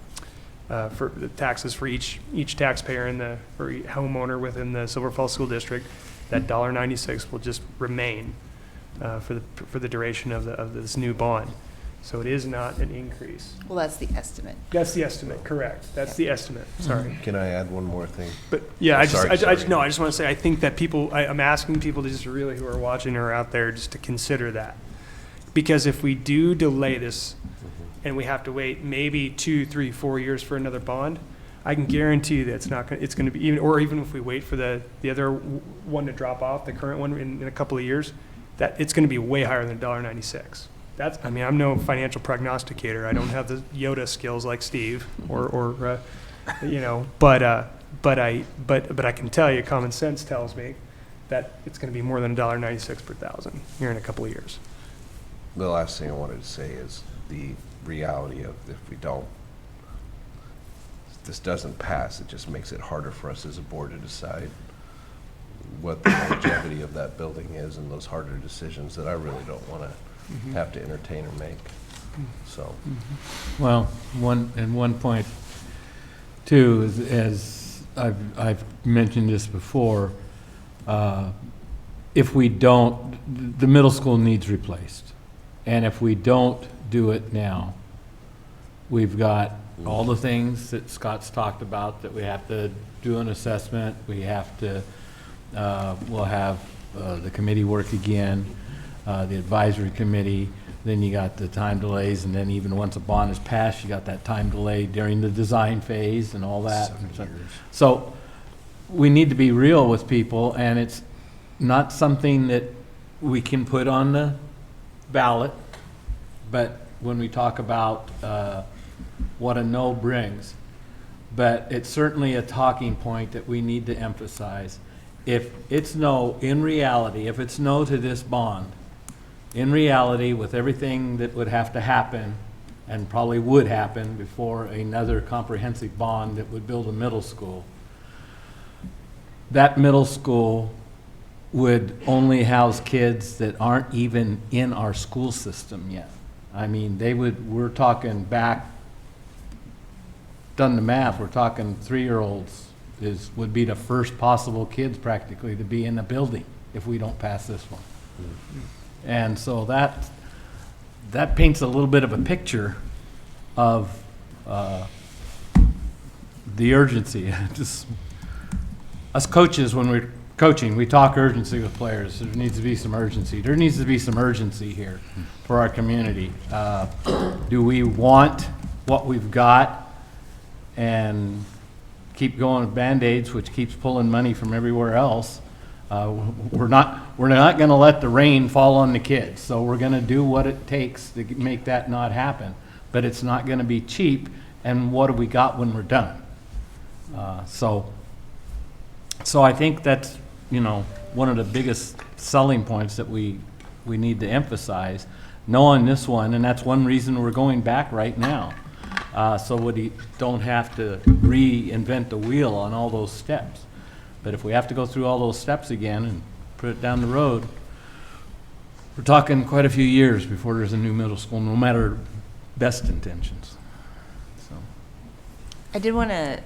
the taxes for each taxpayer for each homeowner within the Silver Falls School District. That $1.96 will just remain for the duration of this new bond. So it is not an increase. Well, that's the estimate. That's the estimate, correct. That's the estimate, sorry. Can I add one more thing? But yeah, I just want to say, I think that I'm asking people to just really, who are watching or out there, just to consider that. Because if we do delay this and we have to wait maybe 2, 3, 4 years for another bond, I can guarantee you that it's going to be, even if we wait for the other one to drop off, the current one in a couple of years, that it's going to be way higher than $1.96. I'm no financial prognosticator. I don't have the Yoda skills like Steve, but I can tell you, common sense tells me that it's going to be more than $1.96 per thousand here in a couple of years. The last thing I wanted to say is the reality of if this doesn't pass, it just makes it harder for us as a board to decide what the longevity of that building is, and those harder decisions that I really don't want to have to entertain or make. So, well, one point too is, as I've mentioned this before, if we don't, the middle school needs replaced, and if we don't do it now, we've got all the things that Scott's talked about, that we have to do an assessment, we have to, we'll have the committee work again, the advisory committee, then you got the time delays, and then even once a bond is passed, you got that time delay during the design phase and all that. So we need to be real with people, and it's not something that we can put on the ballot, but when we talk about what a no brings, but it's certainly a talking point that we need to emphasize. If it's no, in reality, if it's no to this bond, in reality, with everything that would have to happen, and probably would happen before another comprehensive bond that would build a middle school, that middle school would only house kids that aren't even in our school system yet. I mean, we're talking back, done the math, we're talking 3-year-olds would be the first possible kids practically to be in the building if we don't pass this one. And so that paints a little bit of a picture of the urgency. Just us coaches, when we're coaching, we talk urgency with players. There needs to be some urgency. There needs to be some urgency here for our community. Do we want what we've got and keep going with Band-Aids, which keeps pulling money from everywhere else? We're not going to let the rain fall on the kids. So we're going to do what it takes to make that not happen. But it's not going to be cheap. And what have we got when we're done? So I think that's, one of the biggest selling points that we need to emphasize, knowing this one, and that's one reason we're going back right now. So we don't have to reinvent the wheel on all those steps. But if we have to go through all those steps again and put it down the road, we're talking quite a few years before there's a new middle school, no matter best intentions. I did want to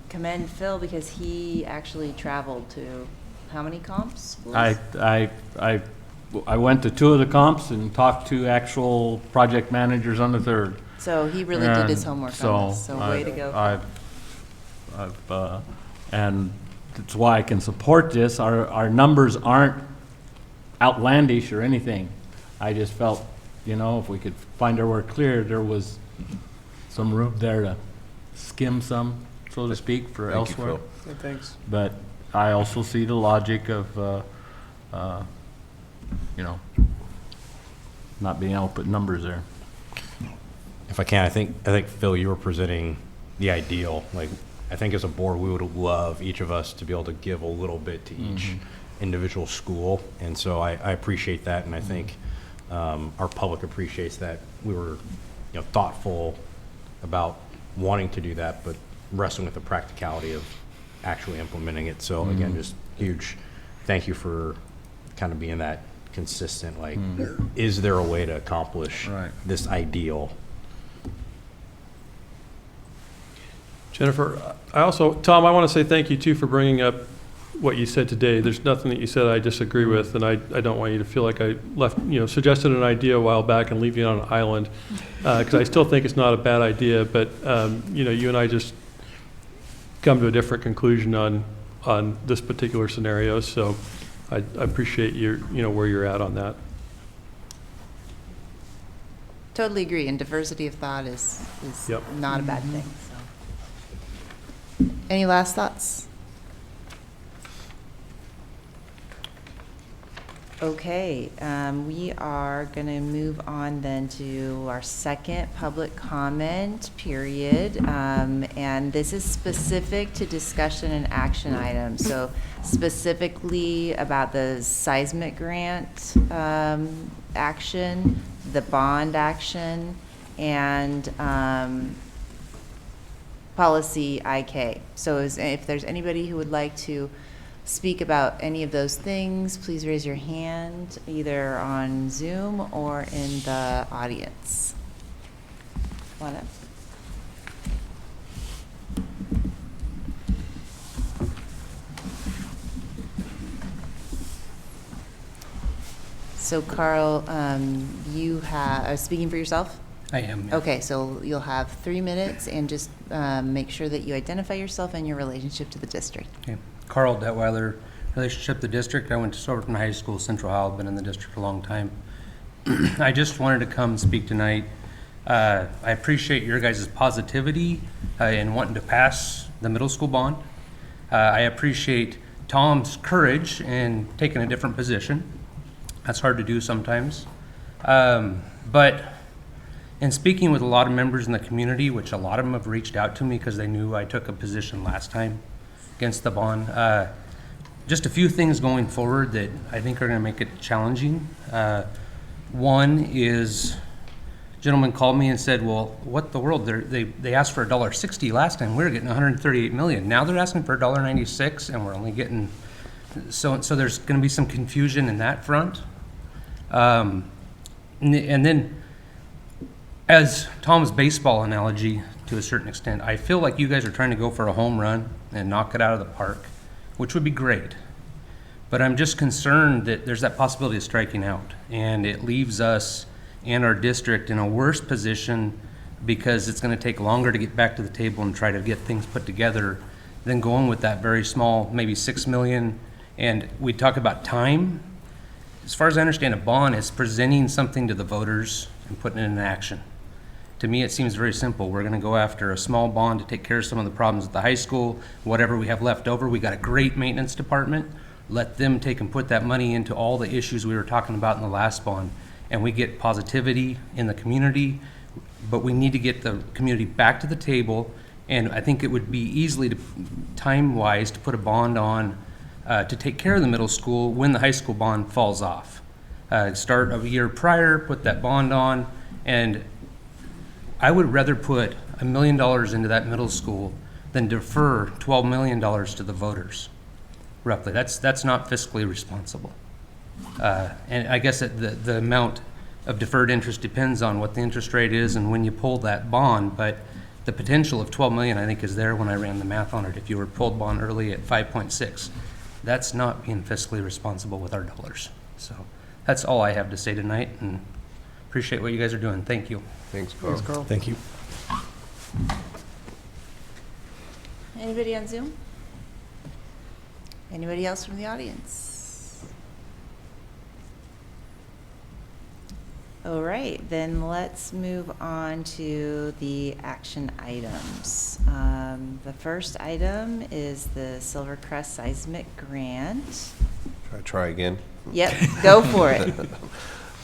commend Phil because he actually traveled to how many comps? Schools? I went to 2 of the comps and talked to actual project managers on the 3rd. So he really did his homework on this. So way to go. And that's why I can support this. Our numbers aren't outlandish or anything. I just felt, if we could find our work clear, there was some room there to skim some, so to speak, for Thank you, elsewhere. Phil. Yeah, thanks. But I also see the logic of, not being able to put numbers there. If I can, I think Phil, you were presenting the ideal. Like, I think as a board, we would love each of us to be able to give a little bit to each individual school, and so I appreciate that, and I think our public appreciates that. We were, thoughtful about wanting to do that, but wrestling with the practicality of actually implementing it. So again, just huge thank you for kind of being that consistent. Like, is there a way to accomplish this ideal? Jennifer, Tom, I want to say thank you too for bringing up what you said today. There's nothing that you said I disagree with, and I don't want you to feel like I suggested an idea a while back and leave you on an island, because I still think it's not a bad idea, but you and I just come to a different conclusion on this particular scenario, so I appreciate where you're at on that. Totally agree, and diversity of thought is Yep. not a bad thing. So. Any last thoughts? Okay, we are going to move on then to our second public comment period, and this is specific to discussion and action items. So specifically about the seismic grant action, the bond action, and policy IK. So if there's anybody who would like to speak about any of those things, please raise your hand either on Zoom or in the audience. Come on up. So Carl, you are speaking for yourself? I am. Yeah. Okay, so you'll have 3 minutes, and just make sure that you identify yourself and your relationship to the district. Okay. Carl Detweiler, relationship to the district. I went to Silverton High School, Central Howell, been in the district a long time. I just wanted to come speak tonight. I appreciate your guys' positivity in wanting to pass the middle school bond. I appreciate Tom's courage in taking a different position. That's hard to do sometimes. But in speaking with a lot of members in the community, which a lot of them have reached out to me because they knew I took a position last time against the bond, just a few things going forward that I think are going to make it challenging. One is, a gentleman called me and said, well, what the world, they asked for $1.60 last time. We were getting $138 million. Now they're asking for $1.96, and we're only getting, so there's going to be some confusion in that front. And then, as Tom's baseball analogy, to a certain extent, I feel like you guys are trying to go for a home run and knock it out of the park, which would be great. But I'm just concerned that there's that possibility of striking out, and it leaves us and our district in a worse position because it's going to take longer to get back to the table and try to get things put together than going with that very small, maybe $6 million And we talk about time. As far as I understand, a bond is presenting something to the voters and putting it in action. To me, it seems very simple. We're gonna go after a small bond to take care of some of the problems at the high school, whatever we have left over. We got a great maintenance department. Let them take and put that money into all the issues we were talking about in the last bond. And we get positivity in the community, but we need to get the community back to the table. And I think it would be easily, time-wise, to put a bond on to take care of the middle school when the high school bond falls off. Start of a year prior, put that bond on, and I would rather put $1 million into that middle school than defer $12 million to the voters, roughly. That's not fiscally responsible. And I guess the amount of deferred interest depends on what the interest rate is and when you pull that bond, but the potential of 12 million, I think, is there when I ran the math on it. If you were pulled bond early at 5.6, that's not being fiscally responsible with our dollars. So that's all I have to say tonight, and appreciate what you guys are doing. Thank you. Thanks, Carl. Thanks, Carl. Thank you. Anybody on Zoom? Anybody else from the audience? All right, then let's move on to the action items. The first item is the Silvercrest Seismic Grant. Should I try again? Yep, go for it.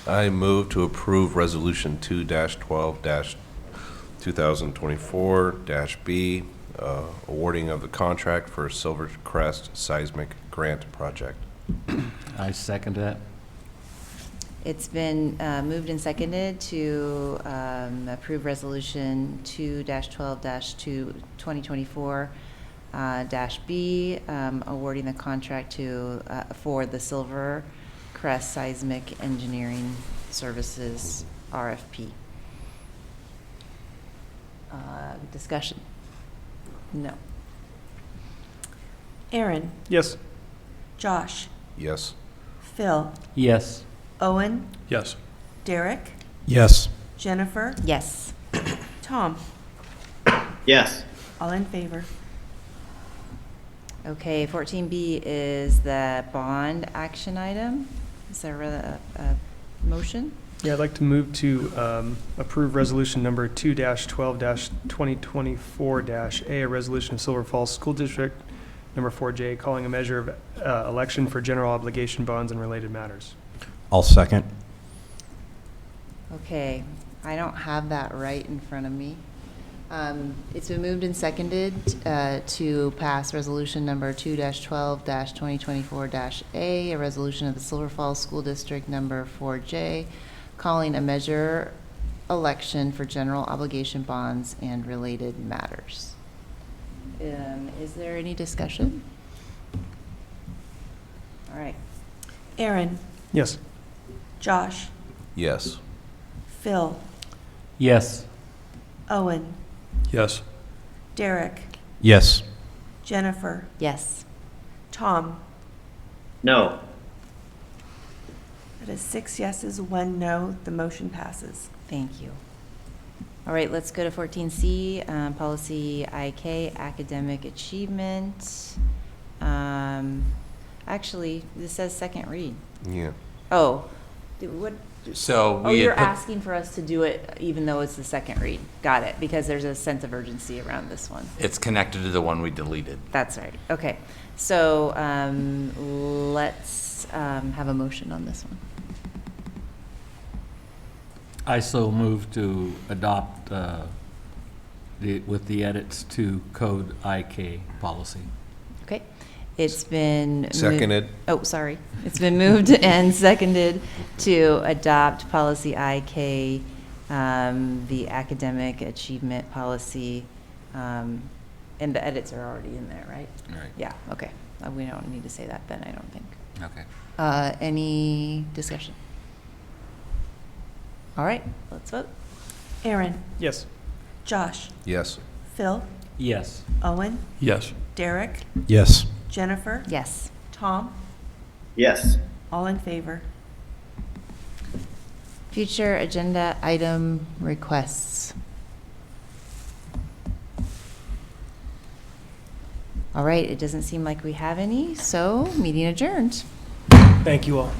I move to approve Resolution 2-12-2024-B, awarding of the contract for Silvercrest Seismic Grant Project. I second that. It's been moved and seconded to approve Resolution 2-12-2024-B, awarding the contract to for the Silvercrest Seismic Engineering Services RFP. Discussion? No. Aaron, Yes. Josh, Yes. Phil, Yes. Owen, Yes. Derek, Yes. Jennifer, Yes. Tom, Yes. all in favor. Okay, 14B is the bond action item. Is there a motion? Yeah, I'd like to move to approve resolution number 2-12-2024-A, a resolution of Silver Falls School District number 4J, calling a measure of election for general obligation bonds and related matters. I'll second. Okay, I don't have that right in front of me. It's been moved and seconded to pass resolution number 2-12-2024-A, a resolution of the Silver Falls School District number 4J, calling a measure election for general obligation bonds and related matters. Is there any discussion? All right. Aaron, Yes. Josh, Yes. Phil, Yes. Owen, Yes. Derek, Yes. Jennifer, Yes. Tom. No. That is 6 yeses, 1 no. The motion passes. Thank you. All right, let's go to 14C, policy IK, academic achievement. Actually, this says second read. Yeah. Oh, So oh, we you're had put, asking for us to do it even though it's the second read. Got it, because there's a sense of urgency around this one. it's connected to the one we deleted. That's right. Okay, so let's have a motion on this one. I so move to adopt with the edits to Code IK policy. Okay, it's been Seconded. Oh, sorry. It's been moved and seconded to adopt policy IK, the academic achievement policy, and the edits are already in there, right? Right. Yeah. Okay. We don't need to say that then. I don't think. Okay. Any discussion? All right. Let's vote. Aaron, Yes. Josh, Yes. Phil, Yes. Owen, Yes. Derek, Yes. Jennifer, Yes. Tom, Yes. all in favor. Future agenda item requests. All right, it doesn't seem like we have any, so meeting adjourned. Thank you all.